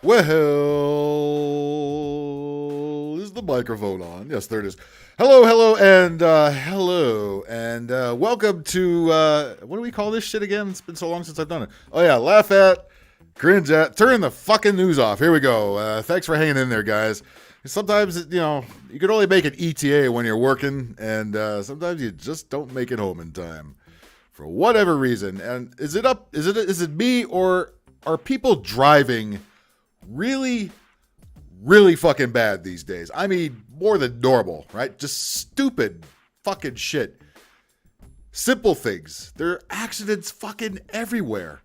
Well, is the microphone on? Yes, there it is. Hello, and welcome to what do we call this shit again? It's been so long since I've done it. Oh yeah, laugh at, cringe at, turn the fucking news off. Here we go. Thanks for hanging in there, guys. Sometimes you can only make an ETA when you're working, and sometimes you just don't make it home in time for whatever reason. And is it me, or are people driving really, really fucking bad these days? I mean, more than normal, right? Just stupid fucking shit. Simple things. There are accidents fucking everywhere.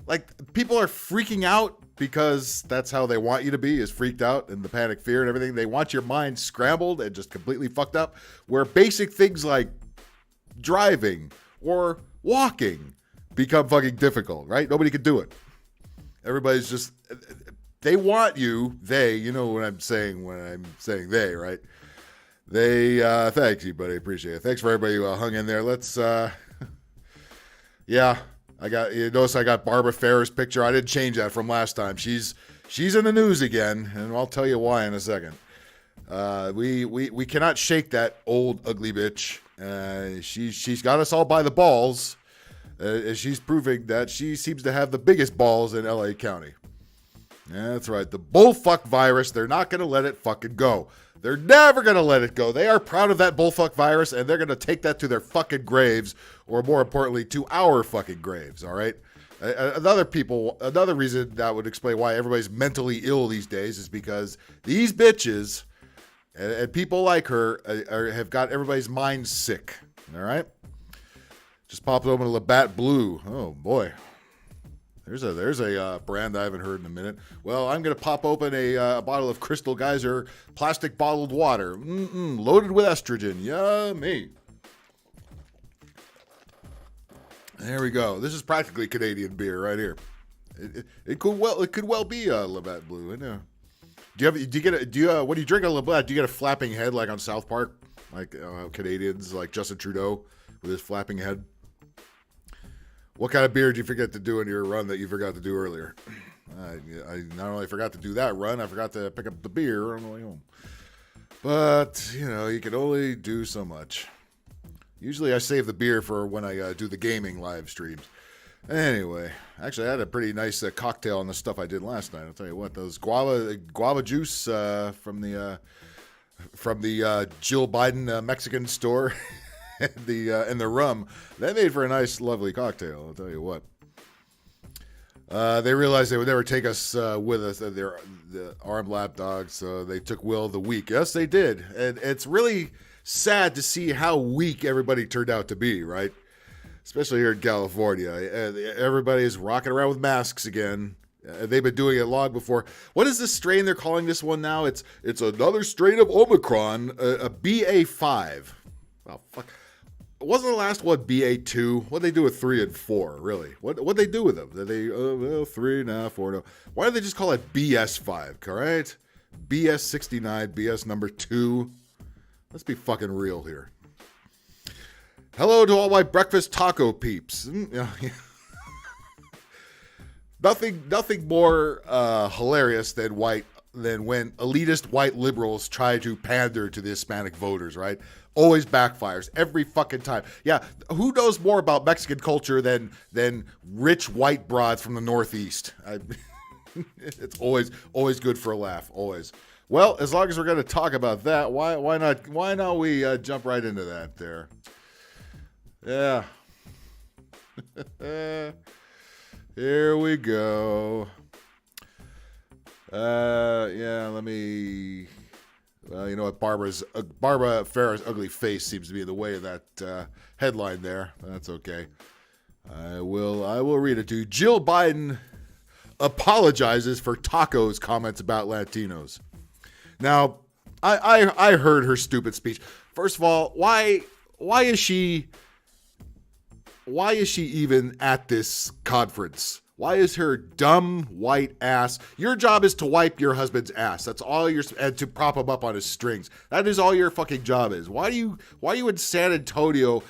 Like, people are freaking out because that's how they want you to be, is freaked out and the panic, fear and everything. They want your mind scrambled and just completely fucked up, where basic things like driving or walking become fucking difficult, right? Nobody can do it. Everybody's just... They want you, you know what I'm saying when I'm saying they, right? Thanks you, buddy, appreciate it. Thanks for everybody who hung in there. Let's, you notice I got Barbara Ferrer's picture. I didn't change that from last time. She's in the news again, and I'll tell you why in a second. We cannot shake that old ugly bitch. She's got us all by the balls. She's proving that she seems to have the biggest balls in LA County. Yeah, that's right. The bullfuck virus, they're not going to let it fucking go. They're never going to let it go. They are proud of that bullfuck virus, and they're going to take that to their fucking graves, or more importantly, to our fucking graves, all right? Another reason that would explain why everybody's mentally ill these days is because these bitches and people like her have got everybody's mind sick, all right? Just popped open a Labatt Blue. Oh, boy. There's a brand I haven't heard in a minute. Well, I'm going to pop open a bottle of Crystal Geyser plastic bottled water. Loaded with estrogen. Yummy. There we go. This is practically Canadian beer right here. It could well be Labatt Blue. I know. What do you drink a Labatt? Do you get a flapping head like on South Park? Like Canadians, like Justin Trudeau with his flapping head? What kind of beer did you forget to do in your run that you forgot to do earlier? I not only forgot to do that run, I forgot to pick up the beer on the way home. But, you can only do so much. Usually I save the beer for when I do the gaming live streams. Anyway, actually I had a pretty nice cocktail on the stuff I did last night. I'll tell you what, those guava juice from the Jill Biden Mexican store... and the rum, that made for a nice, lovely cocktail. I'll tell you what. They realized they would never take us with us. They're the armed lapdogs, so they took Will the weak. Yes, they did, and it's really sad to see how weak everybody turned out to be. Right, especially here in California, everybody's rocking around with masks again. They've been doing it long before. What is this strain they're calling this one now? It's another strain of Omicron, a BA5. Oh fuck. Wasn't the last one BA2? What'd they do with 3 and 4, really? What'd they do with them? Did they, 3, now 4, no. Why don't they just call it BS5, all right? BS69, BS number 2. Let's be fucking real here. Hello to all my breakfast taco peeps. Nothing more hilarious than when elitist white liberals try to pander to the Hispanic voters, right? Always backfires every fucking time. Yeah, who knows more about Mexican culture than rich white broads from the Northeast? It's always good for a laugh, always. Well, as long as we're going to talk about that, why not we jump right into that there? Yeah. Here we go. Let me... Well, you know what? Barbara Ferrer's ugly face seems to be in the way of that headline there. That's okay. I will read it to you. Jill Biden apologizes for tacos comments about Latinos. Now, I heard her stupid speech. First of all, why is she even at this conference? Why is her dumb white ass? Your job is to wipe your husband's ass. That's all and to prop him up on his strings. That is all your fucking job is. Why are you in San Antonio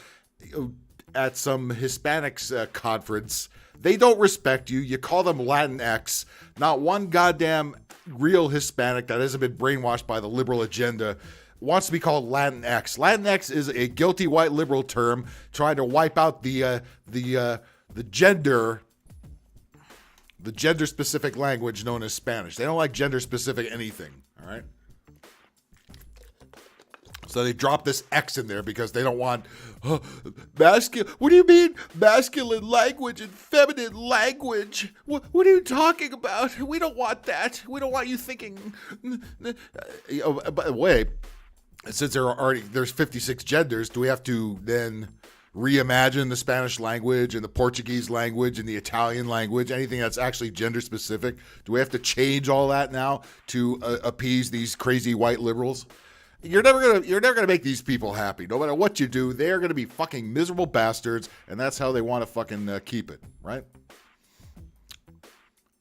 at some Hispanics conference They don't respect you. You call them Latinx. Not one goddamn real Hispanic that hasn't been brainwashed by the liberal agenda wants to be called Latinx. Latinx is a guilty white liberal term trying to wipe out the gender specific language known as Spanish. They don't like gender specific anything. All right. So they drop this X in there because they don't want masculine. What do you mean masculine language and feminine language? What are you talking about? We don't want that. We don't want you thinking. By the way, since there's 56 genders, do we have to then reimagine the Spanish language and the Portuguese language and the Italian language, anything that's actually gender specific? Do we have to change all that now to appease these crazy white liberals? You're never gonna make these people happy. No matter what you do, they're gonna be fucking miserable bastards, and that's how they want to fucking keep it, right?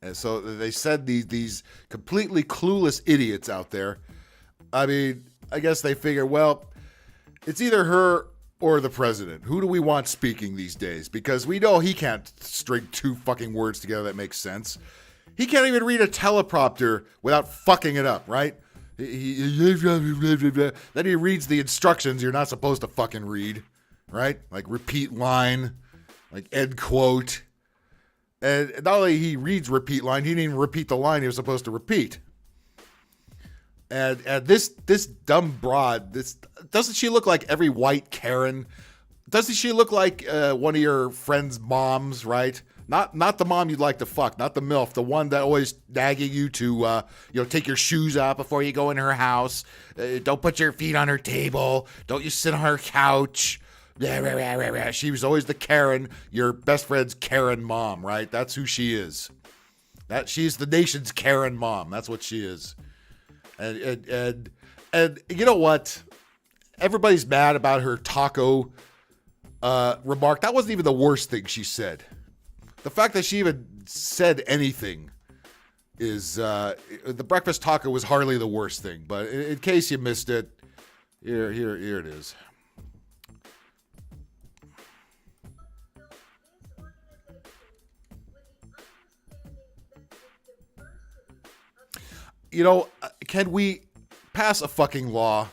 And so they said these completely clueless idiots out there. I mean, I guess they figure, well, it's either her or the president. Who do we want speaking these days? Because we know he can't string two fucking words together that make sense. He can't even read a teleprompter without fucking it up, right? Then he reads the instructions you're not supposed to fucking read, right? Like repeat line, like end quote. And not only he reads repeat line, he didn't even repeat the line he was supposed to repeat. And this dumb broad, doesn't she look like every white Karen? Doesn't she look like one of your friend's moms, right? Not the mom you'd like to fuck, not the MILF, the one that always nagging you to, take your shoes off before you go in her house. Don't put your feet on her table. Don't you sit on her couch. She was always the Karen, your best friend's Karen mom, right? That's who she is. She's the nation's Karen mom. That's what she is. And you know what? Everybody's mad about her taco remark. That wasn't even the worst thing she said. The fact that she even said anything is the breakfast taco was hardly the worst thing. But in case you missed it, here it is. Can we pass a fucking law,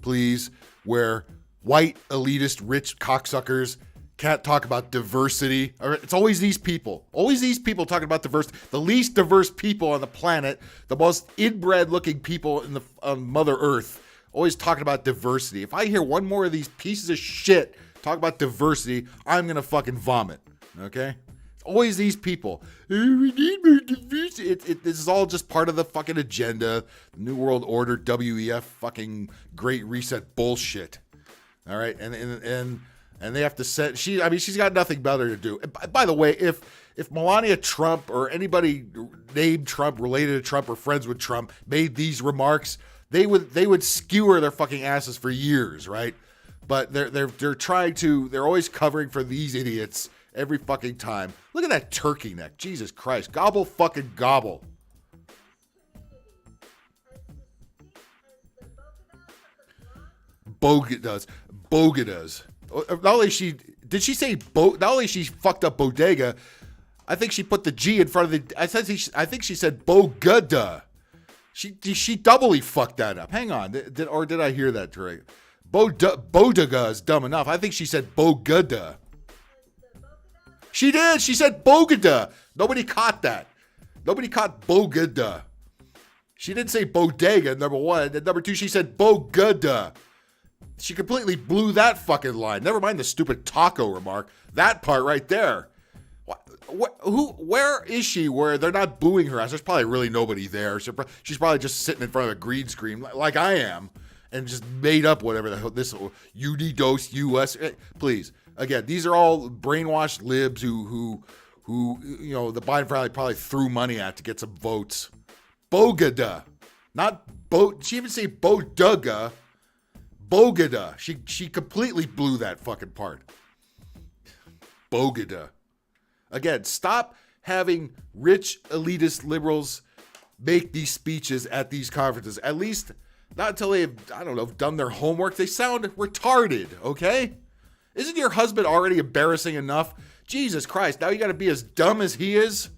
please, where white, elitist, rich cocksuckers can't talk about diversity? It's always these people. Always these people talking about diversity. The least diverse people on the planet, the most inbred-looking people on Mother Earth, always talking about diversity. If I hear one more of these pieces of shit talk about diversity, I'm going to fucking vomit, okay? Always these people. We need more diversity. This is all just part of the fucking agenda. The New World Order, WEF, fucking Great Reset bullshit. All right, and they have to set. She's got nothing better to do. By the way, if Melania Trump or anybody named Trump, related to Trump, or friends with Trump made these remarks, they would skewer their fucking asses for years, right? But they're trying to. They're always covering for these idiots. Every fucking time. Look at that turkey neck. Jesus Christ. Gobble fucking gobble. Bogedas. Not only she fucked up bodega, I think she put the G in front of the, I think she said Bogeda. She doubly fucked that up. Hang on. Did I hear that right? Bodega is dumb enough. I think she said Bogeda. She did. She said Bogeda. Nobody caught that. Nobody caught Bogeda. She didn't say bodega, number one. And number two, she said Bogeda. She completely blew that fucking line. Never mind the stupid taco remark. That part right there. Where is she where they're not booing her ass? There's probably really nobody there. She's probably just sitting in front of a green screen like I am and just made up whatever the hell this Unidos US. Please. Again, these are all brainwashed libs who the Biden family probably threw money at to get some votes. Bogeda, not She even say Bodega. Bogeda. She completely blew that fucking part. Bogeda. Again, stop having rich elitist liberals make these speeches at these conferences. At least not until they've done their homework. They sound retarded. Okay. Isn't your husband already embarrassing enough Jesus Christ, now you got to be as dumb as he is?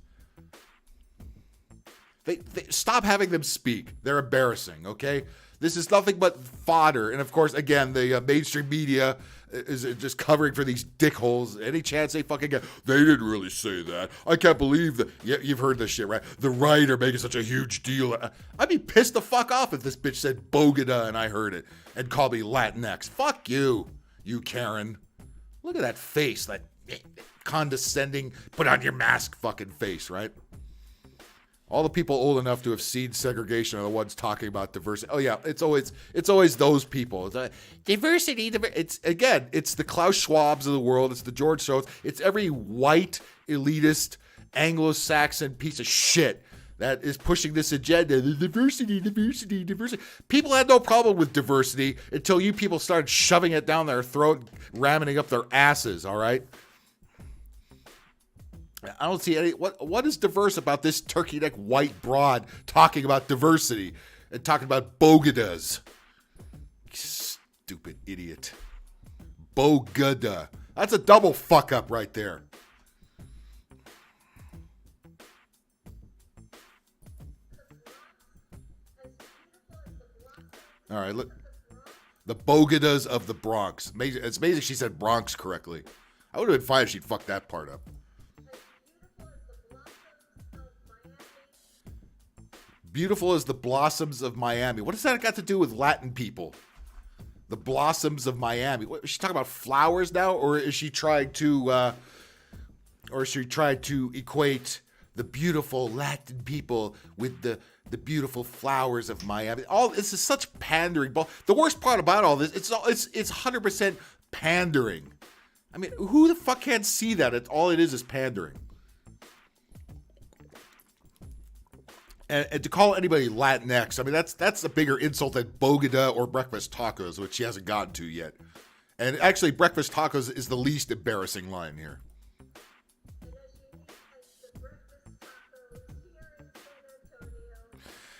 They stop having them speak. They're embarrassing, okay? This is nothing but fodder. And of course, again, the mainstream media is just covering for these dickholes. Any chance they fucking get, they didn't really say that. I can't believe that. Yeah, you've heard this shit, right? The right are making such a huge deal. I'd be pissed the fuck off if this bitch said Bogeda and I heard it and called me Latinx. Fuck you, you Karen. Look at that face, that condescending, put on your mask fucking face, right? All the people old enough to have seen segregation are the ones talking about diversity. Oh yeah, it's always those people. It's diversity. It's the Klaus Schwabs of the world. It's the George Soros's. It's every white elitist Anglo-Saxon piece of shit that is pushing this agenda. Diversity. People had no problem with diversity until you people started shoving it down their throat, ramming it up their asses. All right. I don't see any. What is diverse about this turkey neck white broad talking about diversity and talking about Bogedas? Stupid idiot. Bogeda. That's a double fuck up right there. All right, look. The Bogedas of the Bronx. It's amazing she said Bronx correctly. I would have been fine if she'd fucked that part up. Beautiful as the blossoms of Miami. What does that got to do with Latin people? The blossoms of Miami. What, is she talking about flowers now, or is she trying to, equate the beautiful Latin people with the beautiful flowers of Miami? All this is such pandering. The worst part about all this, it's 100% pandering. I mean, who the fuck can't see that? All it is pandering. And to call anybody Latinx, I mean, that's a bigger insult than Bogeda or breakfast tacos, which she hasn't gotten to yet. And actually, breakfast tacos is the least embarrassing line here.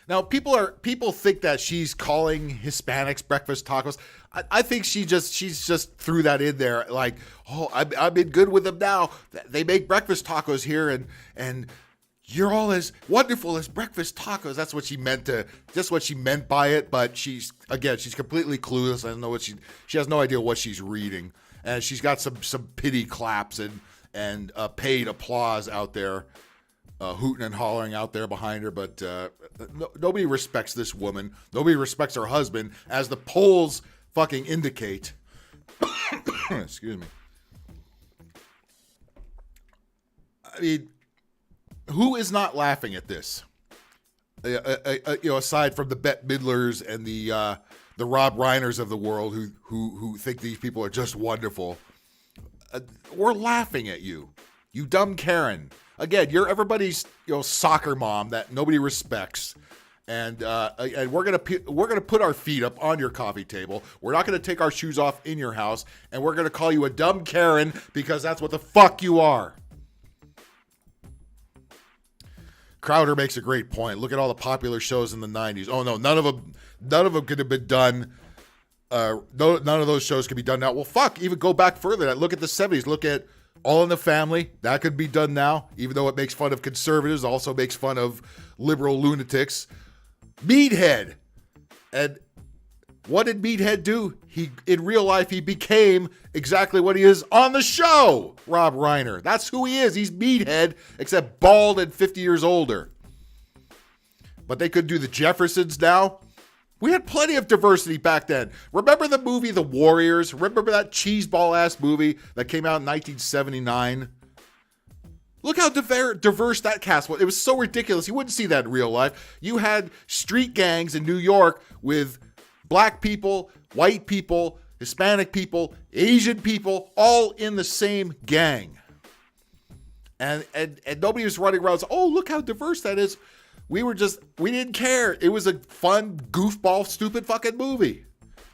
Now, people think that she's calling Hispanics breakfast tacos. I think she's just threw that in there, like, oh, I've been good with them now. They make breakfast tacos here, and you're all as wonderful as breakfast tacos. That's what she meant by it. But she's completely clueless. I don't know she has no idea what she's reading. And she's got some pity claps and paid applause out there, hooting and hollering out there behind her. But nobody respects this woman. Nobody respects her husband, as the polls fucking indicate. Excuse me. I mean, who is not laughing at this? Aside from the Bette Midlers and the Rob Reiners of the world who think these people are just wonderful, we're laughing at you, you dumb Karen. Again, you're everybody's soccer mom that nobody respects, and we're gonna put our feet up on your coffee table. We're not gonna take our shoes off in your house, and we're gonna call you a dumb Karen because that's what the fuck you are. Crowder makes a great point. Look at all the popular shows in the 90s. Oh no, none of them could have been done. None of those shows could be done now. Well, fuck, even go back further. Look at the 70s. Look at All in the Family. That could be done now, even though it makes fun of conservatives, also makes fun of liberal lunatics. Meathead. And what did Meathead do? In real life, he became exactly what he is on the show. Rob Reiner. That's who he is. He's Meathead, except bald and 50 years older. But they could do the Jeffersons now. We had plenty of diversity back then. Remember the movie The Warriors? Remember that cheeseball-ass movie that came out in 1979? Look how diverse that cast was. It was so ridiculous. You wouldn't see that in real life. You had street gangs in New York with black people, white people, Hispanic people, Asian people, all in the same gang. And nobody was running around saying, oh, look how diverse that is. We didn't care. It was a fun, goofball, stupid fucking movie.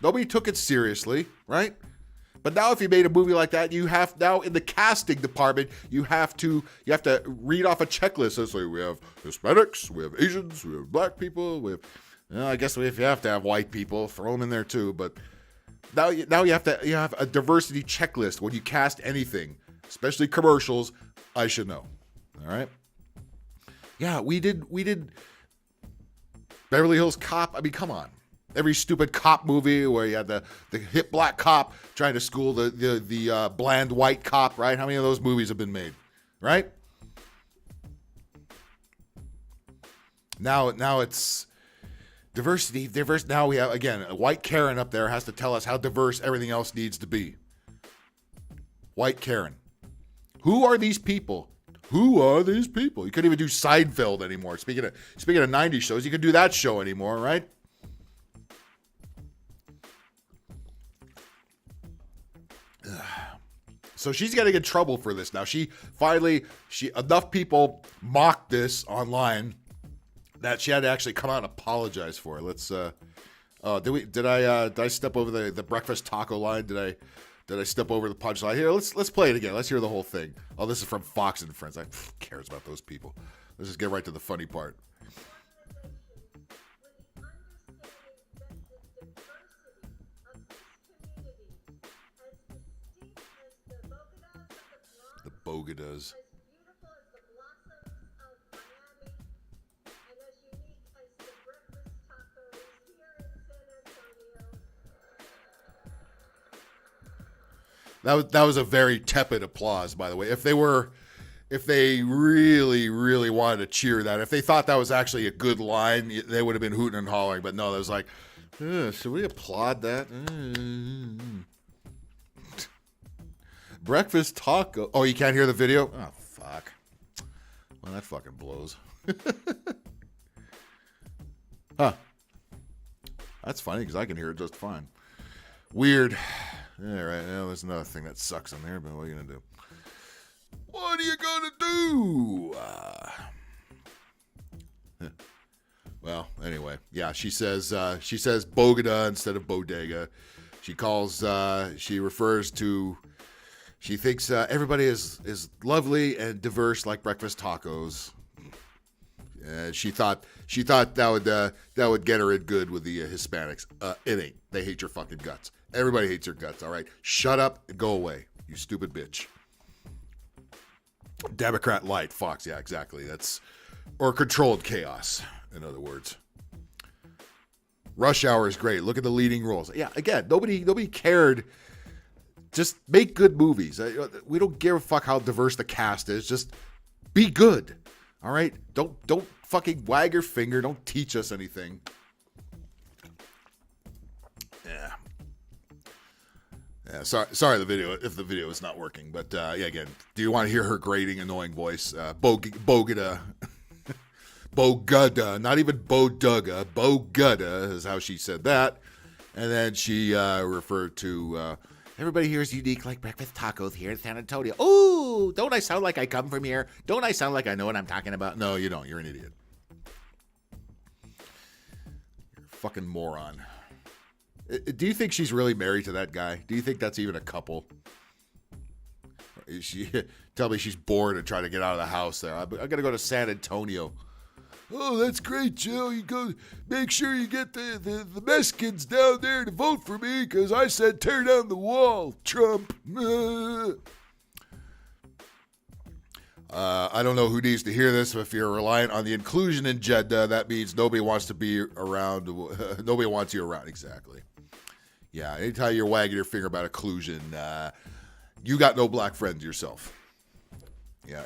Nobody took it seriously, right? But now if you made a movie like that, you have now in the casting department, you have to read off a checklist. It's like we have Hispanics, we have Asians, we have black people, I guess if you have to have white people, throw them in there too. But now you have a diversity checklist when you cast anything. especially commercials, I should know. All right. Yeah, we did Beverly Hills Cop. I mean, come on. Every stupid cop movie where you had the hip black cop trying to school the bland white cop, right? How many of those movies have been made, right? Now it's diversity. Now we have, again, a white Karen up there has to tell us how diverse everything else needs to be. White Karen. Who are these people? Who are these people? You couldn't even do Seinfeld anymore. Speaking of 90s shows, you could do that show anymore, right? So she's getting in trouble for this now. Enough people mocked this online that she had to actually come out and apologize for it. Let's did I step over the breakfast taco line? Did I step over the punchline? Here, let's play it again. Let's hear the whole thing. Oh, this is from Fox and Friends. Who cares about those people? Let's just get right to the funny part. The Bogedas. That was a very tepid applause, by the way. If they really, really wanted to cheer that, if they thought that was actually a good line, they would have been hooting and hollering. But no, it was like, should we applaud that? Breakfast taco. Oh, you can't hear the video? Oh, fuck. Well, that fucking blows. Huh. That's funny because I can hear it just fine. Weird. Yeah, right. Well, there's another thing that sucks in there, but what are you going to do? What are you going to do? Well, anyway. Yeah, she says Bogeda instead of bodega. She refers to, she thinks everybody is lovely and diverse like breakfast tacos. She thought that would get her in good with the Hispanics. It ain't. They hate your fucking guts. Everybody hates your guts, all right? Shut up and go away, you stupid bitch. Democrat light, Fox, yeah, exactly. Or controlled chaos, in other words. Rush Hour is great. Look at the leading roles. Yeah, again, nobody cared. Just make good movies. We don't give a fuck how diverse the cast is. Just be good, all right? Don't fucking wag your finger. Don't teach us anything. Yeah, sorry the video, if the video is not working. But, yeah, again, do you want to hear her grating, annoying voice? Bogeda. Bogeda, not even Boduga. Bogeda is how she said that. And then she referred to, everybody here is unique like breakfast tacos here in San Antonio. Ooh, don't I sound like I come from here? Don't I sound like I know what I'm talking about? No, you don't. You're an idiot. You're a fucking moron. Do you think she's really married to that guy? Do you think that's even a couple? Tell me she's bored and trying to get out of the house there. I got to go to San Antonio. Oh, that's great, Joe. You go make sure you get the Mexicans down there to vote for me because I said tear down the wall, Trump. I don't know who needs to hear this, but if you're reliant on the inclusion agenda, that means nobody wants to be around. Nobody wants you around. Exactly. Yeah, anytime you're wagging your finger about inclusion, you got no black friends yourself. Yeah,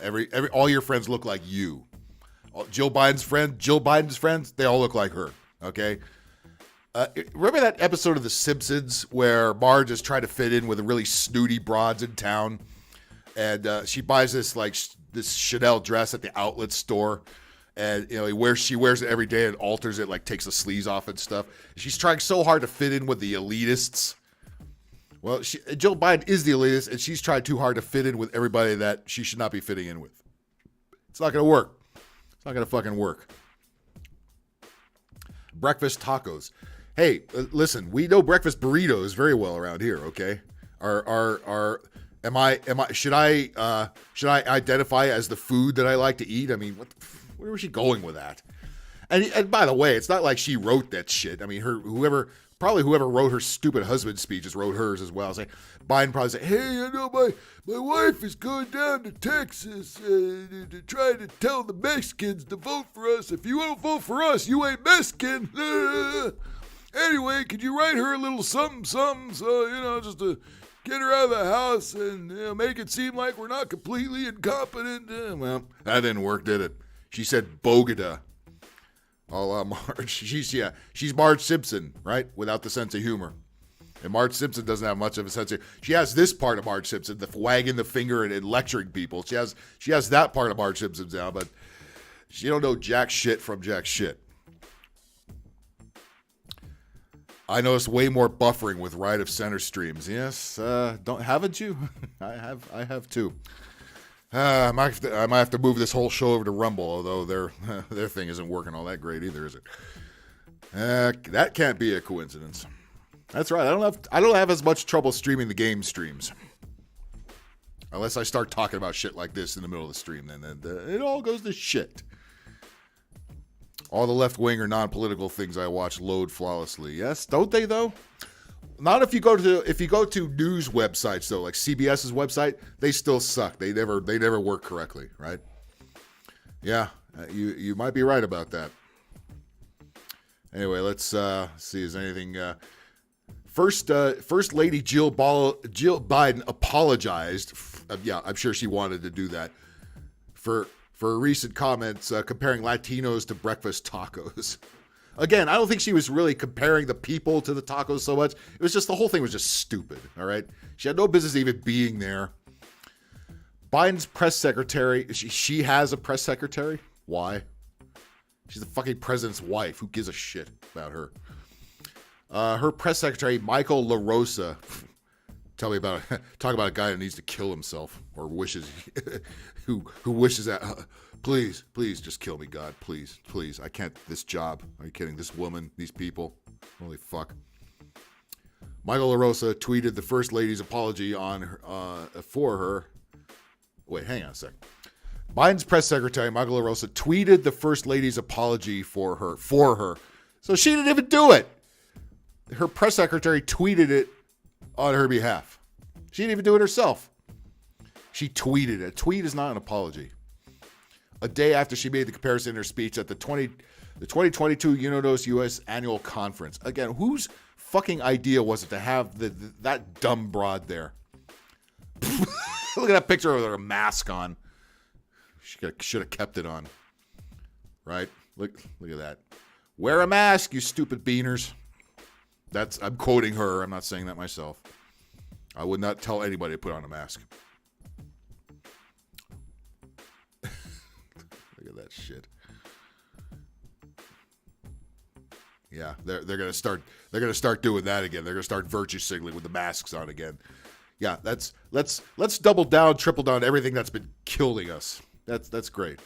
all your friends look like you. Jill Biden's friends, they all look like her. Okay. Remember that episode of The Simpsons where Marge is trying to fit in with the really snooty broads in town, and she buys this Chanel dress at the outlet store. And, she wears it every day and alters it, like takes the sleeves off and stuff. She's trying so hard to fit in with the elitists. Well, Jill Biden is the elitist, and she's tried too hard to fit in with everybody that she should not be fitting in with. It's not going to work. It's not going to fucking work. Breakfast tacos. Hey, listen, we know breakfast burritos very well around here, okay? Should I identify as the food that I like to eat? I mean, where was she going with that? And by the way, it's not like she wrote that shit. I mean, whoever probably whoever wrote her stupid husband speeches wrote hers as well. It's like Biden probably said, hey, my wife is going down to Texas to try to tell the Mexicans to vote for us. If you won't vote for us, you ain't Mexican. Anyway, could you write her a little something, so, just to get her out of the house and make it seem like we're not completely incompetent? Well, that didn't work, did it? She said Bogedas. Marge. She's Marge Simpson, right? Without the sense of humor. And Marge Simpson doesn't have much of a sense of humor. She has this part of Marge Simpson, the wagging the finger and lecturing people. She has that part of Marge Simpson now, but she don't know jack shit from jack shit. I noticed way more buffering with Right of Center streams. Yes, haven't you? I have too. I might have to move this whole show over to Rumble, although their thing isn't working all that great either, is it? That can't be a coincidence. That's right. I don't have as much trouble streaming the game streams, unless I start talking about shit like this in the middle of the stream. Then it all goes to shit. All the left wing or non-political things I watch load flawlessly. Yes, don't they though? Not if you go to news websites though, like CBS's website, they still suck. They never work correctly, right? Yeah, you might be right about that. Anyway, let's see. Is anything? First Lady Jill Biden apologized. Yeah, I'm sure she wanted to do that for recent comments comparing Latinos to breakfast tacos. Again, I don't think she was really comparing the people to the tacos so much. It was just, the whole thing was just stupid, all right? She had no business even being there. Biden's press secretary, she has a press secretary? Why? She's the fucking president's wife. Who gives a shit about her? Her press secretary, Michael LaRosa, talk about a guy that needs to kill himself or wishes, who wishes that, please, just kill me, God, please, I can't, this job, are you kidding, this woman, these people, holy fuck. Michael LaRosa tweeted the First Lady's apology for her. Wait, hang on a sec. Biden's press secretary, Michael LaRosa, tweeted the First Lady's apology for her. So she didn't even do it. Her press secretary tweeted it on her behalf. She didn't even do it herself. She tweeted it. A tweet is not an apology. A day after she made the comparison in her speech at the 2022 Unidos U.S. Annual Conference. Again, whose fucking idea was it to have that dumb broad there? Look at that picture with her mask on. She should have kept it on. Right? Look at that. Wear a mask, you stupid beaners. I'm quoting her. I'm not saying that myself. I would not tell anybody to put on a mask. Look at that shit. Yeah, they're gonna start doing that again. They're gonna start virtue signaling with the masks on again. Yeah, let's double down, triple down everything that's been killing us. That's great.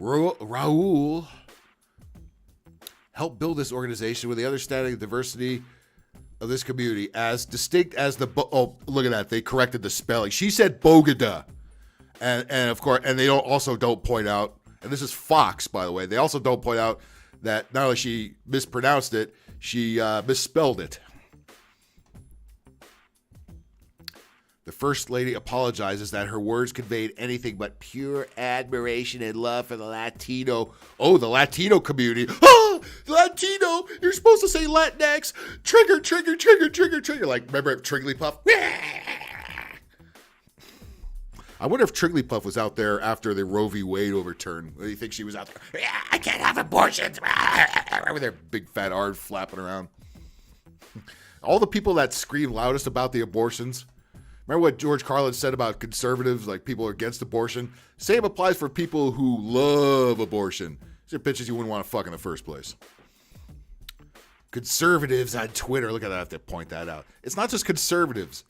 Raul helped build this organization with the understanding of diversity of this community as distinct as the look at that, they corrected the spelling. She said Bogedas, and of course, and they don't point out, and this is Fox, by the way. They also don't point out that not only she mispronounced it, she misspelled it. The First Lady apologizes that her words conveyed anything but pure admiration and love for the Latino community. Oh, Latino! You're supposed to say Latinx. Trigger. Like, remember Trigglypuff? I wonder if Trigglypuff was out there after the Roe v. Wade overturn. Do you think she was out there? I can't have abortions. With their big fat arm flapping around. All the people that scream loudest about the abortions. Remember what George Carlin said about conservatives, like people are against abortion? Same applies for people who love abortion. These are bitches you wouldn't want to fuck in the first place. Conservatives on Twitter, look at that, I have to point that out. It's not just conservatives.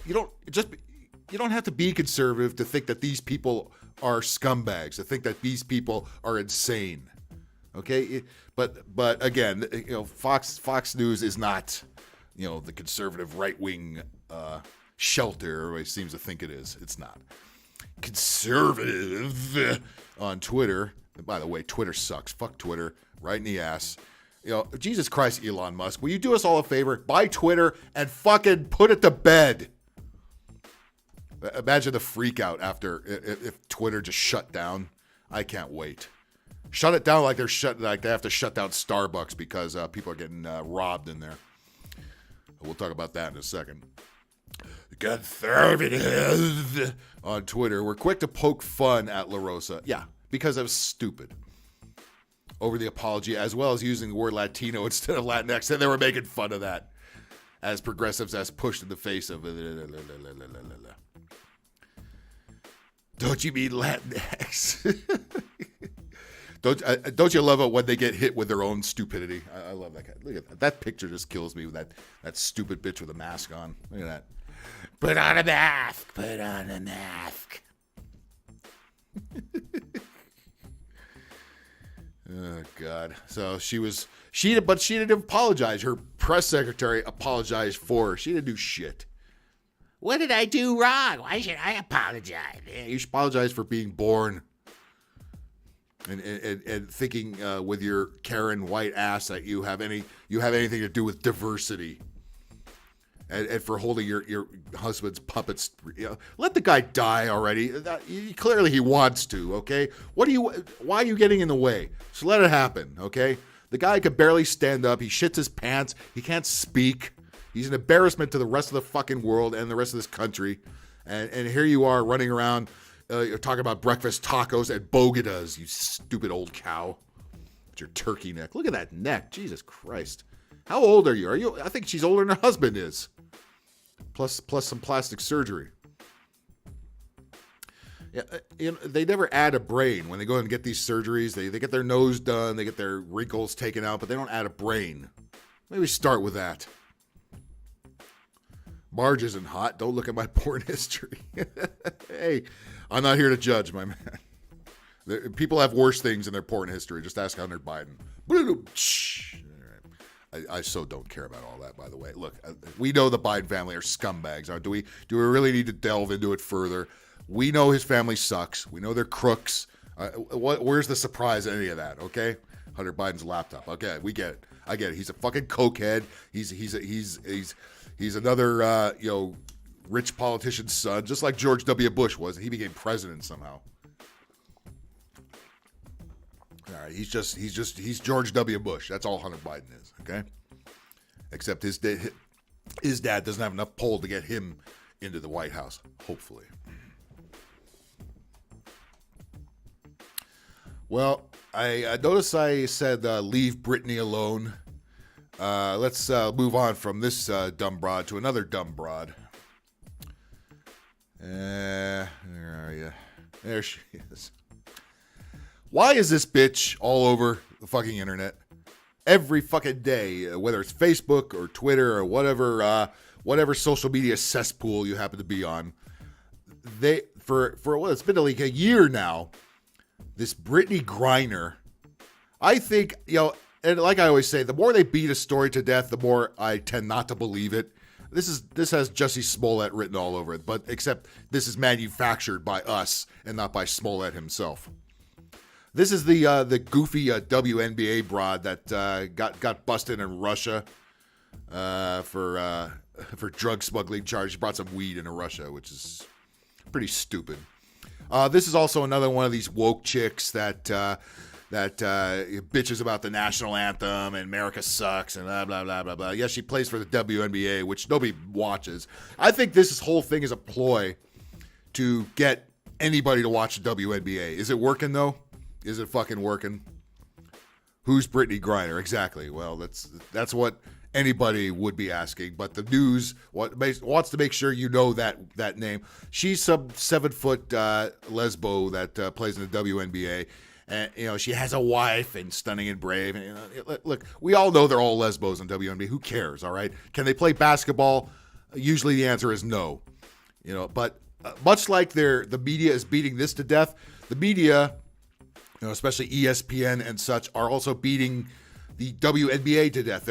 You don't have to be conservative to think that these people are scumbags, to think that these people are insane. Okay? But again, Fox News is not, the conservative right-wing shelter everybody seems to think it is. It's not. Conservative on Twitter, And by the way, Twitter sucks. Fuck Twitter. Right in the ass. You know, Jesus Christ, Elon Musk. Will you do us all a favor? Buy Twitter and fucking put it to bed. Imagine the freak out after if Twitter just shut down. I can't wait. Shut it down like they have to shut down Starbucks because people are getting robbed in there. We'll talk about that in a second. Conservative on Twitter. We're quick to poke fun at La Rosa. Yeah, because it was stupid. Over the apology, as well as using the word Latino instead of Latinx, and they were making fun of that as progressives as pushed in the face of Don't you mean Latinx? Don't you love it when they get hit with their own stupidity? I love that guy. Look at that. That picture just kills me with that stupid bitch with a mask on. Look at that. Put on a mask. Put on a mask. Oh, God. So she didn't apologize. Her press secretary apologized for her. She didn't do shit. What did I do wrong? Why should I apologize? Yeah, you should apologize for being born and thinking with your Karen white ass that you have anything to do with diversity. And for holding your husband's puppets. You know, let the guy die already. Clearly he wants to, okay? Why are you getting in the way? So let it happen, okay? The guy can barely stand up. He shits his pants. He can't speak. He's an embarrassment to the rest of the fucking world and the rest of this country. And here you are running around you're talking about breakfast tacos at Bogedas, you stupid old cow. With your turkey neck. Look at that neck. Jesus Christ. How old are you? I think she's older than her husband is. Plus some plastic surgery. Yeah, they never add a brain when they go and get these surgeries. They get their nose done, they get their wrinkles taken out, but they don't add a brain. Maybe start with that. Marge isn't hot. Don't look at my porn history. Hey, I'm not here to judge, my man. People have worse things in their porn history. Just ask Hunter Biden. I so don't care about all that, by the way. Look, we know the Biden family are scumbags. Do we really need to delve into it further? We know his family sucks. We know they're crooks. Where's the surprise in any of that, okay? Hunter Biden's laptop. Okay, we get it. I get it. He's a fucking cokehead. He's another rich politician's son, just like George W. Bush was. He became president somehow. All right, he's George W. Bush. That's all Hunter Biden is, okay? Except his dad doesn't have enough pull to get him into the White House, hopefully. Well, I noticed I said leave Brittney alone. Let's move on from this dumb broad to another dumb broad. Where are you? There she is. Why is this bitch all over the fucking internet every fucking day, whether it's Facebook or Twitter or whatever social media cesspool you happen to be on? It's been like a year now. This Brittney Griner, I think, and like I always say, the more they beat a story to death, the more I tend not to believe it. This has Jussie Smollett written all over it, but except this is manufactured by us and not by Smollett himself. This is the goofy WNBA broad that got busted in Russia for drug smuggling charges. She brought some weed into Russia, which is pretty stupid. This is also another one of these woke chicks that bitches about the national anthem and America sucks and blah, blah, blah, blah, blah. Yes, she plays for the WNBA, which nobody watches. I think this whole thing is a ploy to get anybody to watch the WNBA. Is it working, though? Is it fucking working? Who's Brittney Griner? Exactly. Well, that's what anybody would be asking. But the news wants to make sure you know that name. She's some 7-foot lesbo that plays in the WNBA. And, she has a wife and Stunning and Brave. And, look, we all know they're all lesbos in WNBA. Who cares, all right? Can they play basketball? Usually the answer is no. But much like the media is beating this to death, the media, especially ESPN and such, are also beating the WNBA to death.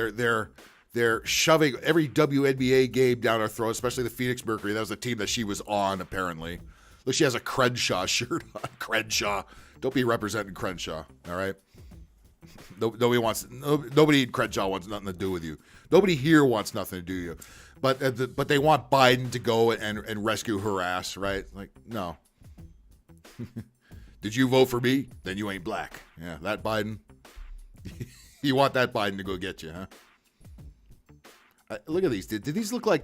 They're shoving every WNBA game down our throat, especially the Phoenix Mercury. That was the team that she was on, apparently. Look, she has a Crenshaw shirt on. Crenshaw. Don't be representing Crenshaw, all right? Nobody in Crenshaw wants nothing to do with you. Nobody here wants nothing to do with you. But they want Biden to go and rescue her ass, right? Like, no. Did you vote for me? Then you ain't black. Yeah, that Biden. You want that Biden to go get you, huh? Look at these. Did these look like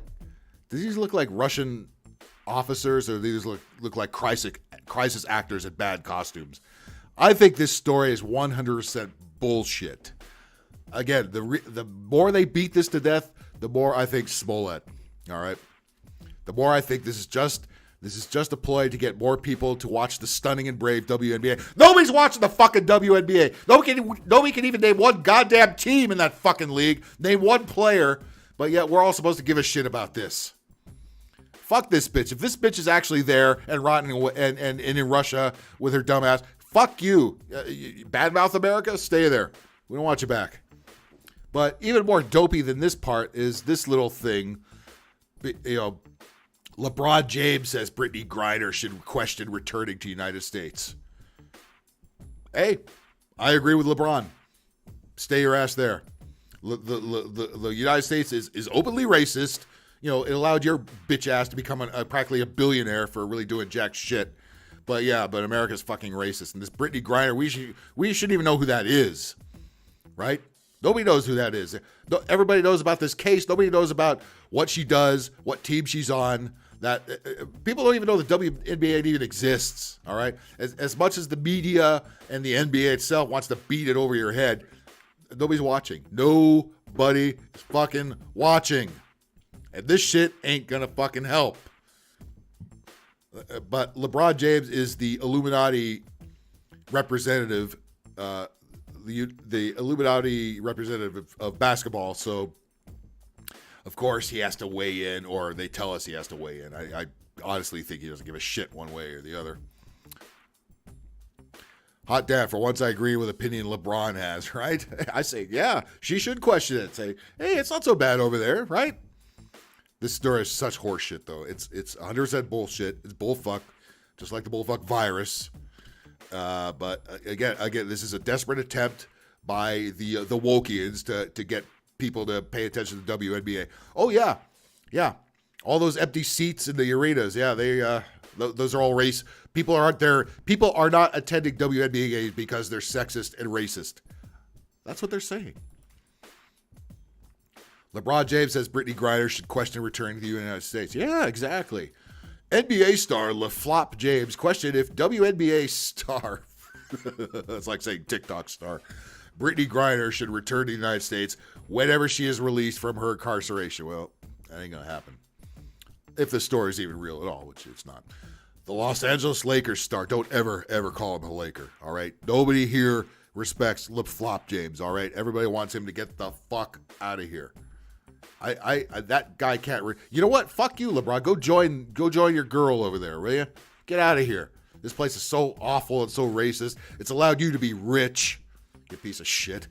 Russian officers, or do these look like crisis actors in bad costumes? I think this story is 100% bullshit. Again, the more they beat this to death, the more I think Smollett. All right, the more I think this is just a ploy to get more people to watch the stunning and brave WNBA. Nobody's watching the fucking WNBA. Nobody can even name one goddamn team in that fucking league. Name one player, but yet we're all supposed to give a shit about this. Fuck this bitch. If this bitch is actually there and rotting and in Russia with her dumb ass, fuck you. Badmouth America, stay there. We don't want you back. But even more dopey than this part is this little thing. You know, LeBron James says Brittney Griner should question returning to the United States. Hey, I agree with LeBron. Stay your ass there. The United States is openly racist. You know, it allowed your bitch ass to become practically a billionaire for really doing jack shit. But yeah, but America's fucking racist. And this Brittney Griner, we shouldn't even know who that is, right? Nobody knows who that is. Everybody knows about this case. Nobody knows about what she does, what team she's on. That people don't even know the WNBA even exists. All right, as much as the media and the NBA itself wants to beat it over your head, nobody's watching. Nobody is fucking watching. And this shit ain't gonna fucking help. But LeBron James is the Illuminati representative, the Illuminati representative of basketball. So, of course, he has to weigh in, or they tell us he has to weigh in. I honestly think he doesn't give a shit one way or the other. Hot damn, for once I agree with opinion LeBron has, right? I say, yeah, she should question it. Say, hey, it's not so bad over there, right? This story is such horseshit, though. It's 100% bullshit. It's bullfuck, just like the bullfuck virus. But again, this is a desperate attempt by the Wokians to get people to pay attention to the WNBA. Oh yeah. All those empty seats in the arenas. Yeah, those are all race. People aren't there. People are not attending WNBA games because they're sexist and racist. That's what they're saying. LeBron James says Brittney Griner should question returning to the United States. Yeah, exactly. NBA star LeFlop James questioned if WNBA star, that's like saying TikTok star, Brittney Griner should return to the United States whenever she is released from her incarceration. Well, that ain't going to happen. If the story is even real at all, which it's not. The Los Angeles Lakers star, don't ever call him a Laker, all right? Nobody here respects LeFlop James, all right? Everybody wants him to get the fuck out of here. That guy can't. You know what? Fuck you, LeBron. Go join your girl over there, will you? Get out of here. This place is so awful and so racist. It's allowed you to be rich, you piece of shit.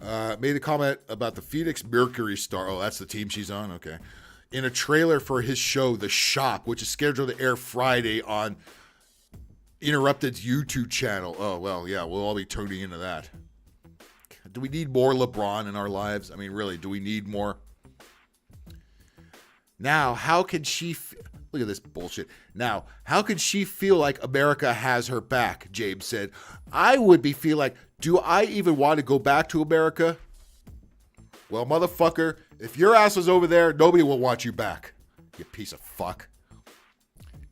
Made a comment about the Phoenix Mercury star. Oh, that's the team she's on? Okay. In a trailer for his show, The Shop, which is scheduled to air Friday on Interrupted's YouTube channel. Oh, well, yeah, we'll all be tuning into that. Do we need more LeBron in our lives? I mean, really, do we need more? Now, how can she... Look at this bullshit. Now, how can she feel like America has her back? James said. I would be feel like, do I even want to go back to America? Well, motherfucker, if your ass was over there, nobody will want you back. You piece of fuck.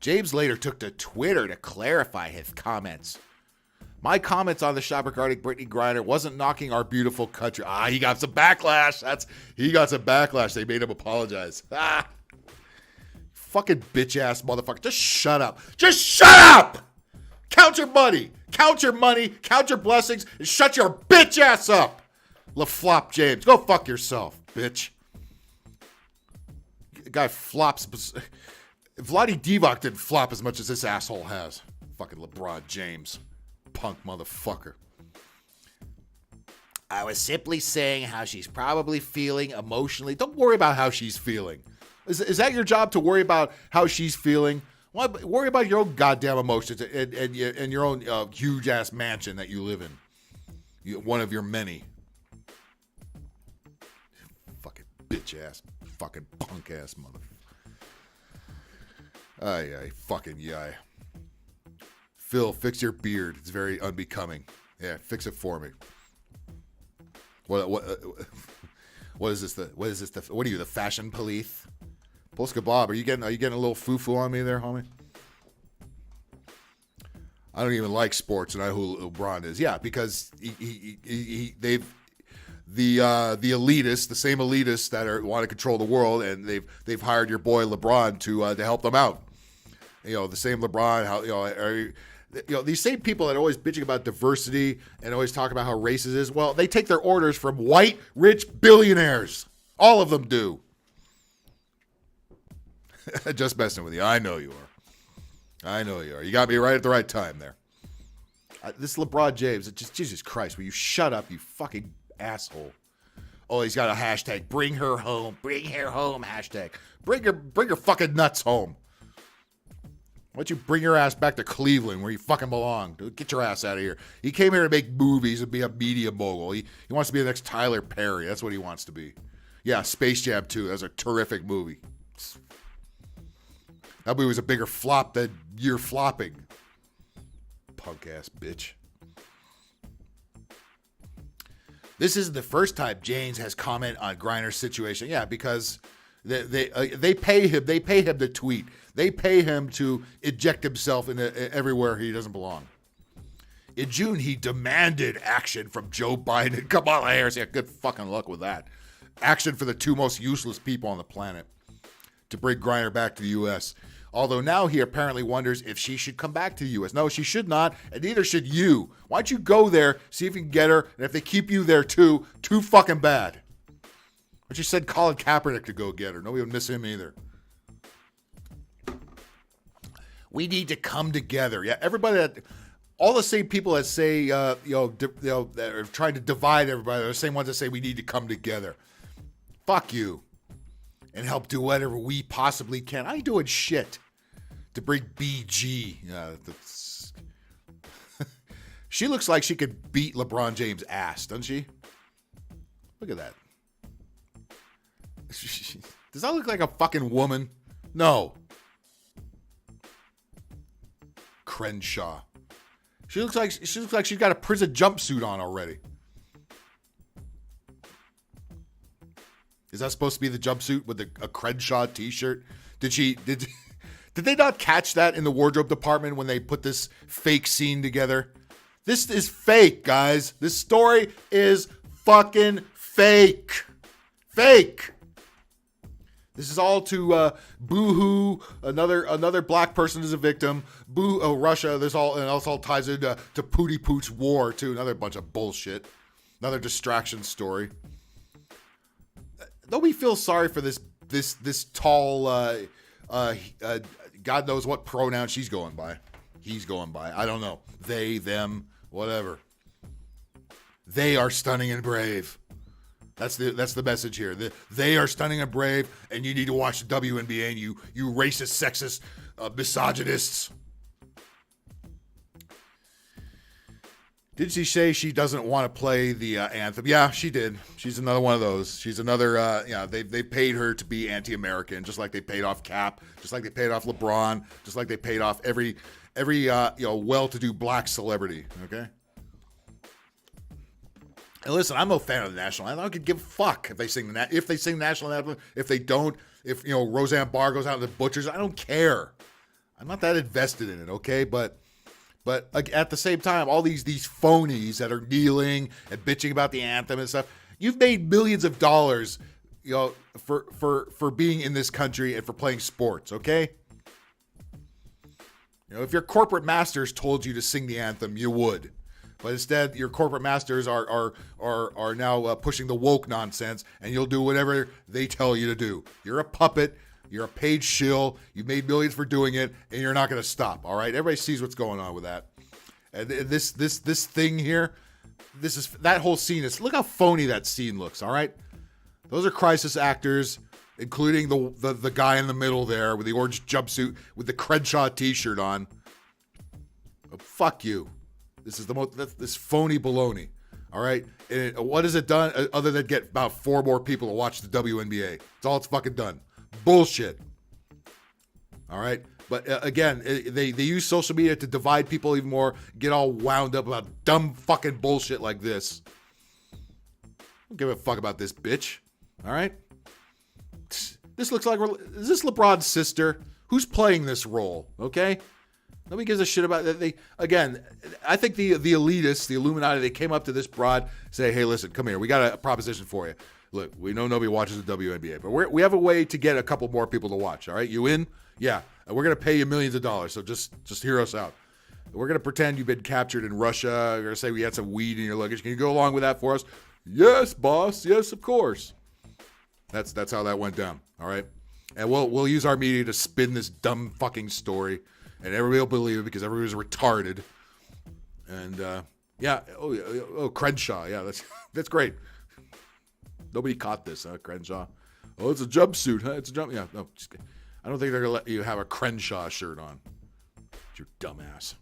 James later took to Twitter to clarify his comments. My comments on the shop regarding Brittney Griner wasn't knocking our beautiful country. He got some backlash. He got some backlash. They made him apologize. Fucking bitch ass motherfucker. Just shut up. Just shut up. Count your money. Count your money. Count your blessings. And shut your bitch ass up. LeFlop James. Go fuck yourself, bitch. The guy flops. Vlade Divac didn't flop as much as this asshole has. Fucking LeBron James. Punk motherfucker. I was simply saying how she's probably feeling emotionally. Don't worry about how she's feeling. Is that your job, to worry about how she's feeling? Why worry about your own goddamn emotions and your own huge ass mansion that you live in? One of your many. Fucking bitch ass, fucking punk ass mother. Ay, fucking yay. Phil, fix your beard. It's very unbecoming. Yeah, fix it for me. What is this? What are you, the fashion police? Polska Bob, are you getting a little foo-foo on me there, homie? I don't even like sports, and I know who LeBron is. Yeah, because the elitists, the same elitists that want to control the world, and they've hired your boy LeBron to help them out. The same LeBron, these same people that are always bitching about diversity and always talk about how racist is. Well, they take their orders from white, rich billionaires. All of them do. Just messing with you. I know you are. You got me right at the right time there. This LeBron James, Jesus Christ, will you shut up, you fucking asshole. Oh, he's got a hashtag, bring her home hashtag. Bring her fucking nuts home. Why don't you bring your ass back to Cleveland where you fucking belong? Get your ass out of here. He came here to make movies and be a media mogul. He wants to be the next Tyler Perry. That's what he wants to be. Yeah, Space Jam 2. That was a terrific movie. That movie was a bigger flop than you're flopping. Punk ass bitch. This isn't the first time James has commented on Griner's situation. Yeah, because they pay him. They pay him to tweet. They pay him to eject himself everywhere he doesn't belong. In June, he demanded action from Joe Biden and Kamala Harris. Yeah, good fucking luck with that. Action for the two most useless people on the planet to bring Griner back to the U.S. Although now he apparently wonders if she should come back to the U.S. No, she should not, and neither should you. Why don't you go there, see if you can get her, and if they keep you there too fucking bad. But you said Colin Kaepernick to go get her. Nobody would miss him either. We need to come together. Yeah, everybody all the same people that say, that are trying to divide everybody are the same ones that say we need to come together. Fuck you. And help do whatever we possibly can. I ain't doing shit to bring BG. She looks like she could beat LeBron James' ass, doesn't she? Look at that. Does that look like a fucking woman? No. Crenshaw. She looks like she's got a prison jumpsuit on already. Is that supposed to be the jumpsuit with a Crenshaw t-shirt? Did they not catch that in the wardrobe department when they put this fake scene together? This is fake, guys. This story is fucking fake. Fake. This is all to boo-hoo. Another black person is a victim. Russia. It all ties into Pootie Pooch war too. Another bunch of bullshit. Another distraction story. Nobody feels sorry for this tall. God knows what pronoun she's going by. He's going by. I don't know. They, them, whatever. They are stunning and brave. That's the message here. They are stunning and brave, and you need to watch the WNBA, and you racist, sexist, misogynists. Did she say she doesn't want to play the anthem? Yeah, she did. She's another one of those. She's another. They paid her to be anti-American, just like they paid off Cap, just like they paid off LeBron, just like they paid off every well-to-do black celebrity. Okay. And listen, I'm no fan of the national anthem. I don't give a fuck if they sing the national anthem. If they don't, if Roseanne Barr goes out to the butchers, I don't care. I'm not that invested in it. Okay, but at the same time, all these phonies that are kneeling and bitching about the anthem and stuff, you've made millions of dollars, for being in this country and for playing sports. Okay. If your corporate masters told you to sing the anthem, you would. But instead, your corporate masters are now pushing the woke nonsense, and you'll do whatever they tell you to do. You're a puppet. You're a paid shill. You made millions for doing it, and you're not going to stop. All right, everybody sees what's going on with that. And this thing here, that whole scene is. Look how phony that scene looks. All right, those are crisis actors. including the guy in the middle there with the orange jumpsuit with the Crenshaw t-shirt on. Oh, fuck you. This is this phony baloney. All right. And what has it done other than get about 4 more people to watch the WNBA? It's all it's fucking done. Bullshit. All right. But again, they use social media to divide people even more, get all wound up about dumb fucking bullshit like this. Don't give a fuck about this bitch. All right. This looks like, is this LeBron's sister? Who's playing this role? Okay. Nobody gives a shit about that. I think the elitists, the Illuminati, they came up to this broad, say, hey, listen, come here. We got a proposition for you. Look, we know nobody watches the WNBA, but we have a way to get a couple more people to watch. All right. You in? Yeah. And we're going to pay you millions of dollars. So just hear us out. We're going to pretend you've been captured in Russia. We're going to say we had some weed in your luggage. Can you go along with that for us? Yes, boss. Yes, of course. That's how that went down. All right. And we'll use our media to spin this dumb fucking story. And everybody will believe it because everybody's retarded. And, Crenshaw. Yeah, that's great. Nobody caught this, huh, Crenshaw? Oh, it's a jumpsuit, huh? It's a jump. Yeah, no, just kidding. I don't think they're going to let you have a Crenshaw shirt on. You dumbass.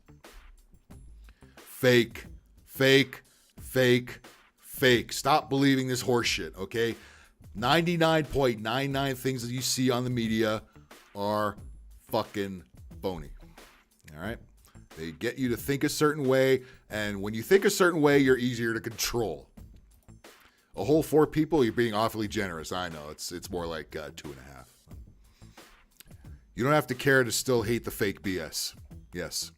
Fake. Stop believing this horse shit, okay? 99.99 things that you see on the media are fucking phony. All right? They get you to think a certain way, and when you think a certain way, you're easier to control. A whole 4 people, you're being awfully generous. I know, it's more like 2.5. You don't have to care to still hate the fake BS. Yes.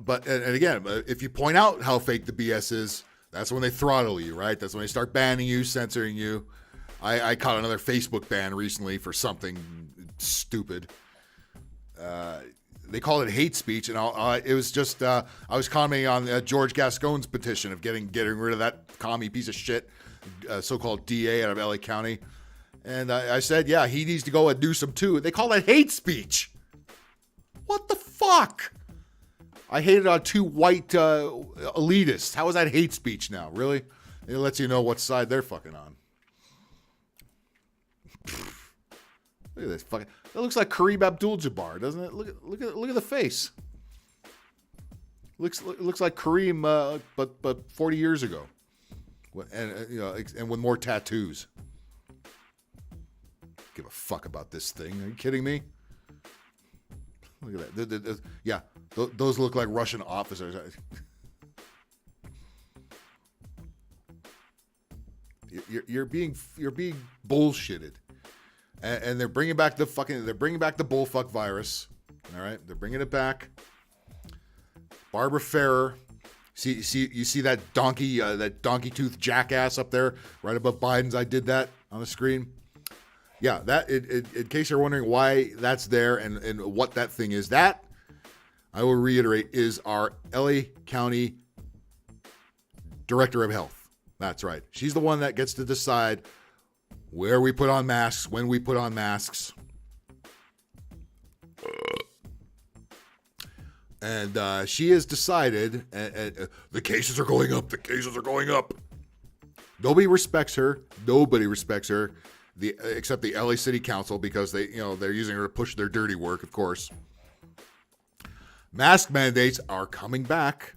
But again, if you point out how fake the BS is, that's when they throttle you, right? That's when they start banning you, censoring you. I caught another Facebook ban recently for something stupid. They called it hate speech, and it was just I was commenting on George Gascon's petition of getting rid of that commie piece of shit, so-called DA out of LA County. And I said, yeah, he needs to go and do some too. They call that hate speech. What the fuck? I hated on 2 white elitists. How is that hate speech now? Really? It lets you know what side they're fucking on. Look at this fucking. That looks like Kareem Abdul-Jabbar, doesn't it? Look at the face. Looks like Kareem, but 40 years ago, and with more tattoos. Give a fuck about this thing. Are you kidding me? Look at that. Yeah, those look like Russian officers. You're being bullshitted, and they're bringing back the bullfuck virus. All right, they're bringing it back. Barbara Ferrer. You see that donkey tooth jackass up there right above Biden's. I did that on the screen. Yeah, that in case you're wondering why that's there and what that thing is, that, I will reiterate, is our LA County Director of Health. That's right. She's the one that gets to decide where we put on masks, when we put on masks. And she has decided, the cases are going up, Nobody respects her. Except the LA City Council, because they're using her to push their dirty work, of course. Mask mandates are coming back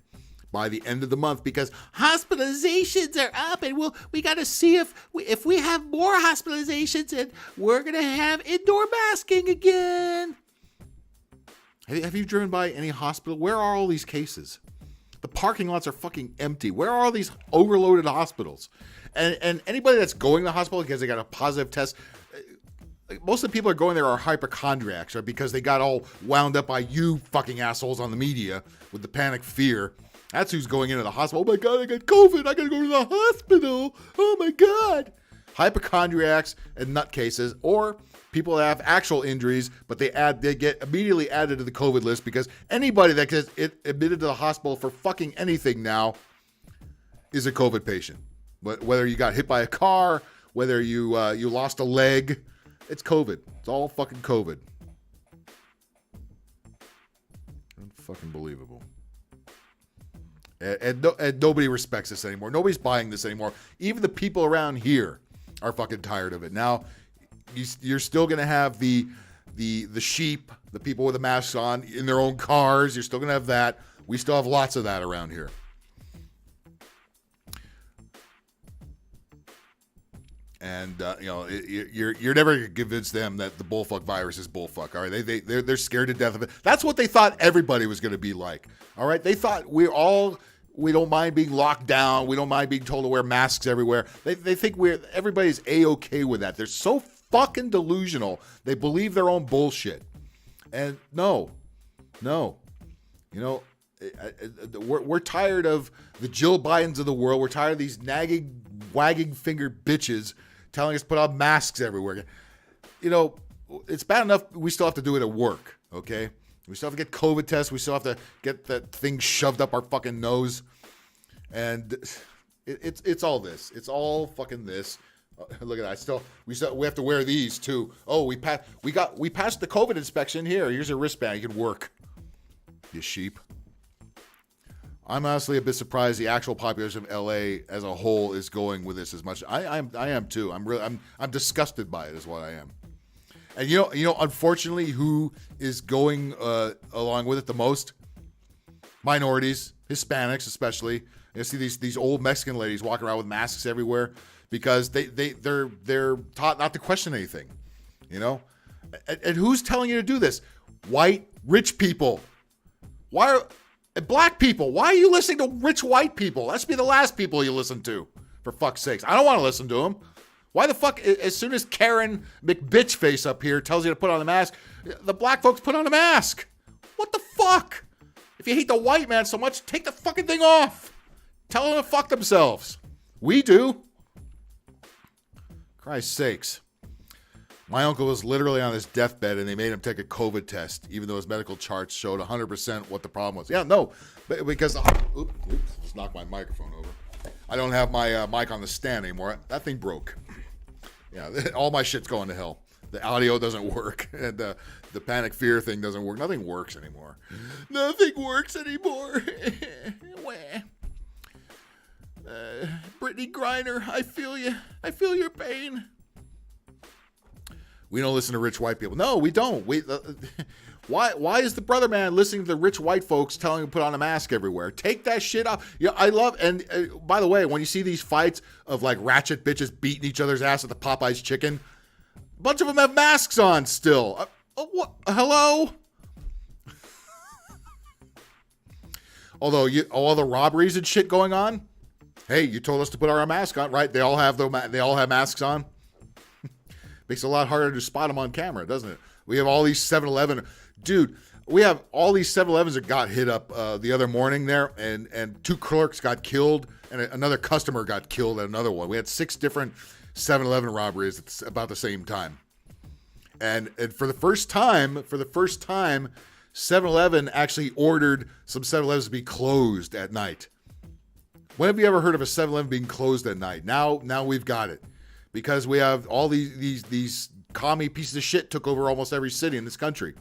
by the end of the month because hospitalizations are up, and we got to see if we have more hospitalizations, and we're gonna have indoor masking again. Have you driven by any hospital? Where are all these cases? The parking lots are fucking empty. Where are all these overloaded hospitals? And anybody that's going to the hospital because they got a positive test, most of the people that are going there are hypochondriacs, right? Because they got all wound up by you fucking assholes on the media with the panic fear. That's who's going into the hospital. Oh my God, I got COVID. I got to go to the hospital. Oh my God. Hypochondriacs and nutcases, or people that have actual injuries, but they get immediately added to the COVID list because anybody that gets admitted to the hospital for fucking anything now is a COVID patient. But whether you got hit by a car, whether you lost a leg, it's COVID. It's all fucking COVID. Unfucking-believable. And nobody respects this anymore. Nobody's buying this anymore. Even the people around here are fucking tired of it. Now, you're still going to have the sheep, the people with the masks on in their own cars. You're still going to have that. We still have lots of that around here. And you're never gonna convince them that the bullfuck virus is bullfuck. All right, they're scared to death of it. That's what they thought everybody was going to be like. All right, they thought we don't mind being locked down. We don't mind being told to wear masks everywhere. They think everybody's A-okay with that. They're so fucking delusional. They believe their own bullshit. And no, we're tired of the Jill Bidens of the world. We're tired of these nagging, wagging finger bitches telling us to put on masks everywhere. It's bad enough we still have to do it at work, okay? We still have to get COVID tests. We still have to get that thing shoved up our fucking nose. And it's all this. It's all fucking this. Look at that. We have to wear these too. Oh, we passed the COVID inspection. Here's a wristband. You can work. You sheep. I'm honestly a bit surprised the actual population of LA as a whole is going with this as much. I am too. I'm disgusted by it is what I am. And unfortunately, who is going along with it the most? Minorities, Hispanics especially. You see these old Mexican ladies walking around with masks everywhere because they're taught not to question anything. And who's telling you to do this? White rich people. Black people, why are you listening to rich white people? That should be the last people you listen to, for fuck's sakes. I don't want to listen to them. Why the fuck, as soon as Karen McBitchface up here tells you to put on a mask, the black folks put on a mask? What the fuck? If you hate the white man so much, take the fucking thing off. Tell them to fuck themselves. We do. Christ's sakes. My uncle was literally on his deathbed and they made him take a COVID test, even though his medical charts showed 100% what the problem was. Yeah, no, because, oops, just knocked my microphone over. I don't have my mic on the stand anymore. That thing broke. Yeah, all my shit's going to hell. The audio doesn't work, and the panic fear thing doesn't work. Nothing works anymore. Nothing works anymore. Brittney Griner, I feel you. I feel your pain. We don't listen to rich white people. No, we don't. Why is the brother man listening to the rich white folks telling him to put on a mask everywhere? Take that shit off. Yeah, I love, and by the way, when you see these fights of like ratchet bitches beating each other's ass at the Popeye's chicken, a bunch of them have masks on still. What? Hello? Although all the robberies and shit going on, hey, you told us to put our mask on, right? They all have masks on. Makes it a lot harder to spot them on camera, doesn't it? We have all these 7-Eleven. Dude, we have all these 7-Elevens that got hit up the other morning there, and 2 clerks got killed, and another customer got killed at another one. We had 6 different 7-Eleven robberies at about the same time. And for the first time, 7-Eleven actually ordered some 7-Elevens to be closed at night. When have you ever heard of a 7-Eleven being closed at night? Now we've got it. Because we have all these commie pieces of shit took over almost every city in this country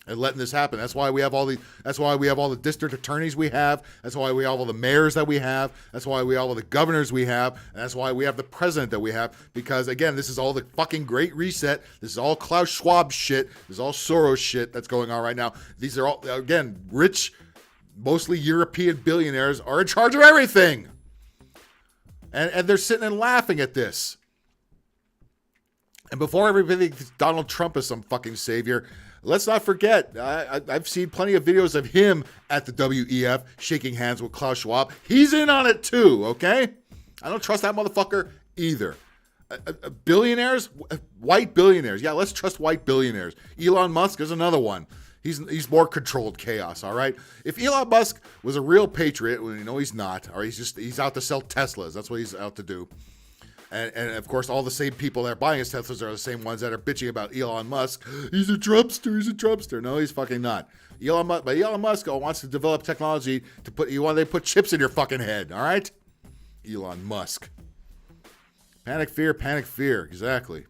and letting this happen. That's why we have all the district attorneys we have. That's why we have all the mayors that we have. That's why we have all the governors we have. And that's why we have the president that we have. Because again, this is all the fucking Great Reset. This is all Klaus Schwab shit. This is all Soros shit that's going on right now. These are all, again, rich, mostly European billionaires are in charge of everything. And they're sitting and laughing at this. And before everybody thinks Donald Trump is some fucking savior, let's not forget, I've seen plenty of videos of him at the WEF shaking hands with Klaus Schwab. He's in on it too, okay? I don't trust that motherfucker either. Billionaires, white billionaires. Yeah, let's trust white billionaires. Elon Musk is another one. He's more controlled chaos, all right? If Elon Musk was a real patriot, well, he's not, or he's out to sell Teslas. That's what he's out to do. And of course, all the same people that are buying his Teslas are the same ones that are bitching about Elon Musk. He's a Trumpster. No, he's fucking not. But Elon Musk wants to develop technology to put chips in your fucking head, all right? Elon Musk. Panic fear, exactly.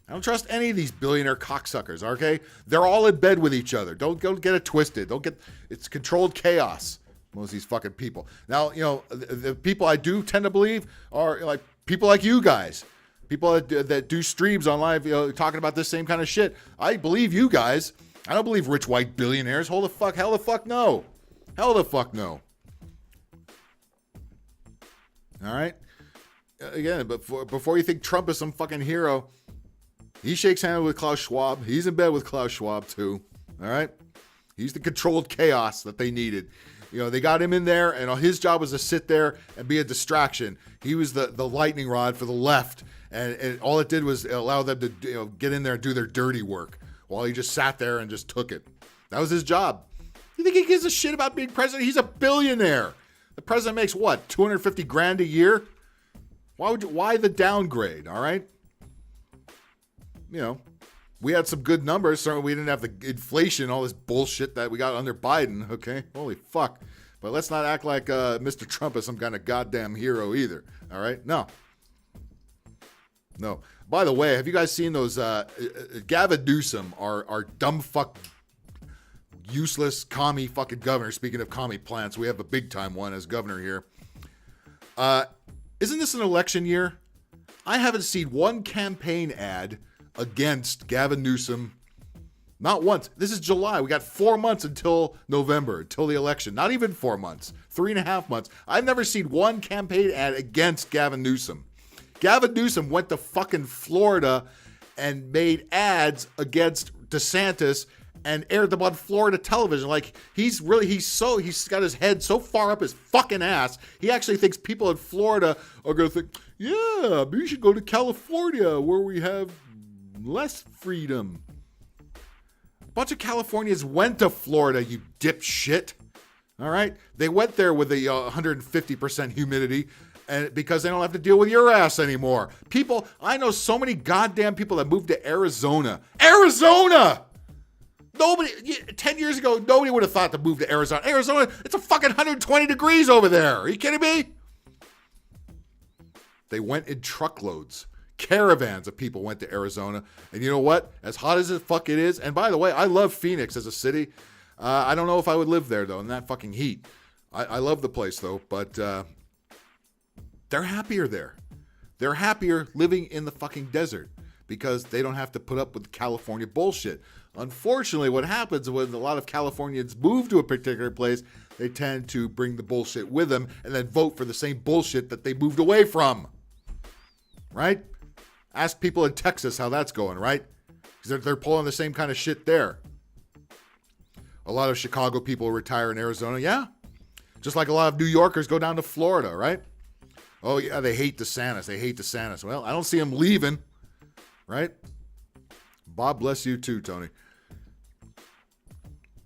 I don't trust any of these billionaire cocksuckers, okay? They're all in bed with each other. Don't get it twisted. It's controlled chaos, most of these fucking people. Now, the people I do tend to believe are like people like you guys. People that do streams on live, talking about this same kind of shit. I believe you guys. I don't believe rich white billionaires. Hell the fuck no. Hell the fuck no. All right. Again, but before you think Trump is some fucking hero, he shakes hands with Klaus Schwab. He's in bed with Klaus Schwab too. All right. He's the controlled chaos that they needed. They got him in there, and his job was to sit there and be a distraction. He was the lightning rod for the left, and all it did was allow them to get in there and do their dirty work while he just sat there and just took it. That was his job. You think he gives a shit about being president? He's a billionaire. The president makes what, $250,000 a year? Why the downgrade? All right. We had some good numbers. Certainly, we didn't have the inflation, all this bullshit that we got under Biden. Okay, holy fuck. But let's not act like Mr. Trump is some kind of goddamn hero either. All right, no. By the way, have you guys seen those? Gavin Newsom, our dumb fuck, useless commie fucking governor. Speaking of commie plants, we have a big time one as governor here. Isn't this an election year? I haven't seen one campaign ad against Gavin Newsom. Not once. This is July. We got 4 months until November, until the election. Not even 4 months. 3.5 months. I've never seen one campaign ad against Gavin Newsom. Gavin Newsom went to fucking Florida and made ads against DeSantis and aired them on Florida television. Like, he's got his head so far up his fucking ass, he actually thinks people in Florida are going to think, yeah, maybe you should go to California where we have less freedom. A bunch of Californians went to Florida, you dipshit. All right? They went there with the 150% humidity and because they don't have to deal with your ass anymore. I know so many goddamn people that moved to Arizona. Arizona! 10 years ago, nobody would have thought to move to Arizona. Arizona, it's a fucking 120 degrees over there. Are you kidding me? They went in truckloads. Caravans of people went to Arizona. And you know what? As hot as the fuck it is, and by the way, I love Phoenix as a city. I don't know if I would live there, though, in that fucking heat. I love the place, though, but they're happier there. They're happier living in the fucking desert because they don't have to put up with California bullshit. Unfortunately, what happens when a lot of Californians move to a particular place, they tend to bring the bullshit with them and then vote for the same bullshit that they moved away from. Right? Ask people in Texas how that's going, right? Because they're pulling the same kind of shit there. A lot of Chicago people retire in Arizona, yeah. Just like a lot of New Yorkers go down to Florida, right? Oh, yeah, they hate DeSantis. Well, I don't see him leaving, right? Bob bless you too, Tony.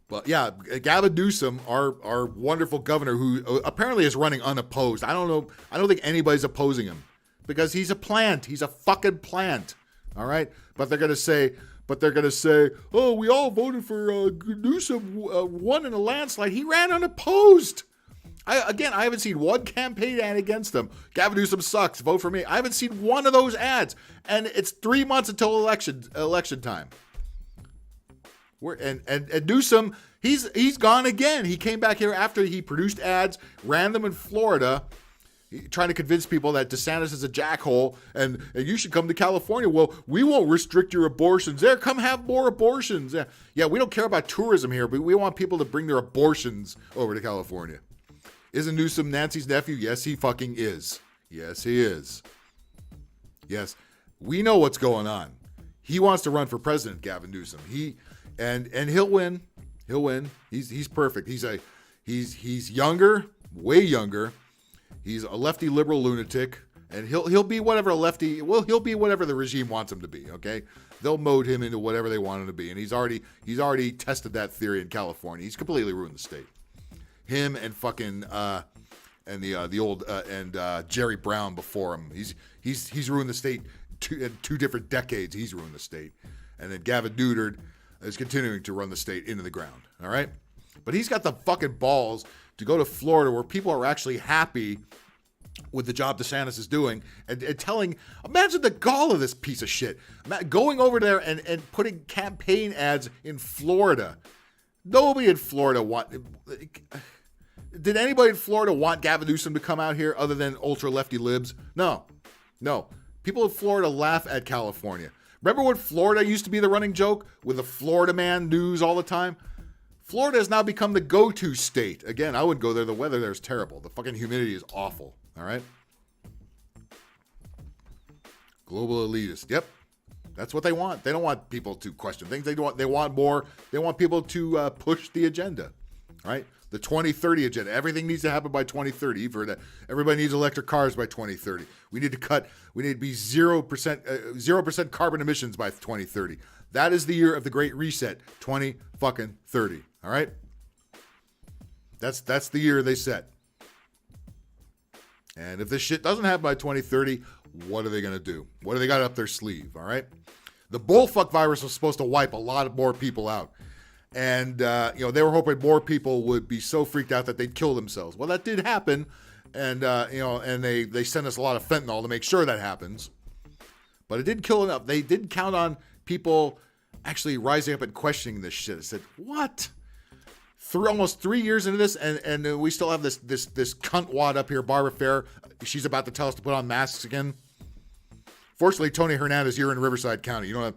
But yeah, Gavin Newsom, our wonderful governor, who apparently is running unopposed. I don't know. I don't think anybody's opposing him because he's a plant. He's a fucking plant. All right. But they're gonna say, oh, we all voted for Newsom, won in a landslide. He ran unopposed. I haven't seen one campaign ad against him. Gavin Newsom sucks. Vote for me. I haven't seen one of those ads, and it's 3 months until election time. And Newsom, he's gone again. He came back here after he produced ads, ran them in Florida, trying to convince people that DeSantis is a jackhole and you should come to California. Well, we won't restrict your abortions there. Come have more abortions. Yeah, we don't care about tourism here, but we want people to bring their abortions over to California. Isn't Newsom Nancy's nephew? Yes, he fucking is. Yes, he is. Yes, we know what's going on. He wants to run for president, Gavin Newsom. And he'll win. He'll win. He's perfect. He's younger, way younger. He's a lefty liberal lunatic, and he'll be whatever he'll be whatever the regime wants him to be. Okay, they'll mold him into whatever they want him to be, and he's already tested that theory in California. He's completely ruined the state. Him and fucking and the old Jerry Brown before him. He's ruined the state in 2 different decades. He's ruined the state, and then Gavin Neutered is continuing to run the state into the ground. All right, but he's got the fucking balls to go to Florida where people are actually happy with the job DeSantis is doing and imagine the gall of this piece of shit. Going over there and putting campaign ads in Florida. Nobody in Florida did anybody in Florida want Gavin Newsom to come out here other than ultra lefty libs? No. People in Florida laugh at California. Remember when Florida used to be the running joke with the Florida man news all the time? Florida has now become the go-to state. Again, I wouldn't go there. The weather there is terrible. The fucking humidity is awful. All right? Global elitist. Yep. That's what they want. They don't want people to question things. They want more. They want people to push the agenda. Right? The 2030 agenda. Everything needs to happen by 2030. You've heard that. Everybody needs electric cars by 2030. We need to be 0% carbon emissions by 2030. That is the year of the Great Reset. 2030. All right? That's the year they set. And if this shit doesn't happen by 2030, what are they going to do? What do they got up their sleeve? All right? The bullfuck virus was supposed to wipe a lot more people out. And, they were hoping more people would be so freaked out that they'd kill themselves. Well, that did happen. And, and they sent us a lot of fentanyl to make sure that happens. But it didn't kill enough. They didn't count on people actually rising up and questioning this shit. I said, what? Almost 3 years into this, and we still have this cunt wad up here, Barbara Ferrer. She's about to tell us to put on masks again. Fortunately, Tony Hernandez, you're in Riverside County. You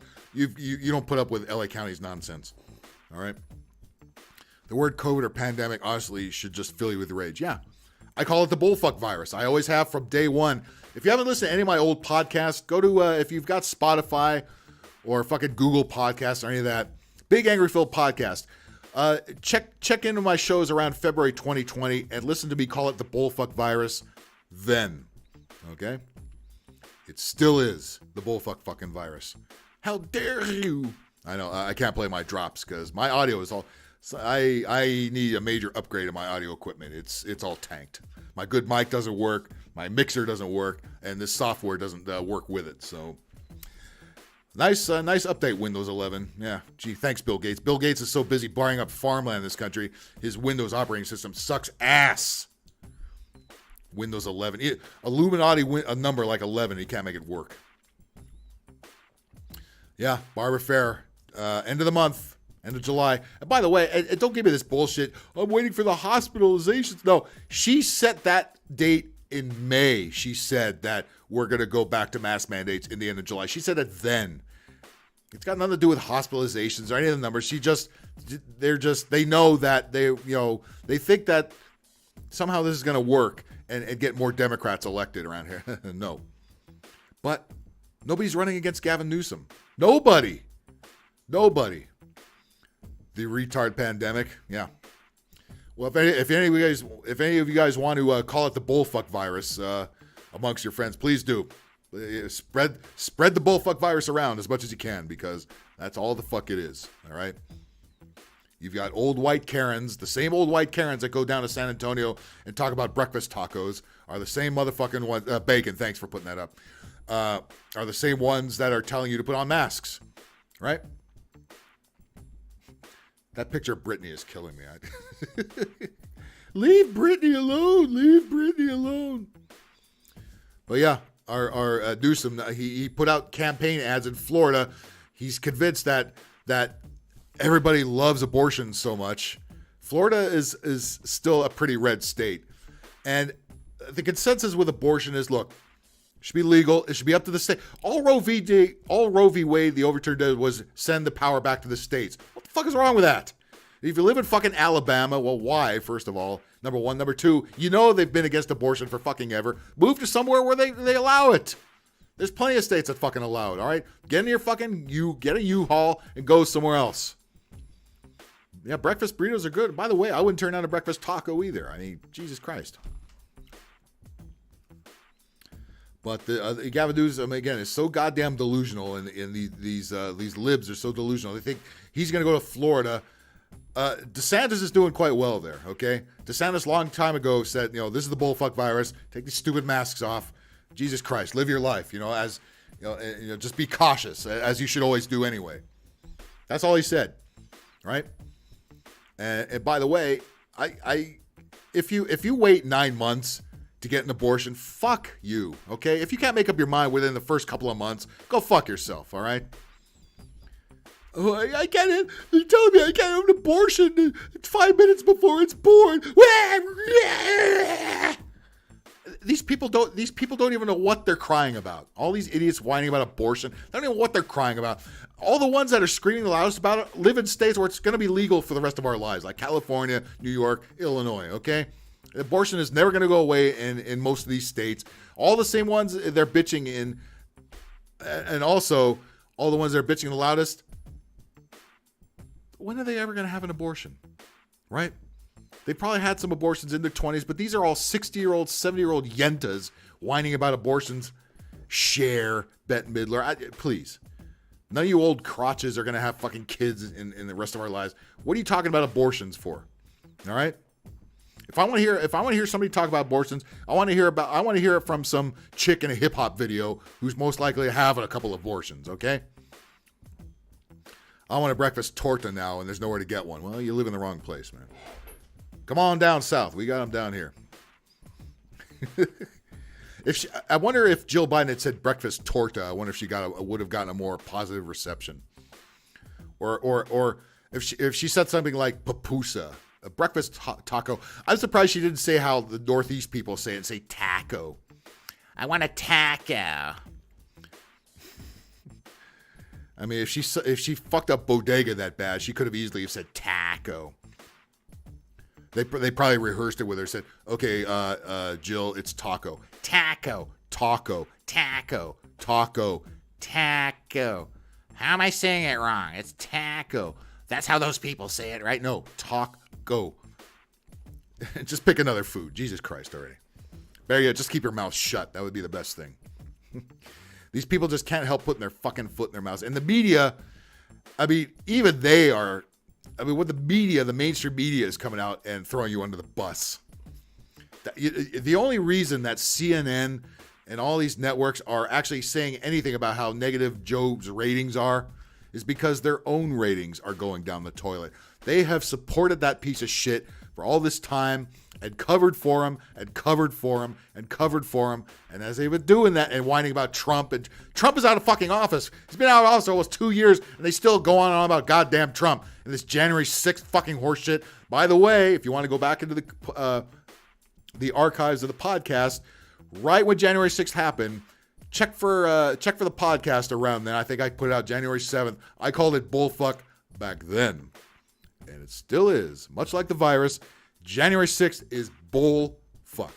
don't put up with LA County's nonsense. All right. The word COVID or pandemic, honestly, should just fill you with rage. Yeah. I call it the bullfuck virus. I always have from day one. If you haven't listened to any of my old podcasts, go to, if you've got Spotify or fucking Google Podcasts or any of that, Big Angry Phil Podcast, check into my shows around February 2020 and listen to me call it the bullfuck virus then. Okay? It still is the bullfuck fucking virus. How dare you? I know, I can't play my drops because my audio is all... So I need a major upgrade of my audio equipment. It's all tanked. My good mic doesn't work. My mixer doesn't work. And this software doesn't work with it. So, nice update, Windows 11. Yeah, gee, thanks, Bill Gates. Bill Gates is so busy buying up farmland in this country. His Windows operating system sucks ass. Windows 11. Illuminati a number like 11. He can't make it work. Yeah, Barbara Ferrer. End of the month. End of July. And by the way, don't give me this bullshit. I'm waiting for the hospitalizations. No, she set that date in May. She said that we're going to go back to mask mandates in the end of July. She said it then. It's got nothing to do with hospitalizations or any of the numbers. They know that they think that somehow this is going to work and get more Democrats elected around here. No. But nobody's running against Gavin Newsom. Nobody. The retard pandemic, yeah. Well, if any of you guys want to call it the bullfuck virus amongst your friends, please do. Spread the bullfuck virus around as much as you can because that's all the fuck it is. All right. You've got old white Karens, the same old white Karens that go down to San Antonio and talk about breakfast tacos are the same motherfucking ones. Bacon, thanks for putting that up. Are the same ones that are telling you to put on masks, right? That picture of Brittney is killing me. Leave Brittney alone. But yeah, our Newsom, he put out campaign ads in Florida. He's convinced that everybody loves abortion so much. Florida is still a pretty red state. And the consensus with abortion is, look, it should be legal. It should be up to the state. All Roe v. Wade, the overturn did was send the power back to the states. What the fuck is wrong with that? If you live in fucking Alabama, well, why, first of all? Number one. Number two, they've been against abortion for fucking ever. Move to somewhere where they allow it. There's plenty of states that fucking allow it, all right? Get in your fucking get a U-Haul and go somewhere else. Yeah, breakfast burritos are good. By the way, I wouldn't turn down a breakfast taco either. I mean, Jesus Christ. But the Gavin Newsom, again, is so goddamn delusional, and these libs are so delusional. They think he's going to go to Florida. DeSantis is doing quite well there, okay? DeSantis a long time ago said, this is the bullfuck virus. Take these stupid masks off. Jesus Christ, live your life, just be cautious, as you should always do anyway. That's all he said, right? And by the way, if you wait 9 months to get an abortion, fuck you, okay? If you can't make up your mind within the first couple of months, go fuck yourself, all right? Oh, I can't. They're telling me I can't have an abortion 5 minutes before it's born. these people don't even know what they're crying about. All these idiots whining about abortion, they don't even know what they're crying about. All the ones that are screaming the loudest about it live in states where it's going to be legal for the rest of our lives, like California, New York, Illinois, okay? Abortion is never going to go away in most of these states. All the same ones they're bitching in, and also all the ones that are bitching the loudest, when are they ever going to have an abortion, right? They probably had some abortions in their 20s, but these are all 60-year-old, 70-year-old yentas whining about abortions. Cher, Bette Midler, please. None of you old crotches are going to have fucking kids in the rest of our lives. What are you talking about abortions for? All right? If I want to hear somebody talk about abortions, I want to hear it from some chick in a hip hop video who's most likely to have a couple abortions, okay? I want a breakfast torta now and there's nowhere to get one. Well, you live in the wrong place, man. Come on down south. We got them down here. I wonder if Jill Biden had said breakfast torta. I wonder if she would have gotten a more positive reception, or if she said something like papusa, a breakfast taco. I'm surprised she didn't say how the Northeast people say it. Say taco. I want a taco. I mean, if she fucked up bodega that bad, she could have easily said taco. They probably rehearsed it with her. Said, "Okay, Jill, it's taco, taco, taco, taco, taco, taco." How am I saying it wrong? It's taco. That's how those people say it, right? No, taco. Just pick another food. Jesus Christ already. Better yet, just keep your mouth shut. That would be the best thing. These people just can't help putting their fucking foot in their mouths. And the media, I mean, even they are. I mean, what the mainstream media is coming out and throwing you under the bus. The only reason that CNN and all these networks are actually saying anything about how negative Joe's ratings are is because their own ratings are going down the toilet. They have supported that piece of shit for all this time and covered for him and covered for him and covered for him. And as they've been doing that and whining about Trump, and Trump is out of fucking office. He's been out of office almost 2 years and they still go on and on about goddamn Trump and this January 6th fucking horseshit. By the way, if you want to go back into the archives of the podcast, right when January 6th happened, check for the podcast around then. I think I put it out January 7th. I called it bullfuck back then. And it still is. Much like the virus, January 6th is bull fuck.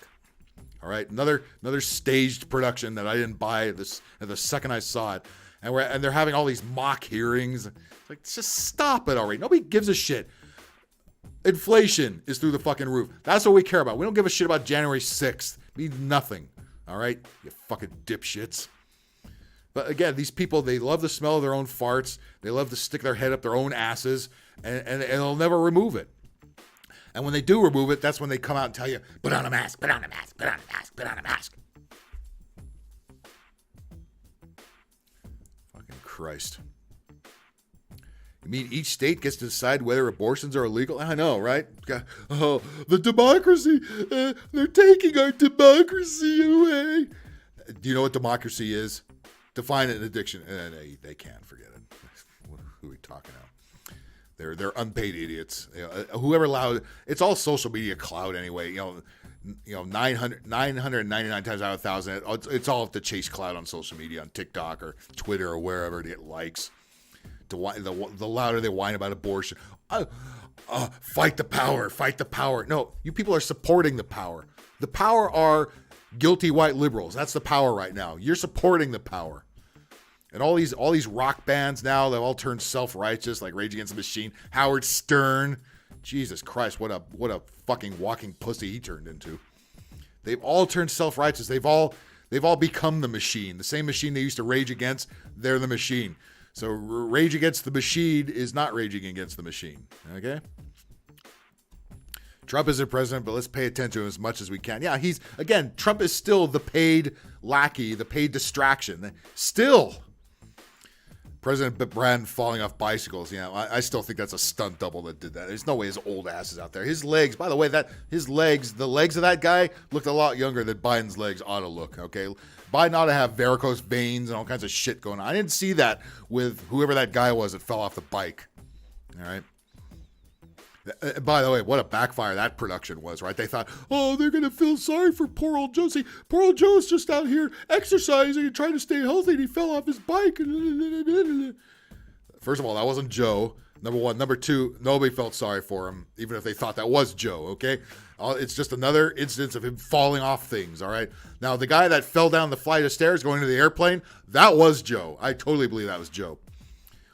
All right, another staged production that I didn't buy the second I saw it, and they're having all these mock hearings. It's like, just stop it already. Nobody gives a shit. Inflation is through the fucking roof. That's what we care about. We don't give a shit about January 6th. It means nothing. All right, you fucking dipshits. But again, these people, they love the smell of their own farts. They love to stick their head up their own asses, and they'll never remove it. And when they do remove it, that's when they come out and tell you, put on a mask, put on a mask, put on a mask, put on a mask. Fucking Christ. You mean each state gets to decide whether abortions are illegal? I know, right? Oh, the democracy. They're taking our democracy away. Do you know what democracy is? Define an addiction. They can't forget it. Who are we talking about? They're unpaid idiots. You know, whoever allowed it's all social media clout anyway. You know, 999 times out of 1,000, it's all to chase clout on social media, on TikTok or Twitter or wherever to get likes. The louder they whine about abortion, fight the power, fight the power. No, you people are supporting the power. The power are guilty white liberals. That's the power right now. You're supporting the power. And all these rock bands now, they've all turned self-righteous, like Rage Against the Machine. Howard Stern. Jesus Christ, what a fucking walking pussy he turned into. They've all turned self-righteous. They've all become the machine. The same machine they used to rage against, they're the machine. So Rage Against the Machine is not raging against the machine. Okay? Trump is the president, but let's pay attention to him as much as we can. Yeah, Trump is still the paid lackey, the paid distraction. Still. President Brand falling off bicycles. Yeah, I still think that's a stunt double that did that. There's no way his old ass is out there. His legs, by the way, the legs of that guy looked a lot younger than Biden's legs ought to look, okay? Biden ought to have varicose veins and all kinds of shit going on. I didn't see that with whoever that guy was that fell off the bike, all right? By the way, what a backfire that production was, right? They thought, oh, they're going to feel sorry for poor old Joe. See, poor old Joe's just out here exercising and trying to stay healthy, and he fell off his bike. First of all, that wasn't Joe, number one. Number two, nobody felt sorry for him, even if they thought that was Joe, okay? It's just another instance of him falling off things, all right? Now, the guy that fell down the flight of stairs going to the airplane, that was Joe. I totally believe that was Joe.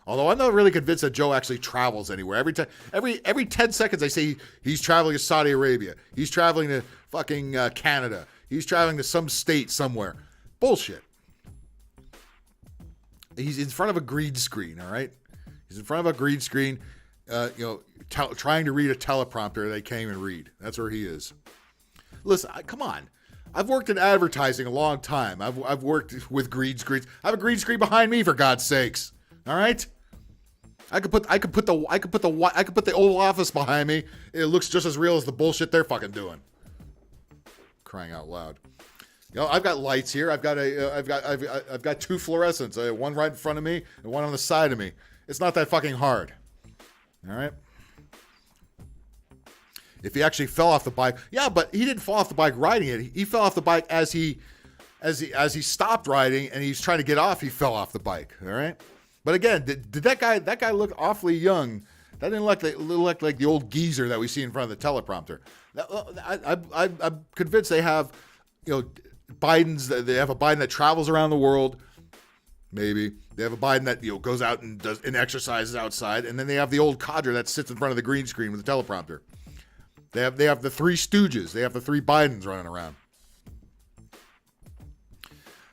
Although I'm not really convinced that Joe actually travels anywhere. Every 10 seconds I say he's traveling to Saudi Arabia. He's traveling to fucking Canada. He's traveling to some state somewhere. Bullshit. He's in front of a green screen, all right? He's in front of a green screen, trying to read a teleprompter they can't even read. That's where he is. Listen, come on. I've worked in advertising a long time. I've worked with green screens. I have a green screen behind me, for God's sakes. All right? I could put the Oval Office behind me. It looks just as real as the bullshit they're fucking doing. Crying out loud. I've got lights here. I've got two fluorescents. One right in front of me and one on the side of me. It's not that fucking hard. All right. If he actually fell off the bike, yeah, but he didn't fall off the bike riding it. He fell off the bike as he stopped riding and he's trying to get off. He fell off the bike. All right. But again, did that guy look awfully young? That didn't look like the old geezer that we see in front of the teleprompter. I'm convinced they have, Biden's. They have a Biden that travels around the world. Maybe they have a Biden that goes out and does and exercises outside, and then they have the old codger that sits in front of the green screen with the teleprompter. They have the three stooges. They have the three Bidens running around.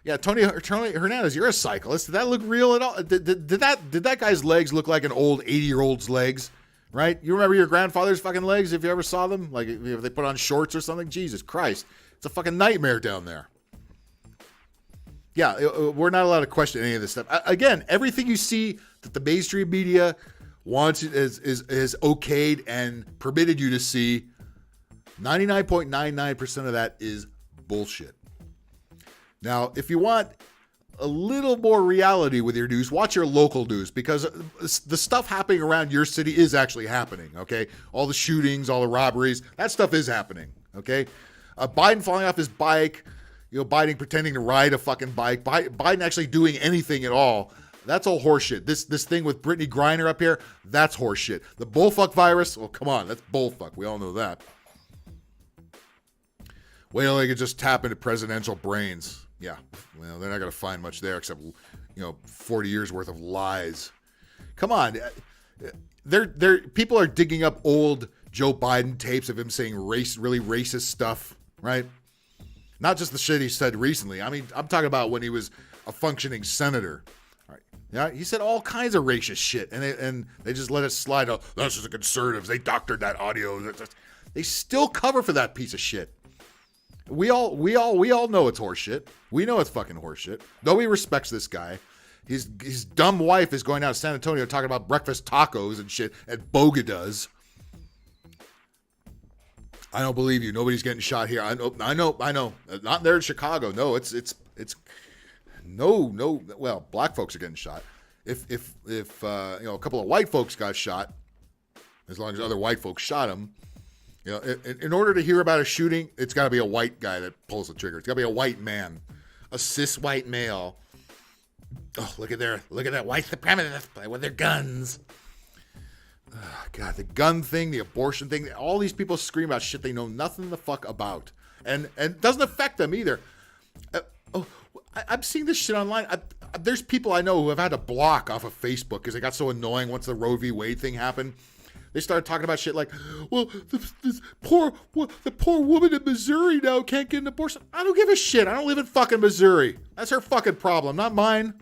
Yeah, Tony Hernandez, you're a cyclist. Did that look real at all? Did that guy's legs look like an old 80-year-old's legs? Right? You remember your grandfather's fucking legs if you ever saw them? Like if they put on shorts or something? Jesus Christ. It's a fucking nightmare down there. Yeah, we're not allowed to question any of this stuff. Again, everything you see that the mainstream media wants is okayed and permitted you to see, 99.99% of that is bullshit. Now, if you want a little more reality with your news, watch your local news, because the stuff happening around your city is actually happening, okay? All the shootings, all the robberies, that stuff is happening, okay? Biden falling off his bike, Biden pretending to ride a fucking bike, Biden actually doing anything at all, that's all horseshit. This thing with Brittney Griner up here, that's horseshit. The bullfuck virus, well, come on, that's bullfuck. We all know that. Wait till they could just tap into presidential brains. Yeah, well, they're not going to find much there except, 40 years worth of lies. Come on. People are digging up old Joe Biden tapes of him saying really racist stuff, right? Not just the shit he said recently. I mean, I'm talking about when he was a functioning senator. All right. Yeah, he said all kinds of racist shit, and they just let it slide. Oh, that's just the conservatives. They doctored that audio. They still cover for that piece of shit. We all know it's horseshit. We know it's fucking horseshit. Nobody respects this guy. His dumb wife is going out to San Antonio talking about breakfast tacos and shit at Bogedas. I don't believe you. Nobody's getting shot here. I know. Not there in Chicago. No, it's no. Well, black folks are getting shot. If a couple of white folks got shot, as long as other white folks shot them. In order to hear about a shooting, it's got to be a white guy that pulls the trigger. It's got to be a white man, a cis white male. Oh, look at that white supremacist with their guns. Oh, God, the gun thing, the abortion thing, all these people scream about shit they know nothing the fuck about, and it doesn't affect them either. I'm seeing this shit online. There's people I know who have had to block off of Facebook because they got so annoying once the Roe v. Wade thing happened. They started talking about shit like, well, the poor woman in Missouri now can't get an abortion. I don't give a shit. I don't live in fucking Missouri. That's her fucking problem, not mine.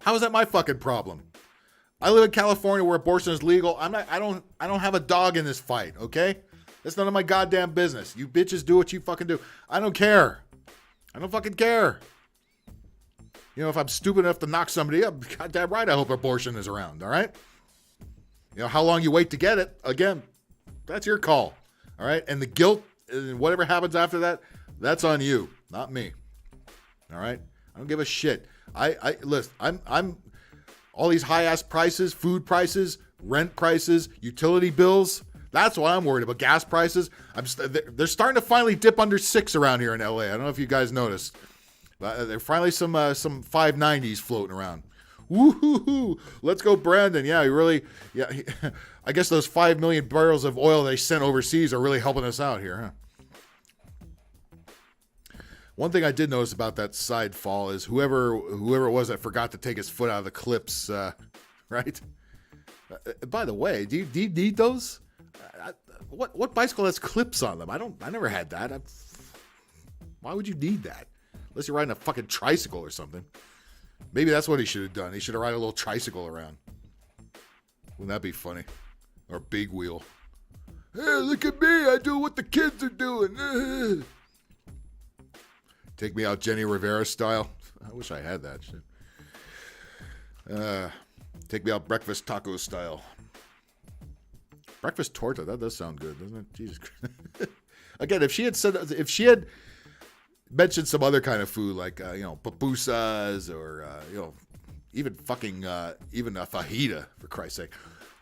How is that my fucking problem? I live in California where abortion is legal. I don't have a dog in this fight, okay? That's none of my goddamn business. You bitches do what you fucking do. I don't care. I don't fucking care. If I'm stupid enough to knock somebody up, goddamn right I hope abortion is around, all right? How long you wait to get it, again, that's your call, all right? And the guilt and whatever happens after that, that's on you, not me, all right? I don't give a shit. Listen, I'm all these high-ass prices, food prices, rent prices, utility bills. That's what I'm worried about. Gas prices. They're starting to finally dip under 6 around here in LA. I don't know if you guys noticed. There's finally some 590s floating around. Woo-hoo-hoo. Let's go, Brandon. Yeah, I guess those 5 million barrels of oil they sent overseas are really helping us out here, huh? One thing I did notice about that side fall is whoever it was that forgot to take his foot out of the clips, right? By the way, do you need those? What bicycle has clips on them? I never had that. Why would you need that? Unless you're riding a fucking tricycle or something. Maybe that's what he should have done. He should have ride a little tricycle around. Wouldn't that be funny? Or big wheel. Hey, look at me. I do what the kids are doing. Take me out Jenny Rivera style. I wish I had that shit. Take me out breakfast taco style. Breakfast torta. That does sound good, doesn't it? Jesus Christ. Again, if she had mentioned some other kind of food like pupusas or even even a fajita, for Christ's sake.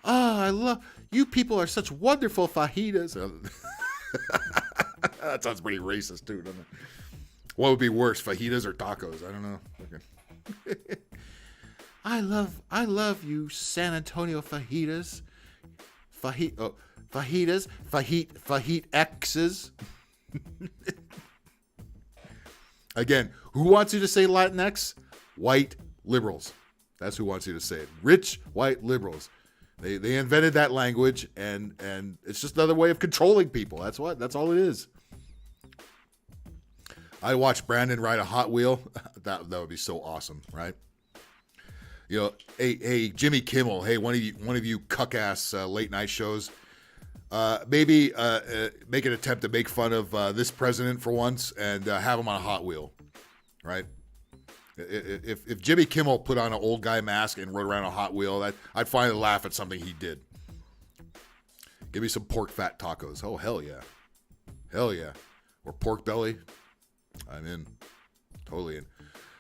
I love you. People are such wonderful fajitas. That sounds pretty racist too, doesn't it? What would be worse, fajitas or tacos? I don't know. Okay. I love you, San Antonio fajitas. Fajitas, fajit X's. Again, who wants you to say Latinx? White liberals. That's who wants you to say it. Rich white liberals. They invented that language, and it's just another way of controlling people. That's all it is. I watched Brandon ride a Hot Wheel. That would be so awesome, right? Hey, Jimmy Kimmel. Hey, one of you cuck-ass late night shows. Maybe make an attempt to make fun of this president for once and have him on a Hot Wheel, right? If Jimmy Kimmel put on an old guy mask and rode around a Hot Wheel, I'd finally laugh at something he did. Give me some pork fat tacos. Oh, hell yeah. Hell yeah. Or pork belly. I'm in. Totally in.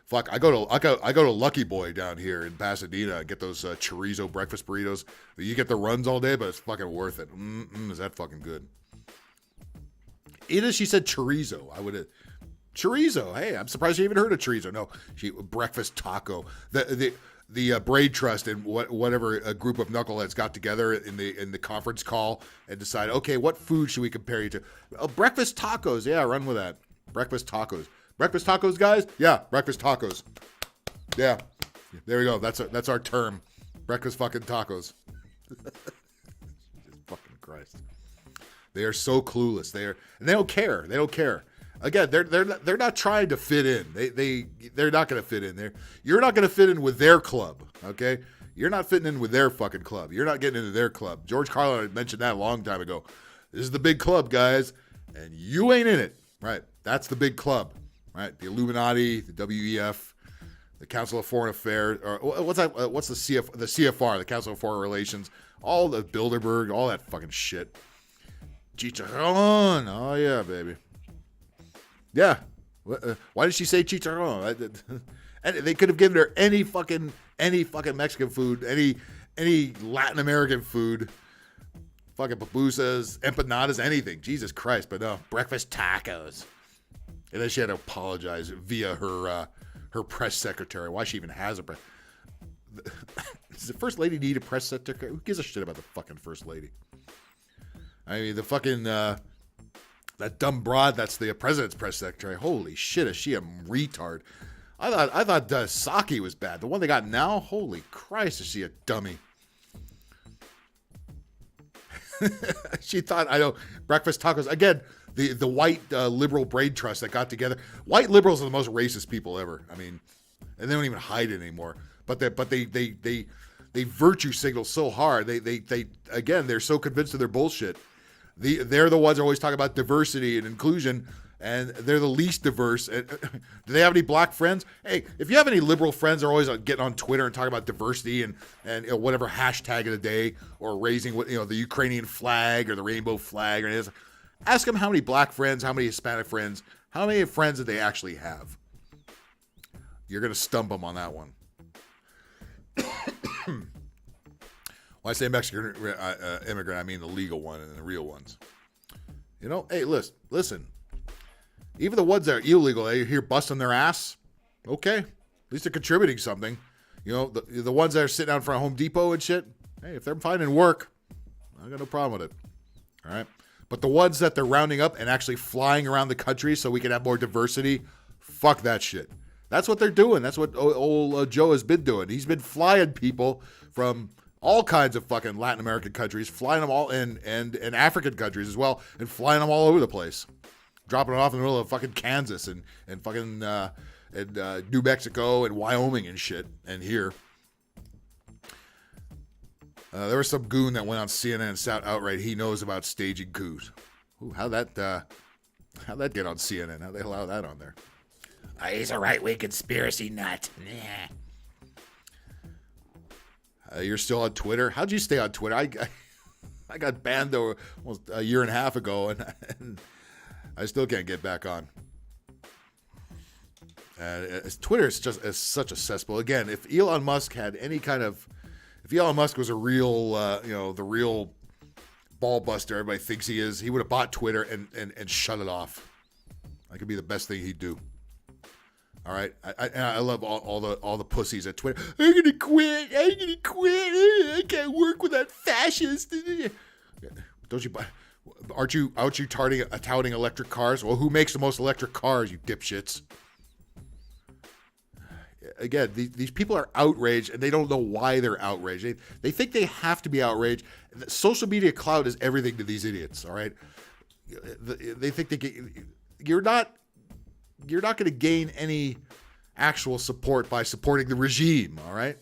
Fuck, I go to Lucky Boy down here in Pasadena and get those chorizo breakfast burritos. You get the runs all day, but it's fucking worth it. Is that fucking good? She said chorizo. I would have chorizo. Hey, I'm surprised you even heard of chorizo. No, breakfast taco. The Braid Trust and whatever a group of knuckleheads got together in the conference call and decided, okay, what food should we compare you to? Breakfast tacos. Yeah, run with that. Breakfast tacos. Breakfast tacos, guys? Yeah, breakfast tacos. Yeah, there we go. That's our term. Breakfast fucking tacos. Jesus fucking Christ. They are so clueless. And they don't care. They don't care. Again, they're not trying to fit in. They're not going to fit in. You're not going to fit in with their club. Okay, you're not fitting in with their fucking club. You're not getting into their club. George Carlin had mentioned that a long time ago. This is the big club, guys, and you ain't in it. Right? That's the big club. Right, the Illuminati, the WEF, the Council of Foreign Affairs, or what's that? What's the CFR, the Council of Foreign Relations, all the Bilderberg, all that fucking shit. Chicharron, oh yeah, baby. Yeah, why did she say chicharron? And they could have given her any fucking Mexican food, any Latin American food, fucking pupusas, empanadas, anything. Jesus Christ, but no, breakfast tacos. And then she had to apologize via her press secretary. Why she even has a press... Does the first lady need a press secretary? Who gives a shit about the fucking first lady? I mean, the fucking... that dumb broad that's the president's press secretary. Holy shit, is she a retard? I thought Saki was bad. The one they got now? Holy Christ, is she a dummy? She thought, breakfast tacos. Again... The white liberal Braid Trust that got together. White liberals are the most racist people ever. I mean, and they don't even hide it anymore. But they virtue signal so hard. They again, they're so convinced of their bullshit. They're the ones that always talk about diversity and inclusion, and they're the least diverse. Do they have any black friends? Hey, if you have any liberal friends, they're always getting on Twitter and talking about diversity and whatever hashtag of the day, or raising the Ukrainian flag or the rainbow flag or anything. Ask them how many black friends, how many Hispanic friends, how many friends that they actually have. You're going to stump them on that one. When I say Mexican immigrant, I mean the legal one and the real ones. You know, hey, listen. Even the ones that are illegal, they here busting their ass. Okay, at least they're contributing something. You know, the ones that are sitting out in front of Home Depot and shit. Hey, if they're finding work, I got no problem with it. All right, but the ones that they're rounding up and actually flying around the country so we can have more diversity, fuck that shit. That's what they're doing. That's what old Joe has been doing. He's been flying people from all kinds of fucking Latin American countries, flying them all in, and African countries as well, and flying them all over the place. Dropping it off in the middle of fucking Kansas and fucking New Mexico and Wyoming and shit, and here. There was some goon that went on CNN and said outright he knows about staging coups. Ooh, how'd that get on CNN? How'd they allow that on there? He's a right-wing conspiracy nut. You're still on Twitter? How'd you stay on Twitter? I got banned almost a year and a half ago, and I still can't get back on. Twitter is just such a cesspool. Again, if Elon Musk had any kind of, if Elon Musk was a real, the real ball buster everybody thinks he is, he would have bought Twitter and shut it off. That could be the best thing he'd do. All right, I love all the pussies at Twitter. I'm gonna quit. I can't work with that fascist. Don't you? Aren't you touting electric cars? Well, who makes the most electric cars? You dipshits. Again, these people are outraged, and they don't know why they're outraged. They think they have to be outraged. Social media clout is everything to these idiots. All right, they think you're not going to gain any actual support by supporting the regime. All right,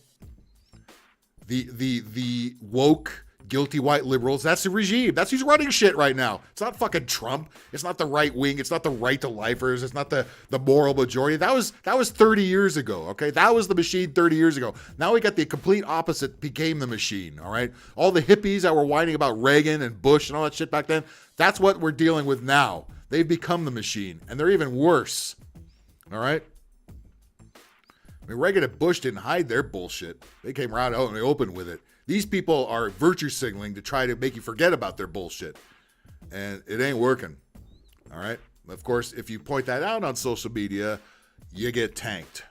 the woke, guilty white liberals, that's the regime. That's who's running shit right now. It's not fucking Trump. It's not the right wing. It's not the right to lifers. It's not the moral majority. That was 30 years ago, okay? That was the machine 30 years ago. Now we got the complete opposite became the machine, all right? All the hippies that were whining about Reagan and Bush and all that shit back then, that's what we're dealing with now. They've become the machine, and they're even worse, all right? I mean, Reagan and Bush didn't hide their bullshit. They came right out and they opened with it. These people are virtue signaling to try to make you forget about their bullshit. And it ain't working. All right? Of course, if you point that out on social media, you get tanked.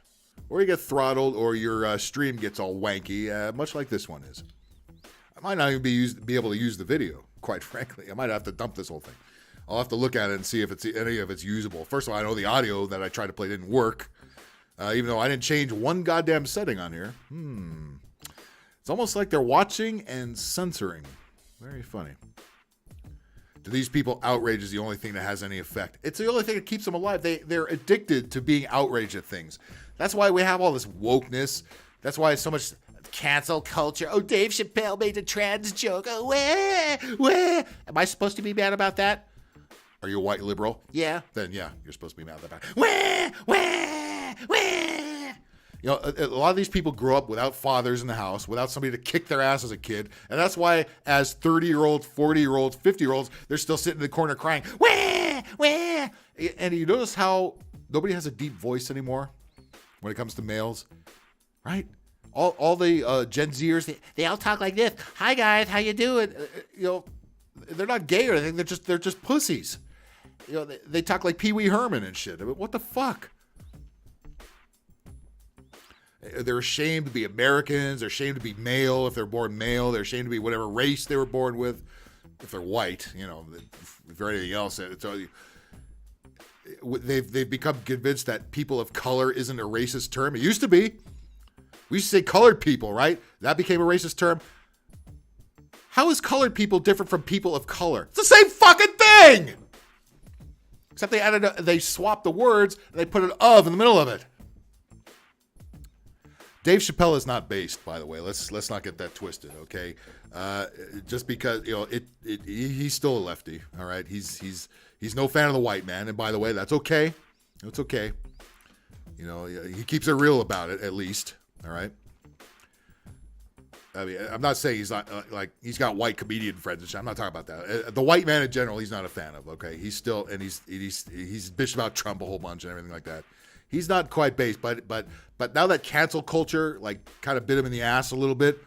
Or you get throttled, or your stream gets all wanky, much like this one is. I might not even be able to use the video, quite frankly. I might have to dump this whole thing. I'll have to look at it and see if any of it's usable. First of all, I know the audio that I tried to play didn't work. Even though I didn't change one goddamn setting on here. It's almost like they're watching and censoring. Very funny. To these people, outrage is the only thing that has any effect. It's the only thing that keeps them alive. They're addicted to being outraged at things. That's why we have all this wokeness. That's why so much cancel culture. Oh, Dave Chappelle made a trans joke. Oh, wah. Am I supposed to be mad about that? Are you a white liberal? Yeah. Then yeah, you're supposed to be mad about that. Wah. You know, a lot of these people grow up without fathers in the house, without somebody to kick their ass as a kid. And that's why as 30-year-olds, 40-year-olds, 50-year-olds, they're still sitting in the corner crying, wah. And you notice how nobody has a deep voice anymore when it comes to males, right? All the Gen Zers, they all talk like this. Hi, guys, how you doing? You know, they're not gay or anything. They're just pussies. You know, they talk like Pee Wee Herman and shit. I mean, what the fuck? They're ashamed to be Americans. They're ashamed to be male if they're born male. They're ashamed to be whatever race they were born with. If they're white, you know, if they're anything else. They've become convinced that people of color isn't a racist term. It used to be. We used to say colored people, right? That became a racist term. How is colored people different from people of color? It's the same fucking thing! Except they swapped the words and they put an of in the middle of it. Dave Chappelle is not based, by the way. Let's not get that twisted, okay? Just because, you know, he's still a lefty, all right? He's no fan of the white man, and by the way, that's okay. It's okay. You know, he keeps it real about it, at least, all right? I mean, I'm not saying he's not like he's got white comedian friends and shit. I'm not talking about that. The white man in general, he's not a fan of. Okay, he's still and he's bitched about Trump a whole bunch and everything like that. He's not quite based, but now that cancel culture like kind of bit him in the ass a little bit,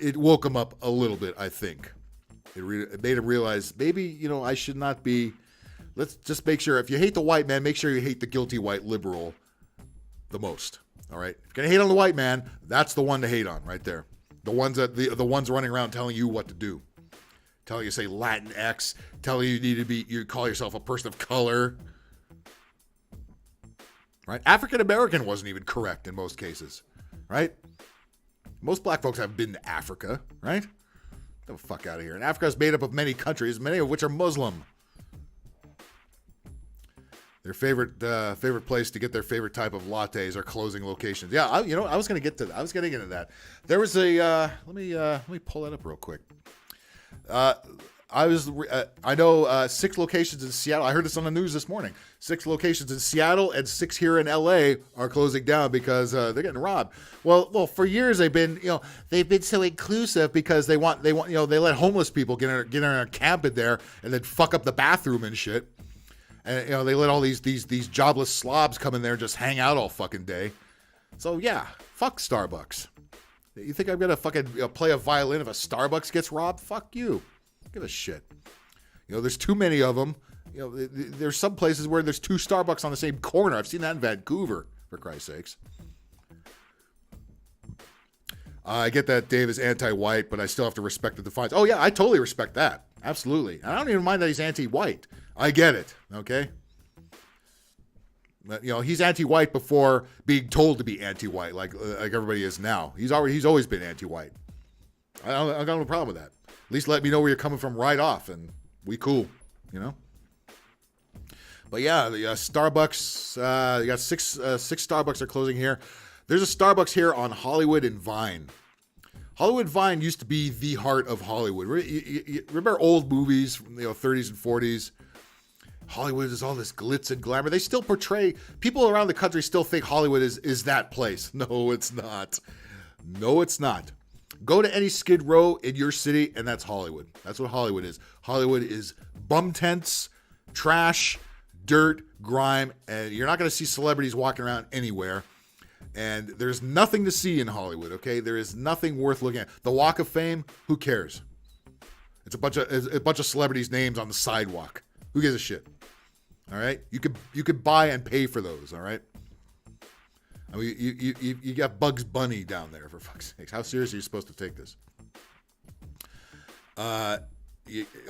it woke him up a little bit, I think. It made him realize, maybe, I should not be. Let's just make sure, if you hate the white man, make sure you hate the guilty white liberal the most. All right? If you're going to hate on the white man, that's the one to hate on right there. The ones the ones running around telling you what to do. Telling you to say Latinx, telling you call yourself a person of color. Right? African American wasn't even correct in most cases. Right? Most black folks have been to Africa, right? Get the fuck out of here. And Africa is made up of many countries, many of which are Muslim. Their favorite place to get their favorite type of lattes are closing locations. Yeah, I was going to get to that. I was getting into that. There was a let me pull that up real quick. I know 6 locations in Seattle. I heard this on the news this morning. 6 locations in Seattle and 6 here in LA are closing down because they're getting robbed. Well, for years they've been so inclusive because they let homeless people get in a camp in there and then fuck up the bathroom and shit. And they let all these jobless slobs come in there and just hang out all fucking day. So yeah, fuck Starbucks. You think I'm gonna fucking play a violin if a Starbucks gets robbed? Fuck you. Give a shit. There's too many of them. There's some places where there's 2 Starbucks on the same corner. I've seen that in Vancouver, for Christ's sakes. I get that Dave is anti-white, but I still have to respect the defiance. Oh yeah, I totally respect that. Absolutely. And I don't even mind that he's anti-white. I get it. Okay. But, he's anti-white before being told to be anti-white, like everybody is now. He's always been anti-white. I got no problem with that. At least let me know where you're coming from right off, and we cool, But yeah, the Starbucks. You got six Starbucks are closing here. There's a Starbucks here on Hollywood and Vine. Hollywood Vine used to be the heart of Hollywood. Remember old movies from the 30s and 40s? Hollywood is all this glitz and glamour. They still portray, people around the country still think Hollywood is that place. No, it's not. No, it's not. Go to any Skid Row in your city, and that's Hollywood. That's what Hollywood is. Hollywood is bum tents, trash, dirt, grime, and you're not going to see celebrities walking around anywhere. And there's nothing to see in Hollywood, okay? There is nothing worth looking at. The Walk of Fame, who cares? It's a bunch of celebrities' names on the sidewalk. Who gives a shit? All right? You could buy and pay for those, all right? I mean, you got Bugs Bunny down there, for fuck's sakes. How serious are you supposed to take this?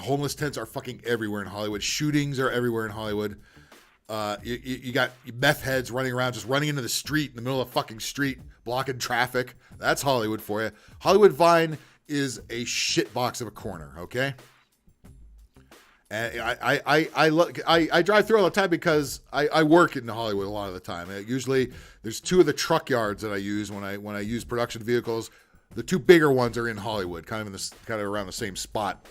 Homeless tents are fucking everywhere in Hollywood. Shootings are everywhere in Hollywood. You got meth heads running around, just running into the street in the middle of the fucking street, blocking traffic. That's Hollywood for you. Hollywood Vine is a shit box of a corner, okay? And I drive through all the time because I work in Hollywood a lot of the time. Usually, there's 2 of the truck yards that I use when I use production vehicles. The 2 bigger ones are in Hollywood, kind of around the same spot.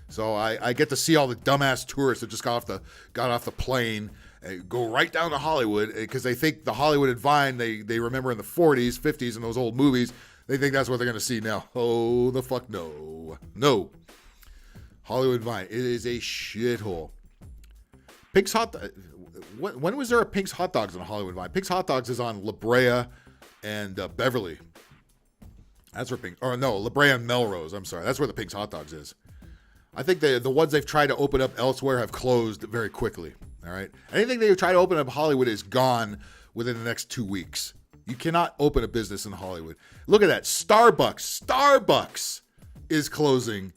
So I get to see all the dumbass tourists that just got off the plane and go right down to Hollywood because they think the Hollywood and Vine they remember in the 40s, 50s, in those old movies. They think that's what they're going to see now. Oh, the fuck no. Hollywood Vine. It is a shithole. Pink's Hot... When was there a Pink's Hot Dogs on Hollywood Vine? Pink's Hot Dogs is on La Brea and Beverly. That's where Pink... Or no, La Brea and Melrose. I'm sorry. That's where the Pink's Hot Dogs is. I think the ones they've tried to open up elsewhere have closed very quickly. All right? Anything they try to open up in Hollywood is gone within the next 2 weeks. You cannot open a business in Hollywood. Look at that. Starbucks is closing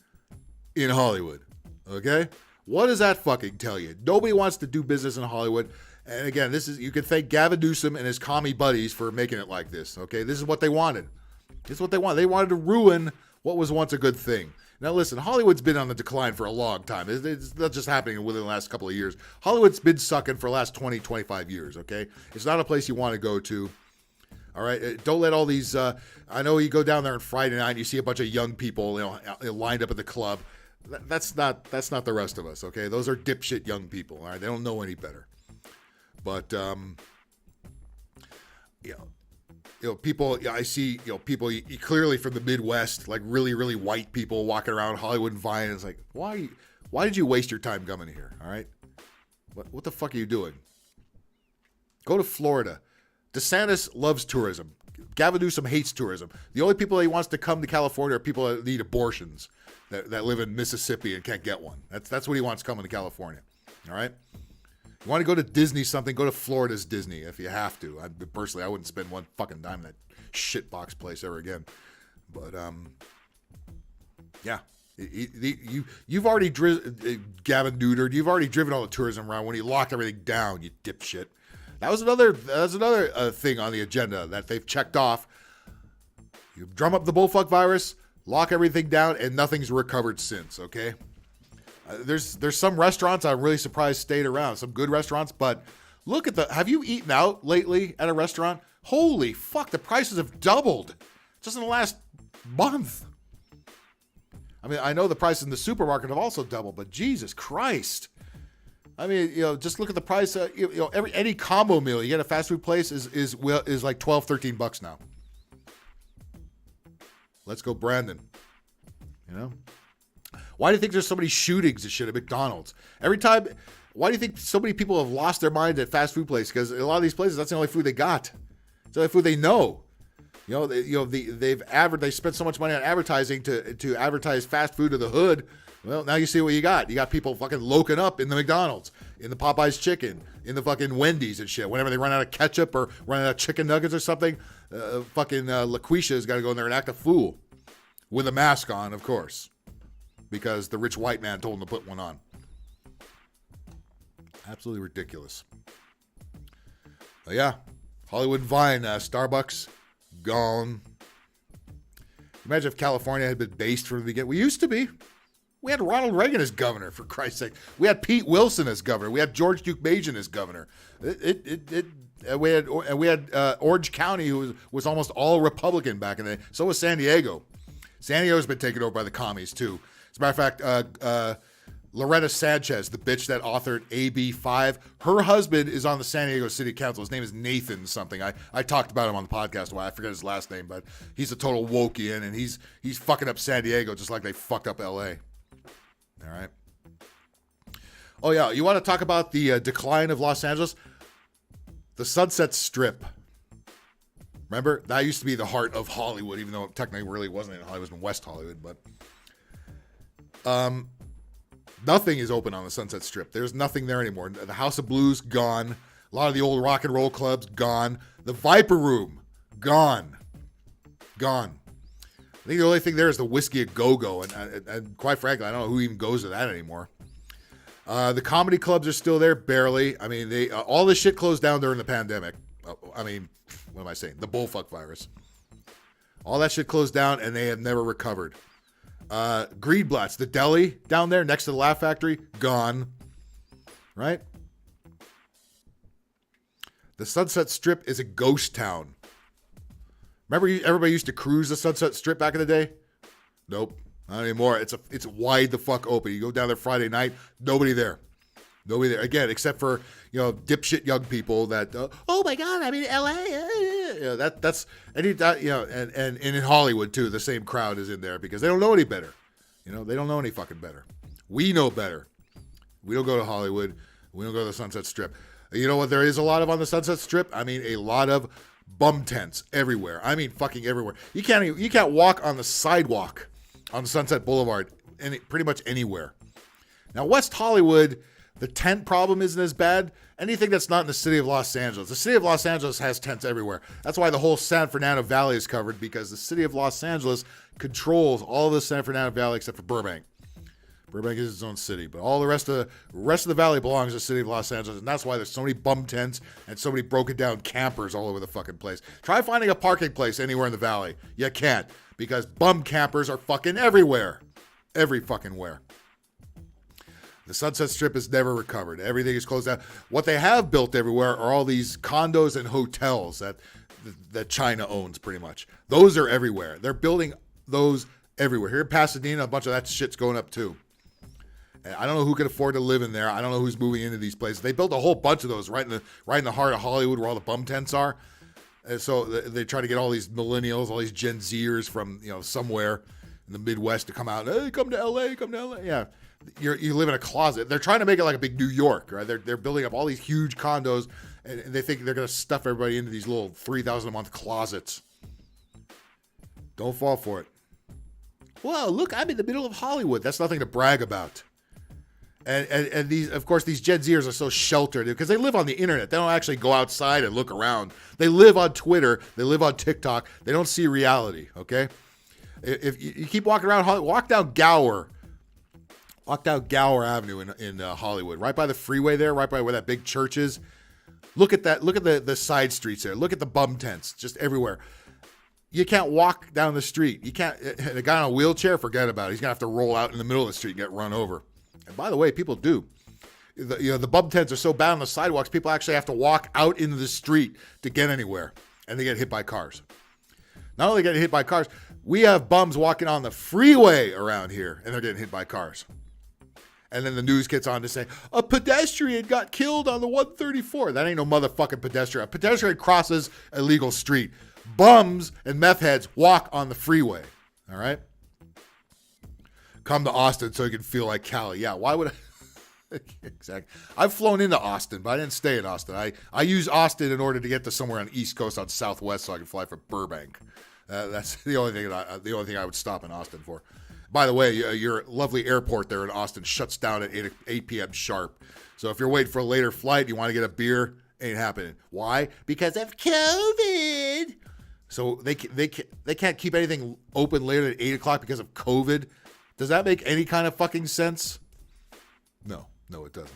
in Hollywood. Okay? What does that fucking tell you? Nobody wants to do business in Hollywood. And again, you can thank Gavin Newsom and his commie buddies for making it like this. Okay? This is what they wanted. This is what they wanted. They wanted to ruin what was once a good thing. Now listen, Hollywood's been on the decline for a long time. It's not just happening within the last couple of years. Hollywood's been sucking for the last 20, 25 years, okay? It's not a place you want to go to. All right, don't let all these. I know you go down there on Friday night and you see a bunch of young people, lined up at the club. That's not the rest of us. Okay, those are dipshit young people. All right, they don't know any better. But people. I see people clearly from the Midwest, like really really white people walking around Hollywood and Vine. And it's like, why did you waste your time coming here? All right, what the fuck are you doing? Go to Florida. DeSantis loves tourism. Gavin Newsom hates tourism. The only people that he wants to come to California are people that need abortions, that live in Mississippi and can't get one. That's what he wants coming to California. All right? You want to go to Disney something, go to Florida's Disney if you have to. Personally, I wouldn't spend one fucking dime in that shitbox place ever again. But, yeah. You've already Gavin Neutered. You've already driven all the tourism around when he locked everything down, you dipshit. That was another thing on the agenda that they've checked off. You drum up the bullfuck virus, lock everything down, and nothing's recovered since, okay? There's some restaurants I'm really surprised stayed around, some good restaurants, but look at have you eaten out lately at a restaurant? Holy fuck, the prices have doubled just in the last month. I mean, I know the prices in the supermarket have also doubled, but Jesus Christ. I mean, just look at the price. Any combo meal you get at a fast food place is like $12-13 now. Let's go, Brandon. Why do you think there's so many shootings and shit at McDonald's? Why do you think so many people have lost their mind at fast food places? Because a lot of these places, that's the only food they got. It's the only food they know. They spent so much money on advertising to advertise fast food to the hood. Well, now you see what you got. You got people fucking loking up in the McDonald's, in the Popeye's chicken, in the fucking Wendy's and shit. Whenever they run out of ketchup or run out of chicken nuggets or something, LaQuisha's got to go in there and act a fool with a mask on, of course, because the rich white man told him to put one on. Absolutely ridiculous. But yeah, Hollywood Vine, Starbucks, gone. Imagine if California had been based from the beginning. We used to be. We had Ronald Reagan as governor, for Christ's sake. We had Pete Wilson as governor. We had George Duke Majan as governor. We had Orange County, who was almost all Republican back in the day. So was San Diego. San Diego's been taken over by the commies, too. As a matter of fact, Loretta Sanchez, the bitch that authored AB 5, her husband is on the San Diego City Council. His name is Nathan something. I talked about him on the podcast a while. I forget his last name, but he's a total Wokian, and he's fucking up San Diego just like they fucked up L.A. All right. Oh, yeah. You want to talk about the decline of Los Angeles? The Sunset Strip. Remember? That used to be the heart of Hollywood, even though it technically really wasn't in Hollywood. It was in West Hollywood. But nothing is open on the Sunset Strip. There's nothing there anymore. The House of Blues, gone. A lot of the old rock and roll clubs, gone. The Viper Room, gone. Gone. I think the only thing there is the Whiskey a Go-Go, and quite frankly, I don't know who even goes to that anymore. The comedy clubs are still there, barely. I mean, all this shit closed down during the pandemic. I mean, what am I saying? The bullfuck virus. All that shit closed down, and they have never recovered. Greenblatt's, the deli down there next to the Laugh Factory, gone. Right? The Sunset Strip is a ghost town. Remember, everybody used to cruise the Sunset Strip back in the day? Nope, not anymore. It's wide the fuck open. You go down there Friday night, nobody there. Nobody there. Again, except for, dipshit young people that, oh my God, I'm in LA. And in Hollywood too, the same crowd is in there because they don't know any better. They don't know any fucking better. We know better. We don't go to Hollywood. We don't go to the Sunset Strip. You know what there is a lot of on the Sunset Strip? I mean, a lot of bum tents everywhere. I mean, fucking everywhere. You can't walk on the sidewalk on Sunset Boulevard pretty much anywhere. Now, West Hollywood, the tent problem isn't as bad. Anything that's not in the city of Los Angeles. The city of Los Angeles has tents everywhere. That's why the whole San Fernando Valley is covered, because the city of Los Angeles controls all of the San Fernando Valley except for Burbank. Burbank is its own city, but all the rest of the valley belongs to the city of Los Angeles, and that's why there's so many bum tents and so many broken down campers all over the fucking place. Try finding a parking place anywhere in the valley. You can't, because bum campers are fucking everywhere. Every fucking where. The Sunset Strip has never recovered. Everything is closed down. What they have built everywhere are all these condos and hotels that China owns, pretty much. Those are everywhere. They're building those everywhere. Here in Pasadena, a bunch of that shit's going up too. I don't know who can afford to live in there. I don't know who's moving into these places. They built a whole bunch of those right in the heart of Hollywood, where all the bum tents are. And so they try to get all these millennials, all these Gen Zers from somewhere in the Midwest to come out. Hey, come to LA, come to LA. Yeah, you live in a closet. They're trying to make it like a big New York, right? They're building up all these huge condos, and they think they're going to stuff everybody into these little $3,000 a month closets. Don't fall for it. Well, look, I'm in the middle of Hollywood. That's nothing to brag about. And these, of course, these Gen Zers are so sheltered because they live on the internet. They don't actually go outside and look around. They live on Twitter. They live on TikTok. They don't see reality, okay? If you keep walking around, walk down Gower Avenue in Hollywood, right by the freeway there, right by where that big church is. Look at that. Look at the side streets there. Look at the bum tents just everywhere. You can't walk down the street. You can't. The guy in a wheelchair, forget about it. He's gonna have to roll out in the middle of the street and get run over. And by the way, people do. The bum tents are so bad on the sidewalks, people actually have to walk out into the street to get anywhere, and they get hit by cars. Not only getting hit by cars, we have bums walking on the freeway around here, and they're getting hit by cars. And then the news gets on to say, a pedestrian got killed on the 134. That ain't no motherfucking pedestrian. A pedestrian crosses a legal street. Bums and meth heads walk on the freeway. All right? Come to Austin so you can feel like Cali. Yeah, why would I? Exactly. I've flown into Austin, but I didn't stay in Austin. I use Austin in order to get to somewhere on the East Coast on Southwest so I can fly from Burbank. That's the only thing I would stop in Austin for. By the way, your lovely airport there in Austin shuts down at 8 p.m. sharp. So if you're waiting for a later flight, you want to get a beer, ain't happening. Why? Because of COVID. So they can't keep anything open later than 8 o'clock because of COVID. Does that make any kind of fucking sense? No, it doesn't.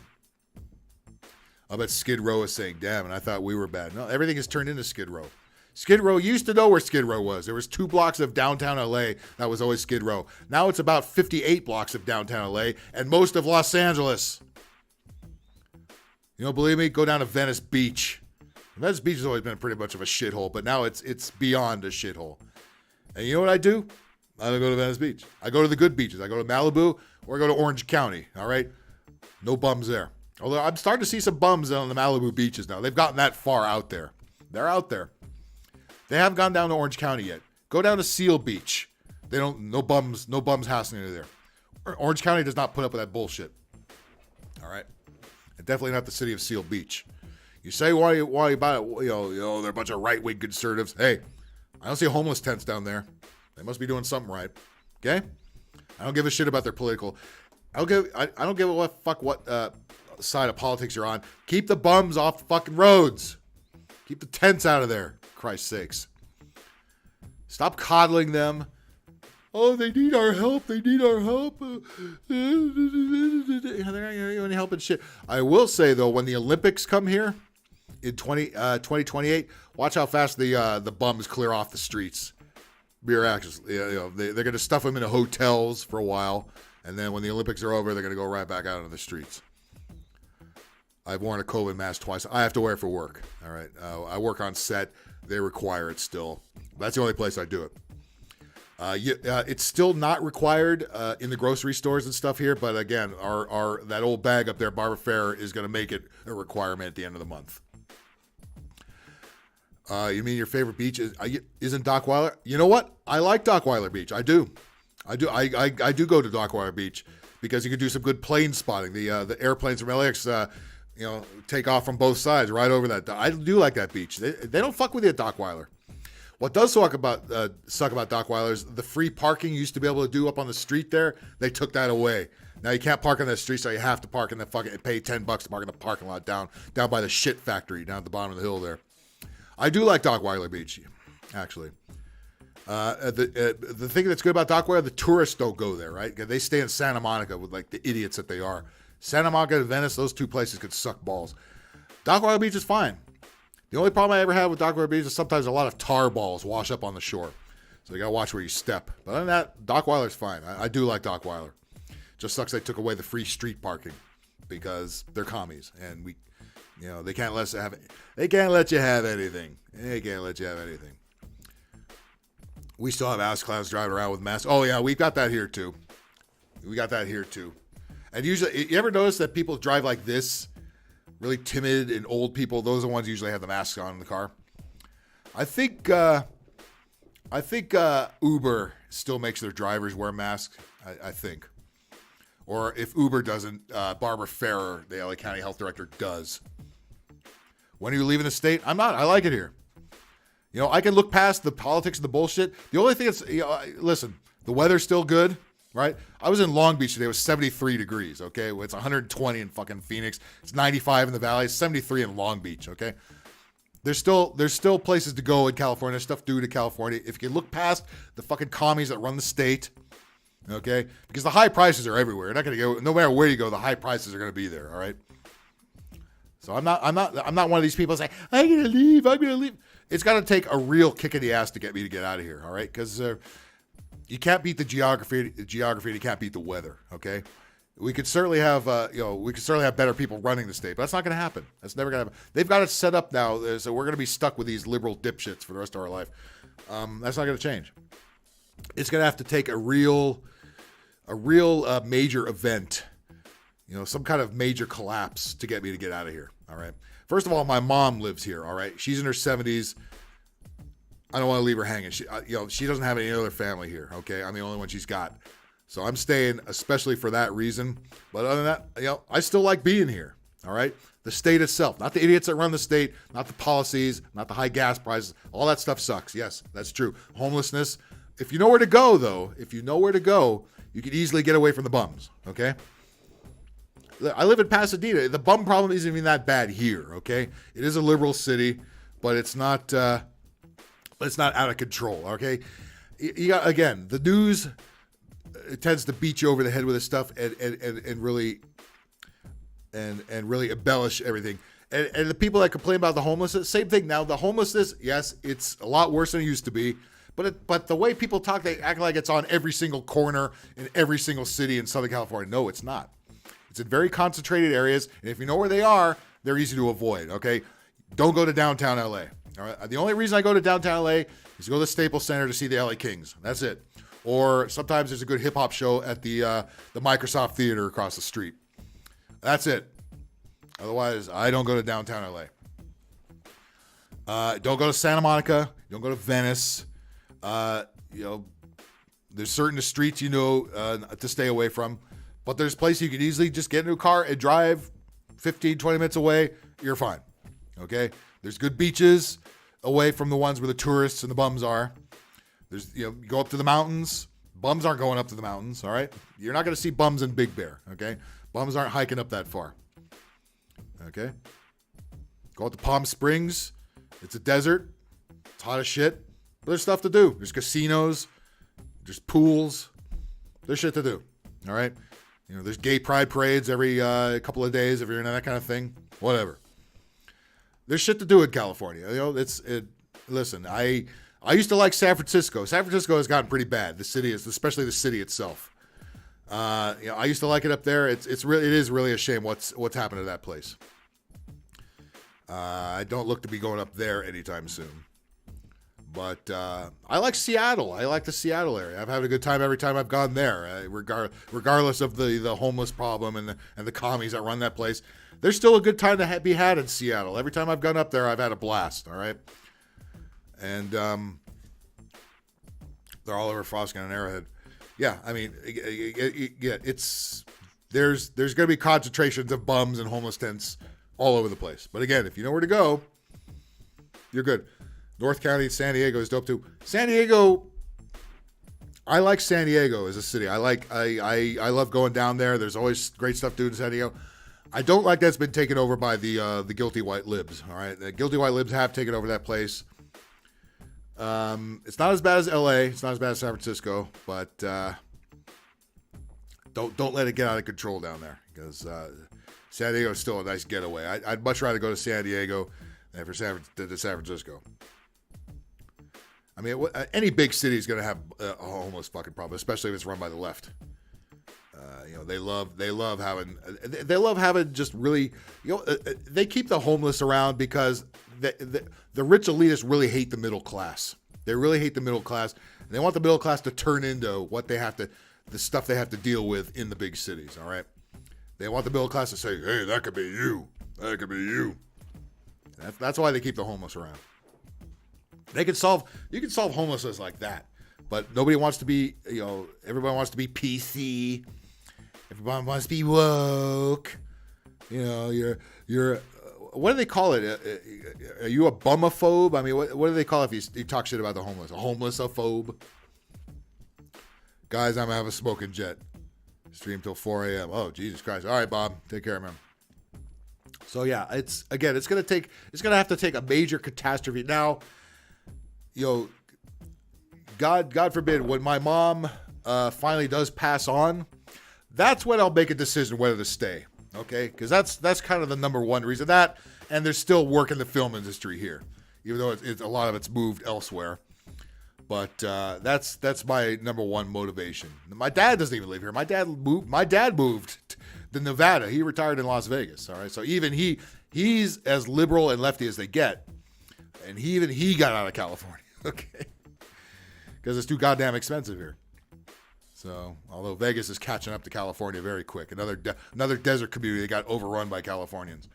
I bet Skid Row is saying, damn, and I thought we were bad. No, everything has turned into Skid Row. Skid Row used to know where Skid Row was. There was 2 blocks of downtown LA. That was always Skid Row. Now it's about 58 blocks of downtown LA and most of Los Angeles. You don't believe me? Go down to Venice Beach. Venice Beach has always been pretty much of a shithole, but now it's beyond a shithole. And you know what I do? I don't go to Venice Beach. I go to the good beaches. I go to Malibu or I go to Orange County. All right? No bums there. Although I'm starting to see some bums on the Malibu beaches now. They've gotten that far out there. They're out there. They haven't gone down to Orange County yet. Go down to Seal Beach. No bums hassling you there. Orange County does not put up with that bullshit. All right? And definitely not the city of Seal Beach. You say why you buy it? You know, they're a bunch of right-wing conservatives. Hey, I don't see homeless tents down there. They must be doing something right. Okay? I don't give a shit about their political. I don't give a fuck what side of politics you're on. Keep the bums off the fucking roads. Keep the tents out of there. Christ's sakes. Stop coddling them. Oh, they need our help. They need our help. They're not getting any help and shit. I will say, though, when the Olympics come here in 2028, watch how fast the bums clear off the streets. Beer actors, they're going to stuff them into hotels for a while, and then when the Olympics are over, they're going to go right back out on the streets. I've worn a COVID mask twice. I have to wear it for work. All right, I work on set. They require it still. That's the only place I do it. It's still not required in the grocery stores and stuff here, but again, our that old bag up there, Barbara Ferrer, is going to make it a requirement at the end of the month. You mean your favorite beach isn't Dockweiler? You know what? I like Dockweiler Beach. I do. I do go to Dockweiler Beach because you can do some good plane spotting. The airplanes from LAX, take off from both sides right over that. I do like that beach. They don't fuck with you at Dockweiler. What does suck about Dockweiler is the free parking you used to be able to do up on the street there. They took that away. Now you can't park on that street, so you have to park in the fucking pay $10 to park in the parking lot down by the shit factory down at the bottom of the hill there. I do like Dockweiler Beach, actually. The thing that's good about Dockweiler, the tourists don't go there, right? They stay in Santa Monica with like the idiots that they are. Santa Monica and Venice, those 2 places could suck balls. Dockweiler Beach is fine. The only problem I ever had with Dockweiler Beach is sometimes a lot of tar balls wash up on the shore. So you got to watch where you step. But other than that, Dockweiler's fine. I do like Dockweiler. Just sucks they took away the free street parking because they're commies. And they can't let you have it. They can't let you have anything. They can't let you have anything. We still have ass clowns driving around with masks. Oh, yeah, we've got that here, too. And usually, you ever notice that people drive like this? Really timid and old people, those are the ones who usually have the masks on in the car. I think Uber still makes their drivers wear masks. I think. Or if Uber doesn't, Barbara Ferrer, the LA County Health Director, does. When are you leaving the state? I'm not. I like it here. You know, I can look past the politics and the bullshit. The only thing that's, listen, the weather's still good, right? I was in Long Beach today. It was 73 degrees, okay? It's 120 in fucking Phoenix. It's 95 in the Valley. It's 73 in Long Beach, okay? There's still places to go in California. There's stuff to do to California. If you can look past the fucking commies that run the state, okay? Because the high prices are everywhere. You're not going to go, no matter where you go, the high prices are going to be there, all right? So I'm not one of these people that say, I'm going to leave. It's got to take a real kick in the ass to get me to get out of here, all right? Because you can't beat the geography, and you can't beat the weather, okay? We could certainly have, better people running the state, but that's not going to happen. That's never going to happen. They've got it set up now, so we're going to be stuck with these liberal dipshits for the rest of our life. That's not going to change. It's going to have to take a real major event, some kind of major collapse to get me to get out of here. All right. First of all, my mom lives here. All right. She's in her 70s. I don't want to leave her hanging. She doesn't have any other family here. Okay. I'm the only one she's got. So I'm staying especially for that reason. But other than that, I still like being here. All right. The state itself, not the idiots that run the state, not the policies, not the high gas prices. All that stuff sucks. Yes, that's true. Homelessness. If you know where to go, though, you can easily get away from the bums. Okay. I live in Pasadena. The bum problem isn't even that bad here. Okay. It is a liberal city, but it's not out of control. Okay. You got, again, the news, it tends to beat you over the head with this stuff and really embellish everything. And the people that complain about the homelessness, same thing. Now the homelessness, yes, it's a lot worse than it used to be, but the way people talk, they act like it's on every single corner in every single city in Southern California. No, it's not. It's in very concentrated areas, and if you know where they are, they're easy to avoid. Okay, don't go to downtown LA. All right, the only reason I go to downtown LA is to go to the Staples Center to see the LA Kings. That's it. Or sometimes there's a good hip hop show at the Microsoft Theater across the street. That's it. Otherwise, I don't go to downtown LA. Don't go to Santa Monica. Don't go to Venice. There's certain streets to stay away from. But there's places you can easily just get into a car and drive 15, 20 minutes away. You're fine. Okay? There's good beaches away from the ones where the tourists and the bums are. There's, you go up to the mountains. Bums aren't going up to the mountains, all right? You're not going to see bums in Big Bear, okay? Bums aren't hiking up that far. Okay? Go out to Palm Springs. It's a desert. It's hot as shit. But there's stuff to do. There's casinos. There's pools. There's shit to do, all right? There's gay pride parades every couple of days if you're into that kind of thing. Whatever. There's shit to do in California. Listen, I used to like San Francisco. San Francisco has gotten pretty bad. The city especially the city itself. I used to like it up there. It is really a shame what's happened to that place. I don't look to be going up there anytime soon. But I like Seattle. I like the Seattle area. I've had a good time every time I've gone there, regardless of the homeless problem and the commies that run that place. There's still a good time to be had in Seattle. Every time I've gone up there, I've had a blast. All right, and they're all over Froskin and Arrowhead. Yeah, I mean, there's going to be concentrations of bums and homeless tents all over the place. But again, if you know where to go, you're good. North County, San Diego is dope too. San Diego, I like San Diego as a city. I love going down there. There's always great stuff to do in San Diego. I don't like that's been taken over by the guilty white libs. All right, the guilty white libs have taken over that place. It's not as bad as LA. It's not as bad as San Francisco, but don't let it get out of control down there because San Diego is still a nice getaway. I'd much rather go to San Diego than to San Francisco. I mean, any big city is going to have a homeless fucking problem, especially if it's run by the left. They love having just really, they keep the homeless around because the rich elitists really hate the middle class. They really hate the middle class. And they want the middle class to turn into what the stuff they have to deal with in the big cities. All right. They want the middle class to say, hey, that could be you. That could be you. That's why they keep the homeless around. You can solve homelessness like that, but nobody wants to be, everybody wants to be PC. Everybody wants to be woke. You're what do they call it? Are you a bumophobe? I mean, what do they call it if you talk shit about the homeless? A homeless-ophobe? Guys, I'm going to have a smoking jet. Stream till 4 a.m. Oh, Jesus Christ. All right, Bob. Take care, man. So, yeah, it's going to have to take a major catastrophe. Now, God forbid, when my mom finally does pass on, that's when I'll make a decision whether to stay. Okay, because that's kind of the number one reason. That, and there's still work in the film industry here, even though it's a lot of it's moved elsewhere. But that's my number one motivation. My dad doesn't even live here. My dad moved to Nevada. He retired in Las Vegas. All right, so even he's as liberal and lefty as they get, and he got out of California. Okay, because it's too goddamn expensive here. So, although Vegas is catching up to California very quick, another desert community that got overrun by Californians.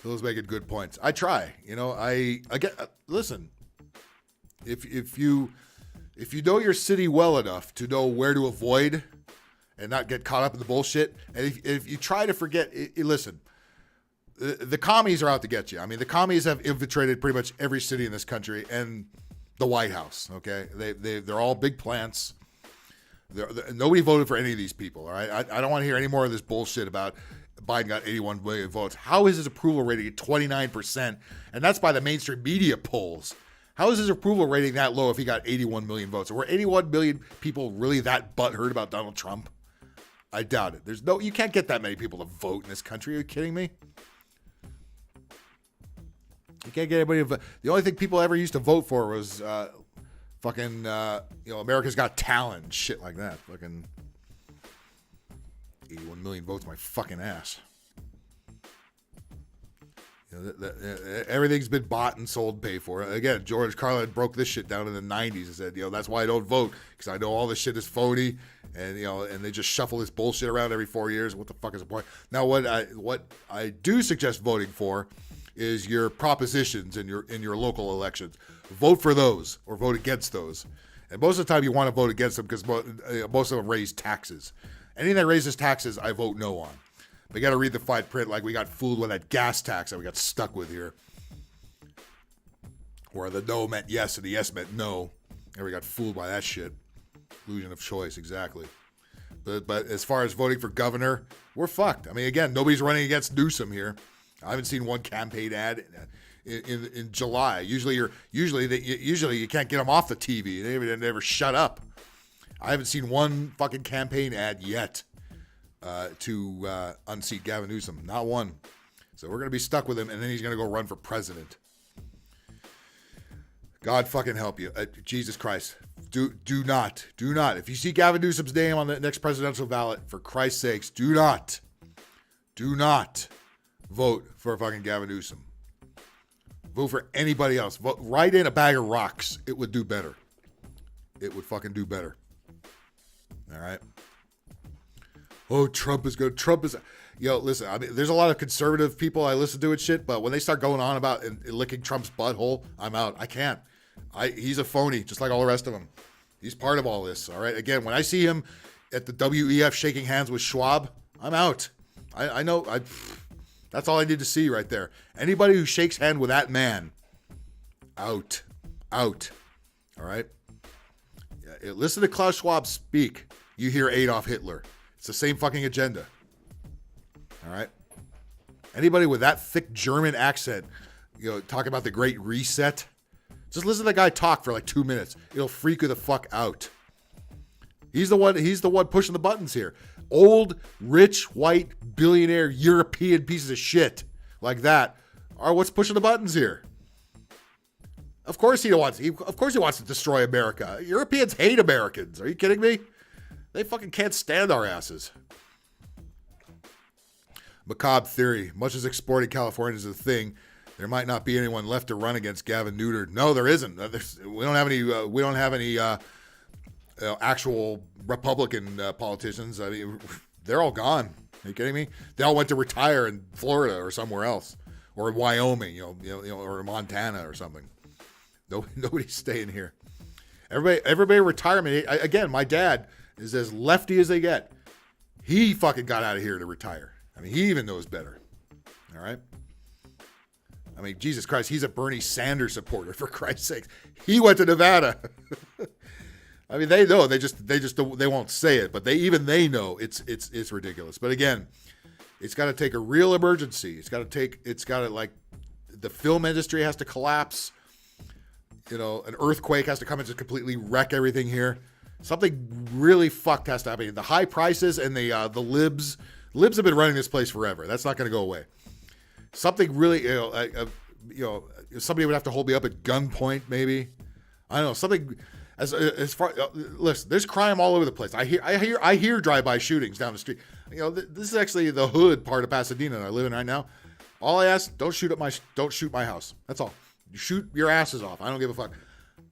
Those making good points. I try, I get. Listen, if you know your city well enough to know where to avoid and not get caught up in the bullshit, and if you try to forget, listen, the commies are out to get you. I mean, the commies have infiltrated pretty much every city in this country and the White House, okay? They're all big plants. Nobody voted for any of these people, all right? I don't want to hear any more of this bullshit about Biden got 81 million votes. How is his approval rating at 29%? And that's by the mainstream media polls. How is his approval rating that low if he got 81 million votes? Were 81 million people really that butthurt about Donald Trump? I doubt it. You can't get that many people to vote in this country. Are you kidding me? You can't get anybody to vote. The only thing people ever used to vote for was America's Got Talent, shit like that. Fucking 81 million votes, my fucking ass. Everything's been bought and sold, paid for. Again, George Carlin broke this shit down in the 90s and said, that's why I don't vote, because I know all this shit is phony, and and they just shuffle this bullshit around every 4 years. What the fuck is the point? Now, what I do suggest voting for is your propositions in your local elections. Vote for those or vote against those. And most of the time you want to vote against them because most of them raise taxes. Anything that raises taxes, I vote no on. But you got to read the fine print, like we got fooled with that gas tax that we got stuck with here. Where the no meant yes and the yes meant no. And we got fooled by that shit. Illusion of choice, exactly. But as far as voting for governor, we're fucked. I mean, again, nobody's running against Newsom here. I haven't seen one campaign ad in July. Usually you can't get them off the TV. They never shut up. I haven't seen one fucking campaign ad yet to unseat Gavin Newsom. Not one. So we're gonna be stuck with him, and then he's gonna go run for president. God fucking help you, Jesus Christ. Do not. If you see Gavin Newsom's name on the next presidential ballot, for Christ's sakes, do not vote for fucking Gavin Newsom. Vote for anybody else. Vote, write in a bag of rocks. It would do better. It would fucking do better. All right. Oh, Trump is good. Listen, I mean, there's a lot of conservative people I listen to and shit, but when they start going on about and licking Trump's butthole, I'm out. I can't. He's a phony, just like all the rest of them. He's part of all this, all right? Again, when I see him at the WEF shaking hands with Schwab, I'm out. I know. That's all I need to see right there. Anybody who shakes hand with that man, out. All right? Yeah, listen to Klaus Schwab speak. You hear Adolf Hitler. It's the same fucking agenda. All right? Anybody with that thick German accent, talking about the Great Reset, just listen to the guy talk for like 2 minutes. It'll freak you the fuck out. He's the one pushing the buttons here. Old, rich, white, billionaire, European pieces of shit like that are what's pushing the buttons here. Of course he wants to destroy America. Europeans hate Americans. Are you kidding me? They fucking can't stand our asses. Macabre theory. Much as exporting California is a thing, there might not be anyone left to run against Gavin Neutered. No, there isn't. We don't have any actual Republican politicians. I mean, they're all gone. Are you kidding me? They all went to retire in Florida or somewhere else, or in Wyoming, or in Montana or something. Nobody's staying here. Everybody retirement. Again, my dad is as lefty as they get. He fucking got out of here to retire. I mean, he even knows better. All right. I mean, Jesus Christ, he's a Bernie Sanders supporter, for Christ's sake. He went to Nevada. I mean, they know. They won't say it, but they know it's ridiculous. But again, it's got to take a real emergency. It's got to like the film industry has to collapse. You know, an earthquake has to come and just completely wreck everything here. Something really fucked has to happen. The high prices and the libs have been running this place forever. That's not going to go away. Something really, somebody would have to hold me up at gunpoint, maybe. I don't know, something as far. Listen, there's crime all over the place. I hear drive-by shootings down the street. You know, this is actually the hood part of Pasadena that I live in right now. All I ask, don't shoot my house. That's all. You shoot your asses off. I don't give a fuck.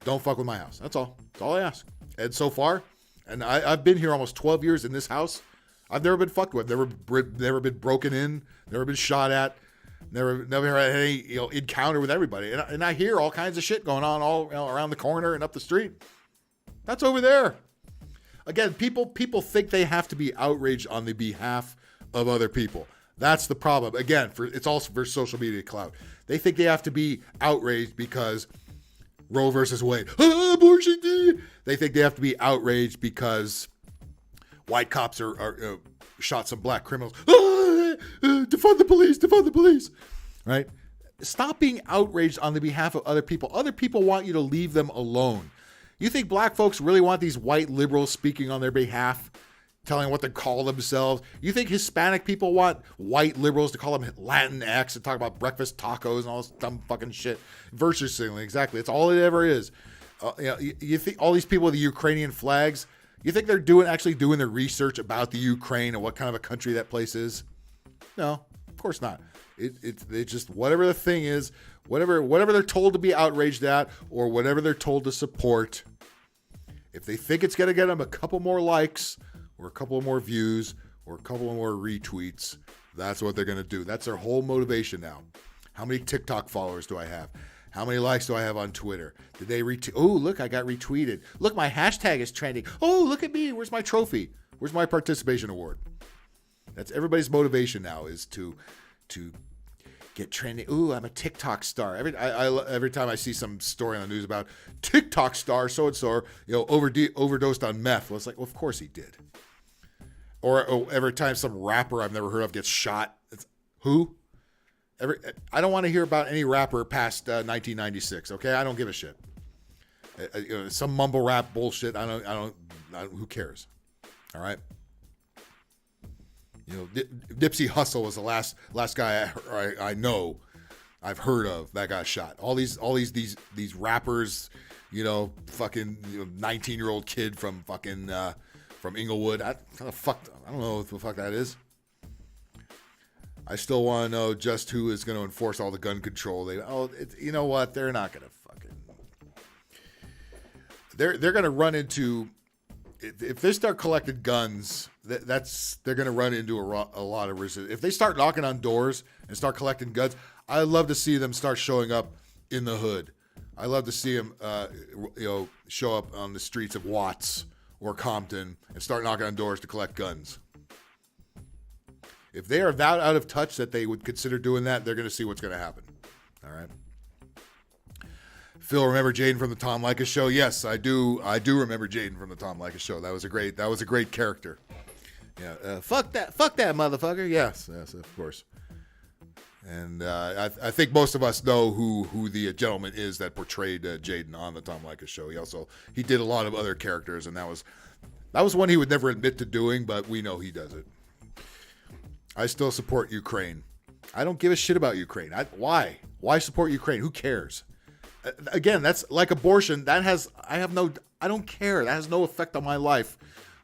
Don't fuck with my house. That's all. That's all I ask. And so far, and I've been here almost 12 years in this house. I've never been fucked with. Never been broken in. Never been shot at. Never had any encounter with everybody. And I hear all kinds of shit going on all around the corner and up the street. That's over there. Again, people think they have to be outraged on the behalf of other people. That's the problem. Again, it's also for social media clout. They think they have to be outraged because Roe versus Wade. Abortion. They think they have to be outraged because white cops are shot some black criminals. Defund the police, right? Stop being outraged on the behalf of other people. Other people want you to leave them alone. You think black folks really want these white liberals speaking on their behalf, telling them what to call themselves? You think Hispanic people want white liberals to call them Latinx and talk about breakfast tacos and all this dumb fucking shit? Virtue signaling, exactly. It's all it ever is. You think all these people with the Ukrainian flags, you think they're actually doing their research about the Ukraine and what kind of a country that place is? No, of course not. It's just whatever the thing is, whatever they're told to be outraged at or whatever they're told to support. If they think it's going to get them a couple more likes or a couple more views or a couple more retweets, that's what they're going to do. That's their whole motivation now. How many TikTok followers do I have? How many likes do I have on Twitter? Did they retweet? Oh, look, I got retweeted. Look, my hashtag is trending. Oh, look at me. Where's my trophy? Where's my participation award? That's everybody's motivation now, is to get trending. Ooh, I'm a TikTok star. Every time I see some story on the news about TikTok star so-and-so, overdosed on meth. Well, it's like, well, of course he did. Or every time some rapper I've never heard of gets shot. Who? I don't want to hear about any rapper past 1996. Okay, I don't give a shit. Some mumble rap bullshit. I don't. Who cares? All right. Nipsey Hussle was the last guy I know, I've heard of that got shot. All these rappers, fucking 19-year-old kid from fucking from Inglewood. I don't know what the fuck that is. I still want to know just who is going to enforce all the gun control. You know what? They're not going to fucking. They're going to run into. If they start collecting guns, they're going to run into a lot of resistance. If they start knocking on doors and start collecting guns, I'd love to see them start showing up in the hood. I'd love to see them, show up on the streets of Watts or Compton and start knocking on doors to collect guns. If they are that out of touch that they would consider doing that, they're going to see what's going to happen. All right. Phil, remember Jaden from the Tom Leykis show? Yes, I do. I do remember Jaden from the Tom Leykis show. That was a great character. Yeah. Fuck that motherfucker. Yes, of course. And I think most of us know who the gentleman is that portrayed Jaden on the Tom Leykis show. He did a lot of other characters, and that was one he would never admit to doing, but we know he does it. I still support Ukraine. I don't give a shit about Ukraine. Why? Why support Ukraine? Who cares? Again, that's like abortion. I don't care. That has no effect on my life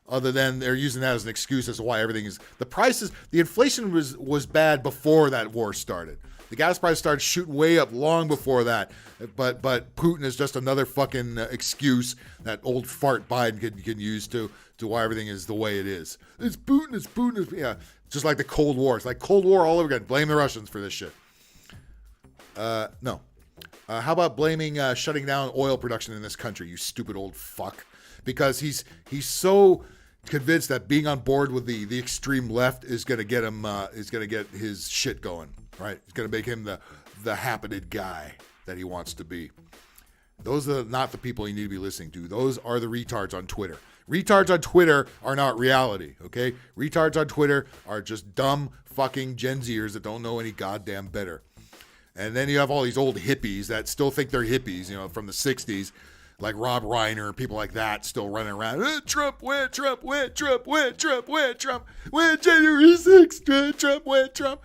other than they're using that as an excuse as to why everything is. The inflation was bad before that war started. The gas price started shooting way up long before that. But Putin is just another fucking excuse that old fart Biden can use to why everything is the way it is. It's Putin. Yeah. Just like the Cold War. It's like Cold War all over again. Blame the Russians for this shit. No. How about blaming shutting down oil production in this country, you stupid old fuck? Because he's so convinced that being on board with the extreme left is going to get him is going to get his shit going, right? It's going to make him the happened guy that he wants to be. Those are not the people you need to be listening to. Those are the retards on Twitter. Retards on Twitter are not reality, okay? Retards on Twitter are just dumb fucking Gen Zers that don't know any goddamn better. And then you have all these old hippies that still think they're hippies, from the 60s, like Rob Reiner, people like that still running around. Trump, win, Trump, win, Trump, win, Trump, win, Trump, win January 6th, Trump, win, Trump.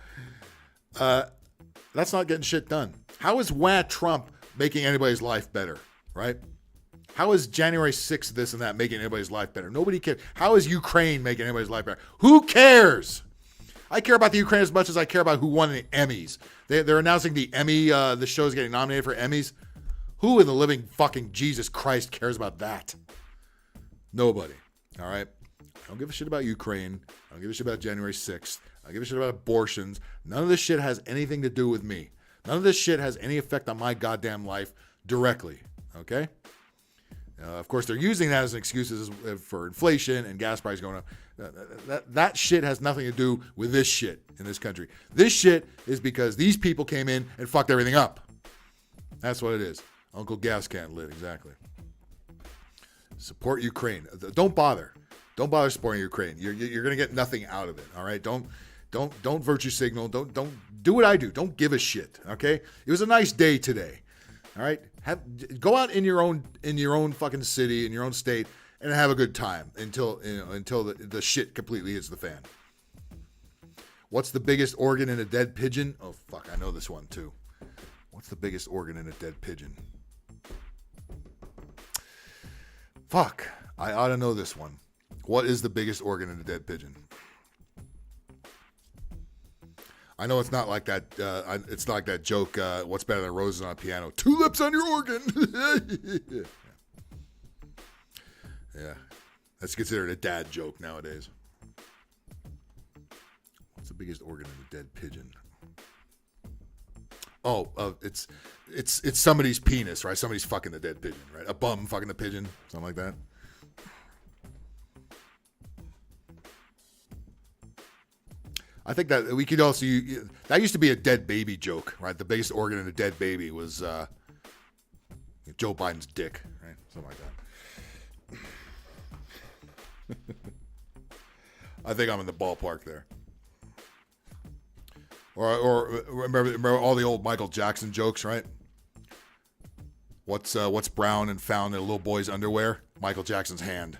That's not getting shit done. How is Trump making anybody's life better, right? How is January 6th, this and that, making anybody's life better? Nobody cares. How is Ukraine making anybody's life better? Who cares? I care about the Ukraine as much as I care about who won the Emmys. They're announcing the Emmy, the show's getting nominated for Emmys. Who in the living fucking Jesus Christ cares about that? Nobody, all right? I don't give a shit about Ukraine. I don't give a shit about January 6th. I don't give a shit about abortions. None of this shit has anything to do with me. None of this shit has any effect on my goddamn life directly, okay? Of course, they're using that as an excuse for inflation and gas prices going up. That shit has nothing to do with this shit in this country. This shit is because these people came in and fucked everything up. That's what it is. Uncle Gas can't live, exactly. Support Ukraine. Don't bother. Don't bother supporting Ukraine. You're gonna get nothing out of it. All right. Don't virtue signal. Don't do what I do. Don't give a shit. Okay. It was a nice day today. All right. Go out in your own fucking city, in your own state, and have a good time until the shit completely hits the fan. What's the biggest organ in a dead pigeon? Oh fuck, I know this one too. What's the biggest organ in a dead pigeon? Fuck, I ought to know this one. What is the biggest organ in a dead pigeon? I know it's not like that. It's not like that joke. What's better than roses on a piano? Tulips on your organ. Yeah, that's considered a dad joke nowadays. What's the biggest organ in a dead pigeon? Oh, it's somebody's penis, right? Somebody's fucking the dead pigeon, right? A bum fucking the pigeon, something like that. I think that we could also that used to be a dead baby joke, right? The biggest organ in a dead baby was Joe Biden's dick, right? Something like that. I think I'm in the ballpark there. Or remember all the old Michael Jackson jokes, right? What's brown and found in a little boy's underwear? Michael Jackson's hand.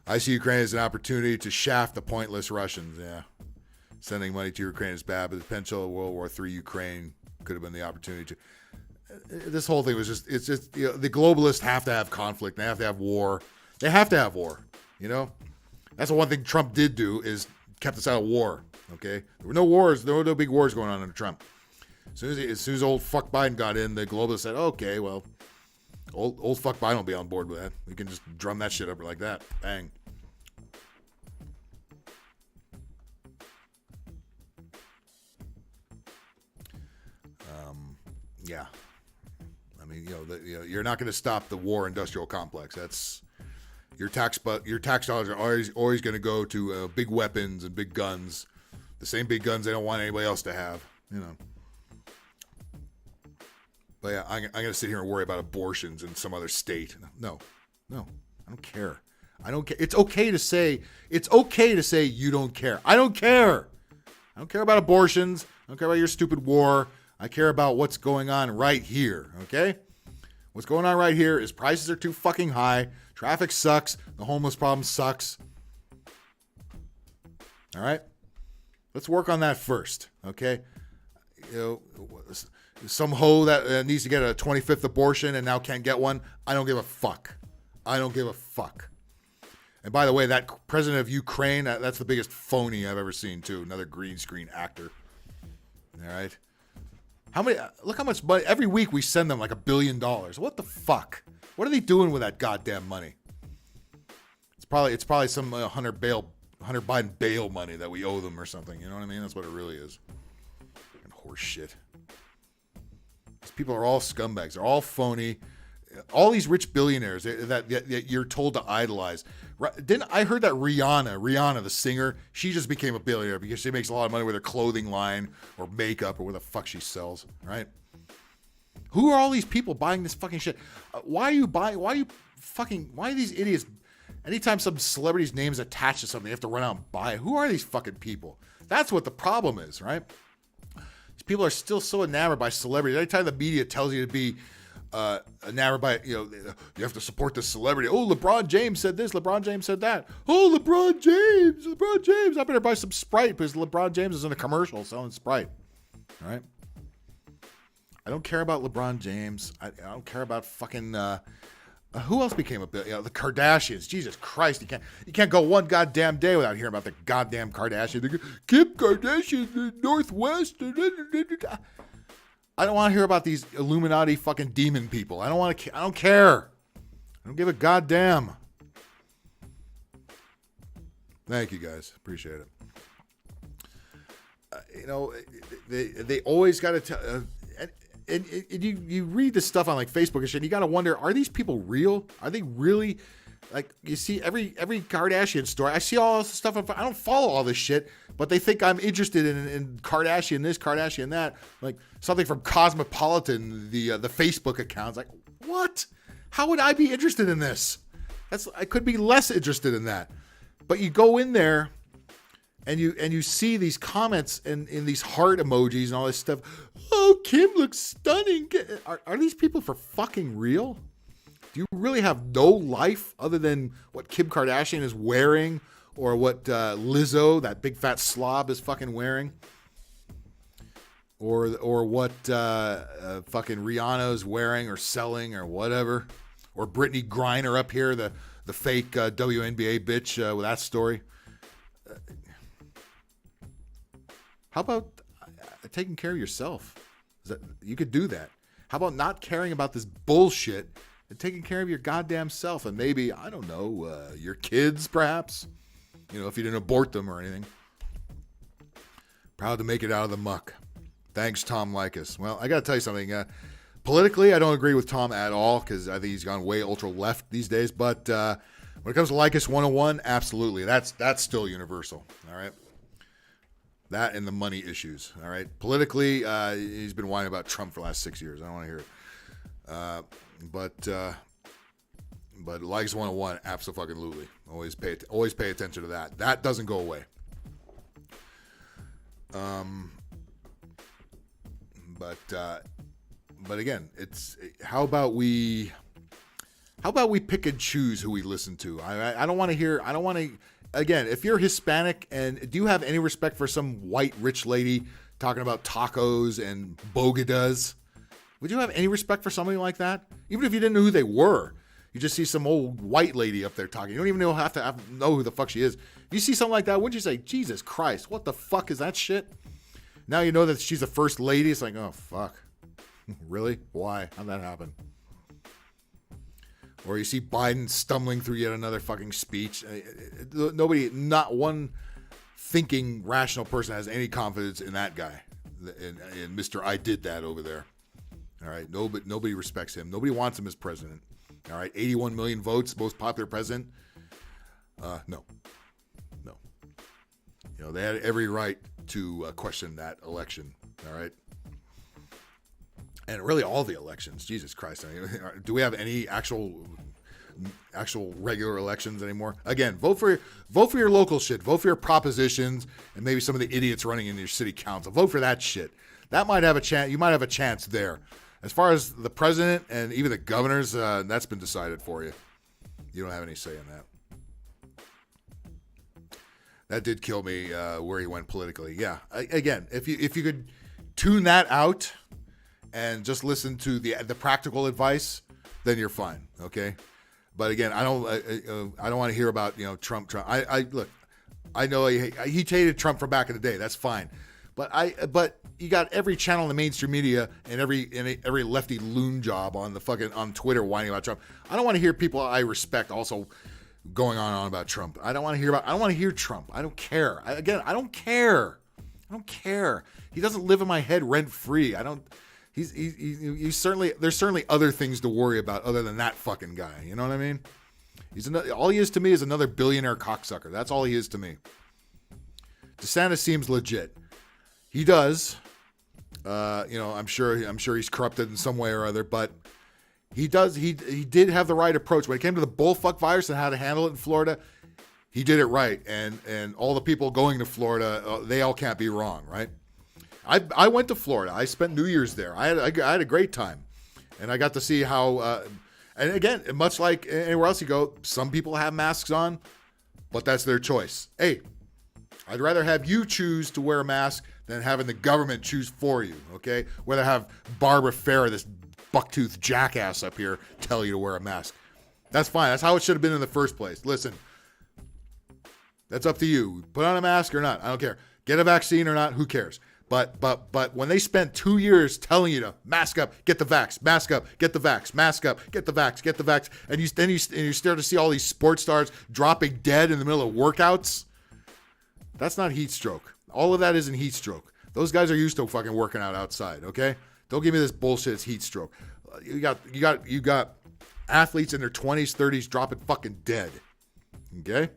I see Ukraine as an opportunity to shaft the pointless Russians. Yeah, sending money to Ukraine is bad, but the potential of World War III Ukraine could have been the opportunity to. This whole thing was it's just the globalists have to have conflict. They have to have war. They have to have war. That's the one thing Trump did do is kept us out of war. Okay, there were no wars. There were no big wars going on under Trump. As soon as old fuck Biden got in, the globalists said, "Okay, well, old fuck Biden will be on board with that. We can just drum that shit up like that. Bang." Yeah. I mean, you're not going to stop the war industrial complex. That's your tax dollars are always going to go to big weapons and big guns. The same big guns they don't want anybody else to have, But yeah, I'm going to sit here and worry about abortions in some other state. No, I don't care. I don't care. It's okay to say you don't care. I don't care. I don't care about abortions. I don't care about your stupid war. I care about what's going on right here, okay? What's going on right here is prices are too fucking high. Traffic sucks. The homeless problem sucks. All right? Let's work on that first, okay? Some hoe that needs to get a 25th abortion and now can't get one. I don't give a fuck. I don't give a fuck. And by the way, that president of Ukraine, that's the biggest phony I've ever seen, too. Another green screen actor. All right? Look how much money. Every week we send them like $1 billion. What the fuck? What are they doing with that goddamn money? It's probably some Hunter Biden bail money that we owe them or something. You know what I mean? That's what it really is. And horse shit. These people are all scumbags. They're all phony. all these rich billionaires that you're told to idolize. I heard that Rihanna, the singer, she just became a billionaire because she makes a lot of money with her clothing line or makeup or what the fuck she sells, right? Who are all these people buying this fucking shit? Why are these idiots? Anytime some celebrity's name is attached to something, they have to run out and buy it. Who are these fucking people? That's what the problem is, right? These people are still so enamored by celebrities. Anytime the media tells you to be enamored by, you have to support the celebrity. Oh, LeBron James said this. LeBron James said that. Oh, LeBron James. I better buy some Sprite because LeBron James is in a commercial selling Sprite. All right. I don't care about LeBron James. I don't care about fucking. Who else became a billionaire? The Kardashians. Jesus Christ, you can't go one goddamn day without hearing about the goddamn Kardashians. Kim Kardashian, the Northwest. I don't want to hear about these Illuminati fucking demon people. I don't care. I don't give a goddamn. Thank you guys. Appreciate it. They always got to tell. And you read this stuff on like Facebook and shit, and you got to wonder, are these people real? Are they really, like, you see every Kardashian story, I see all this stuff, I don't follow all this shit, but they think I'm interested in Kardashian this, Kardashian that, like something from Cosmopolitan, the Facebook accounts, like, what? How would I be interested in this? I could be less interested in that. But you go in there, and you see these comments and in these heart emojis and all this stuff. Oh, Kim looks stunning. Are these people for fucking real? Do you really have no life other than what Kim Kardashian is wearing or what Lizzo, that big fat slob, is fucking wearing? Or what fucking Rihanna is wearing or selling or whatever? Or Brittney Griner up here, the fake WNBA bitch with that story. How about taking care of yourself? You could do that. How about not caring about this bullshit and taking care of your goddamn self? And maybe, I don't know, your kids, perhaps? If you didn't abort them or anything. Proud to make it out of the muck. Thanks, Tom Likas. Well, I got to tell you something. Politically, I don't agree with Tom at all because I think he's gone way ultra left these days. But when it comes to Likas 101, absolutely. That's still universal. All right. That and the money issues, all right? Politically, he's been whining about Trump for the last 6 years. I don't want to hear it. But Likas 101, absolutely. Always pay attention to that. That doesn't go away. But again, how about we pick and choose who we listen to? I don't want to hear. Again, if you're Hispanic and do you have any respect for some white rich lady talking about tacos and Bogedas? Would you have any respect for somebody like that? Even if you didn't know who they were, you just see some old white lady up there talking. You don't even know who the fuck she is. If you see something like that, wouldn't you say, Jesus Christ, what the fuck is that shit? Now you know that she's the first lady. It's like, oh, fuck. Really? Why? How'd that happen? Or you see Biden stumbling through yet another fucking speech. Not one thinking, rational person has any confidence in that guy, in Mr. I did that over there. All right, nobody respects him. Nobody wants him as president. All right, 81 million votes, most popular president. No. They had every right to question that election. All right. And really, all the elections. Jesus Christ! Do we have any actual regular elections anymore? Again, vote for your local shit. Vote for your propositions, and maybe some of the idiots running in your city council. Vote for that shit. That might have a chance. You might have a chance there. As far as the president and even the governors, that's been decided for you. You don't have any say in that. That did kill me where he went politically. Yeah. Again, if you could tune that out and just listen to the practical advice, then you're fine, okay? But again, I don't want to hear about Trump. Look, I know he hated Trump from back in the day. That's fine, but you got every channel in the mainstream media and every lefty loon job on Twitter whining about Trump. I don't want to hear people I respect also going on about Trump. I don't want to hear Trump. I don't care. I don't care. He doesn't live in my head rent free. He's certainly, there's certainly other things to worry about other than that fucking guy. You know what I mean? All he is to me is another billionaire cocksucker. That's all he is to me. DeSantis seems legit. He does. I'm sure he's corrupted in some way or other, but he did have the right approach. When it came to the bullfuck virus and how to handle it in Florida, he did it right. And all the people going to Florida, they all can't be wrong, right? I went to Florida. I spent New Year's there. I had a great time. And I got to see how, and again, much like anywhere else you go, some people have masks on, but that's their choice. Hey, I'd rather have you choose to wear a mask than having the government choose for you, okay? Whether have Barbara Ferrer, this bucktooth jackass up here, tell you to wear a mask. That's fine. That's how it should have been in the first place. Listen, that's up to you. Put on a mask or not. I don't care. Get a vaccine or not. Who cares? But when they spent 2 years telling you to mask up, get the vax, mask up, get the vax, mask up, get the vax, get the vax, and you start to see all these sports stars dropping dead in the middle of workouts, that's not heat stroke. All of that isn't heat stroke. Those guys are used to fucking working out outside, okay? Don't give me this bullshit. It's heat stroke. You got athletes in their 20s, 30s dropping fucking dead. Okay?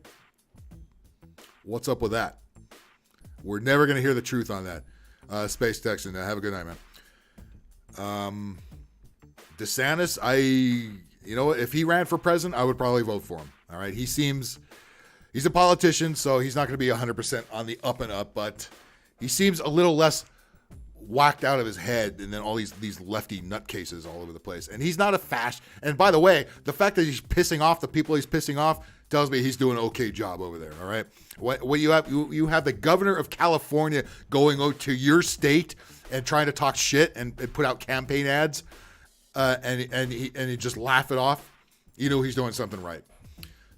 What's up with that? We're never going to hear the truth on that. Space Texan, have a good night, man. DeSantis, if he ran for president, I would probably vote for him. All right? He's a politician, so he's not going to be 100% on the up and up, but he seems a little less whacked out of his head and then all these lefty nutcases all over the place. And he's not a fascist. And by the way, the fact that he's pissing off the people he's pissing off tells me he's doing an okay job over there, all right? What you have the governor of California going out to your state and trying to talk shit and put out campaign ads, and he just laugh it off. You know he's doing something right.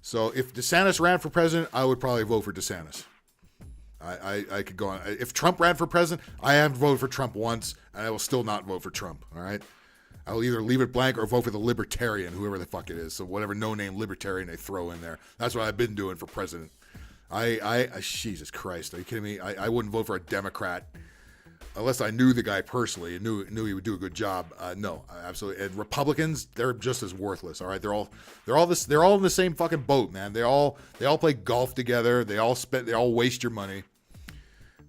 So if DeSantis ran for president, I would probably vote for DeSantis. I could go on. If Trump ran for president, I haven't voted for Trump once, and I will still not vote for Trump, all right? I will either leave it blank or vote for the libertarian, whoever the fuck it is. So whatever no-name libertarian they throw in there. That's what I've been doing for president. Jesus Christ, are you kidding me? I wouldn't vote for a Democrat unless I knew the guy personally and knew he would do a good job. No, absolutely. And Republicans, they're just as worthless. All right, they're all in the same fucking boat, man. They all play golf together. They all waste your money.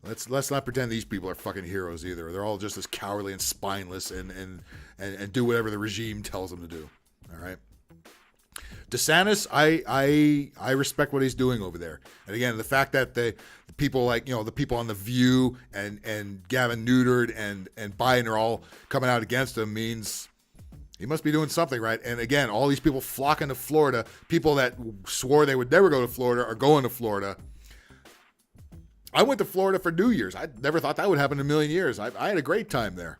Let's not pretend these people are fucking heroes either. They're all just as cowardly and spineless and do whatever the regime tells them to do. All right. DeSantis, I respect what he's doing over there. And again, the fact that the people like, the people on The View and Gavin Neutered and Biden are all coming out against him means he must be doing something right. And again, all these people flocking to Florida, people that swore they would never go to Florida are going to Florida. I went to Florida for New Year's. I never thought that would happen in a million years. I had a great time there.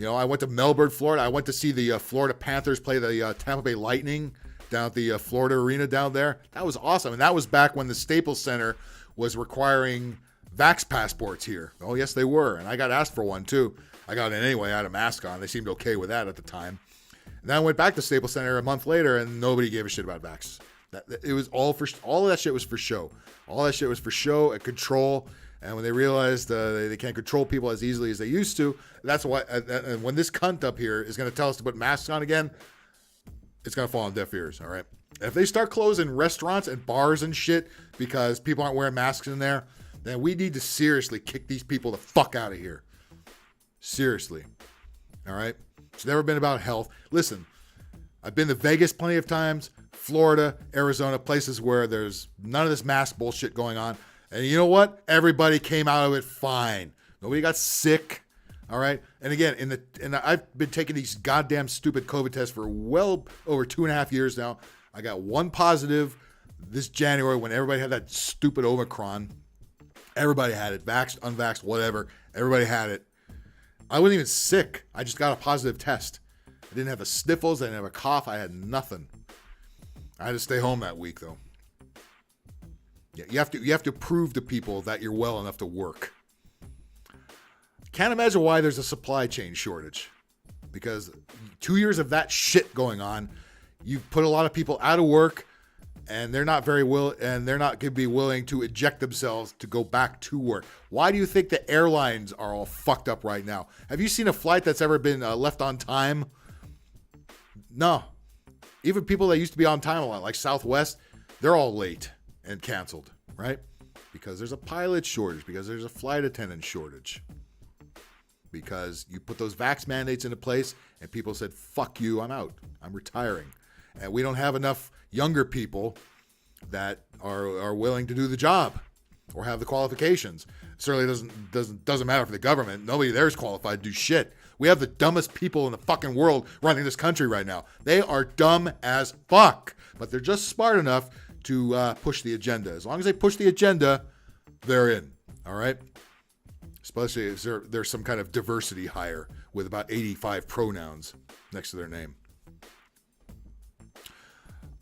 I went to Melbourne, Florida. I went to see the Florida Panthers play the Tampa Bay Lightning down at the Florida Arena down there. That was awesome. And that was back when the Staples Center was requiring vax passports here. Oh, yes, they were. And I got asked for one, too. I got it anyway. I had a mask on. They seemed okay with that at the time. And then I went back to Staples Center a month later, and nobody gave a shit about vax. It was all of that shit was for show. All that shit was for show and control. And when they realized they can't control people as easily as they used to, that's why. And when this cunt up here is going to tell us to put masks on again, it's going to fall on deaf ears. All right. And if they start closing restaurants and bars and shit because people aren't wearing masks in there, then we need to seriously kick these people the fuck out of here. Seriously. All right. It's never been about health. Listen, I've been to Vegas plenty of times. Florida, Arizona, places where there's none of this mask bullshit going on. And you know what? Everybody came out of it fine. Nobody got sick. All right. And again, I've been taking these goddamn stupid COVID tests for well over 2.5 years now. I got one positive this January when everybody had that stupid Omicron. Everybody had it. Vaxxed, unvaxxed, whatever. Everybody had it. I wasn't even sick. I just got a positive test. I didn't have the sniffles. I didn't have a cough. I had nothing. I had to stay home that week, though. Yeah, you have to prove to people that you're well enough to work. Can't imagine why there's a supply chain shortage. Because 2 years of that shit going on, you've put a lot of people out of work, and they're not going to be willing to eject themselves to go back to work. Why do you think the airlines are all fucked up right now? Have you seen a flight that's ever been left on time? No. Even people that used to be on time a lot, like Southwest, they're all late and canceled, right? Because there's a pilot shortage, because there's a flight attendant shortage. Because you put those vax mandates into place and people said, fuck you, I'm out. I'm retiring. And we don't have enough younger people that are willing to do the job or have the qualifications. Certainly doesn't matter for the government. Nobody there is qualified to do shit. We have the dumbest people in the fucking world running this country right now. They are dumb as fuck, but they're just smart enough to push the agenda. As long as they push the agenda, they're in. All right. Especially if there's some kind of diversity hire with about 85 pronouns next to their name.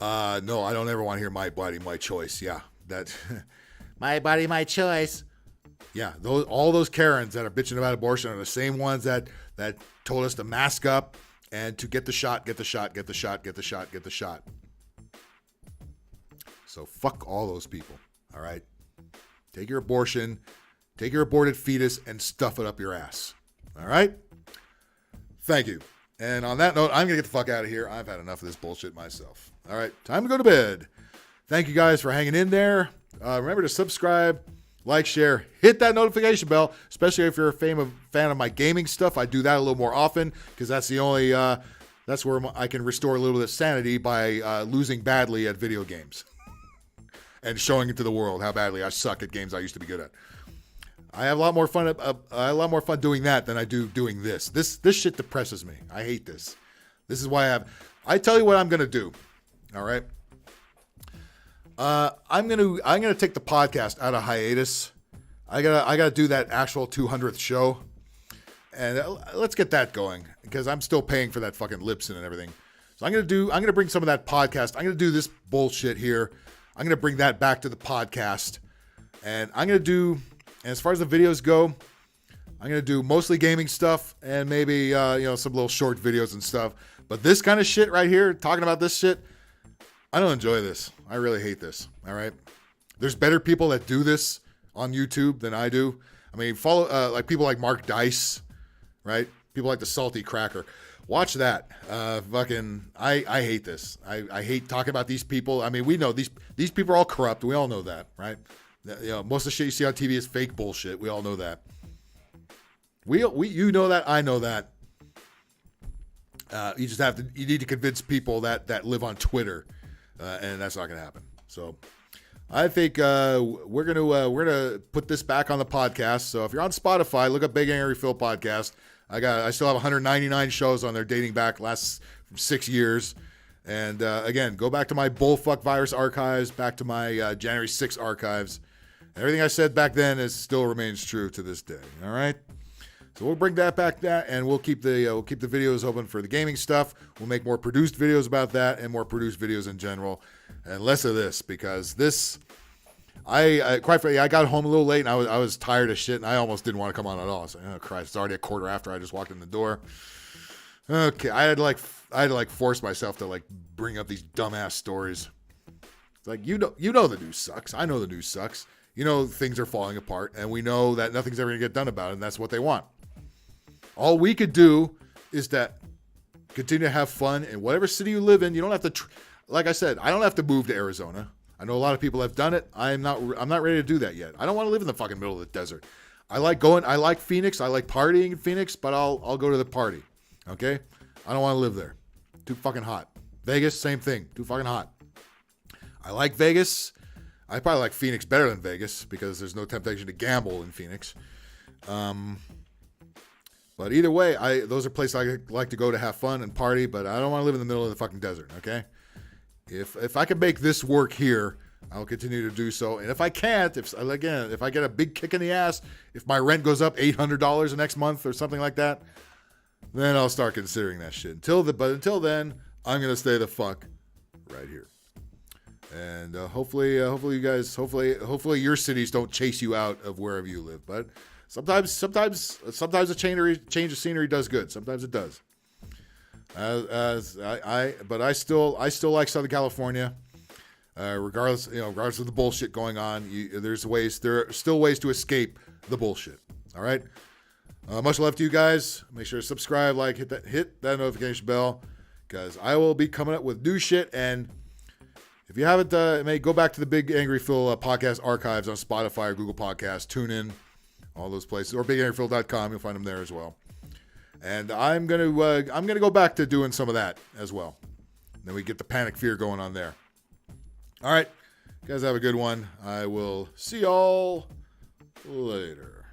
No, I don't ever want to hear my body, my choice. Yeah, that my body, my choice. Yeah, all those Karens that are bitching about abortion are the same ones that told us to mask up and to get the shot. So fuck all those people. All right, take your abortion, take your aborted fetus, and stuff it up your ass. All right. Thank you. And on that note, I'm going to get the fuck out of here. I've had enough of this bullshit myself. All right, time to go to bed. Thank you guys for hanging in there. Remember to subscribe, like, share, hit that notification bell, especially if you're a fan of my gaming stuff. I do that a little more often because that's the only, that's where I can restore a little bit of sanity by losing badly at video games and showing it to the world how badly I suck at games I used to be good at. I have a lot more fun doing that than I do doing this. This shit depresses me. I hate this. This is why I tell you what I'm gonna do. All right. I'm gonna take the podcast out of hiatus. I gotta do that actual 200th show, and let's get that going because I'm still paying for that fucking Libsyn and everything. So I'm gonna bring some of that podcast. I'm gonna do this bullshit here. I'm gonna bring that back to the podcast, and I'm gonna do. And as far as the videos go, I'm going to do mostly gaming stuff and maybe, some little short videos and stuff. But this kind of shit right here, talking about this shit, I don't enjoy this. I really hate this. All right. There's better people that do this on YouTube than I do. I mean, follow like people like Mark Dice, right? People like the Salty Cracker. Watch that. I hate this. I hate talking about these people. I mean, we know these people are all corrupt. We all know that, right? Most of the shit you see on TV is fake bullshit. We all know that. You know that. I know that. You just you need to convince people that live on Twitter, and that's not going to happen. So, I think we're gonna put this back on the podcast. So if you're on Spotify, look up Big Angry Phil podcast. I still have 199 shows on there dating back last 6 years. And again, go back to my bullfuck virus archives, back to my January 6th archives. Everything I said back then still remains true to this day. All right. So we'll bring that back, and we'll keep the videos open for the gaming stuff. We'll make more produced videos about that and more produced videos in general, and less of this because this. I quite frankly, I got home a little late and I was tired as shit and I almost didn't want to come on at all. So, oh Christ, it's already a quarter after I just walked in the door. Okay, I had to force myself to bring up these dumbass stories. It's like you know the news sucks. I know the news sucks. You know things are falling apart, and we know that nothing's ever going to get done about it, and that's what they want. All we could do is that continue to have fun in whatever city you live in. You don't have to, like I said, I don't have to move to Arizona. I know a lot of people have done it. I'm not ready to do that yet. I don't want to live in the fucking middle of the desert. I like Phoenix. I like partying in Phoenix, but I'll go to the party. Okay? I don't want to live there. Too fucking hot. Vegas, same thing. Too fucking hot. I like Vegas. I probably like Phoenix better than Vegas because there's no temptation to gamble in Phoenix. But either way, those are places I like to go to have fun and party, but I don't want to live in the middle of the fucking desert, okay? If I can make this work here, I'll continue to do so. And if I can't, if I get a big kick in the ass, if my rent goes up $800 the next month or something like that, then I'll start considering that shit. But until then, I'm going to stay the fuck right here. And hopefully you guys, hopefully your cities don't chase you out of wherever you live. But sometimes a change of scenery does good. Sometimes it does. But I still like Southern California. regardless of the bullshit going on, there are still ways to escape the bullshit. All right. Much love to you guys. Make sure to subscribe, like, hit that notification bell, because I will be coming up with new shit. And if you haven't, go back to the Big Angry Phil podcast archives on Spotify or Google Podcasts, TuneIn, all those places, or bigangryphil.com. You'll find them there as well. And I'm gonna go back to doing some of that as well. And then we get the panic fear going on there. All right, you guys have a good one. I will see y'all later.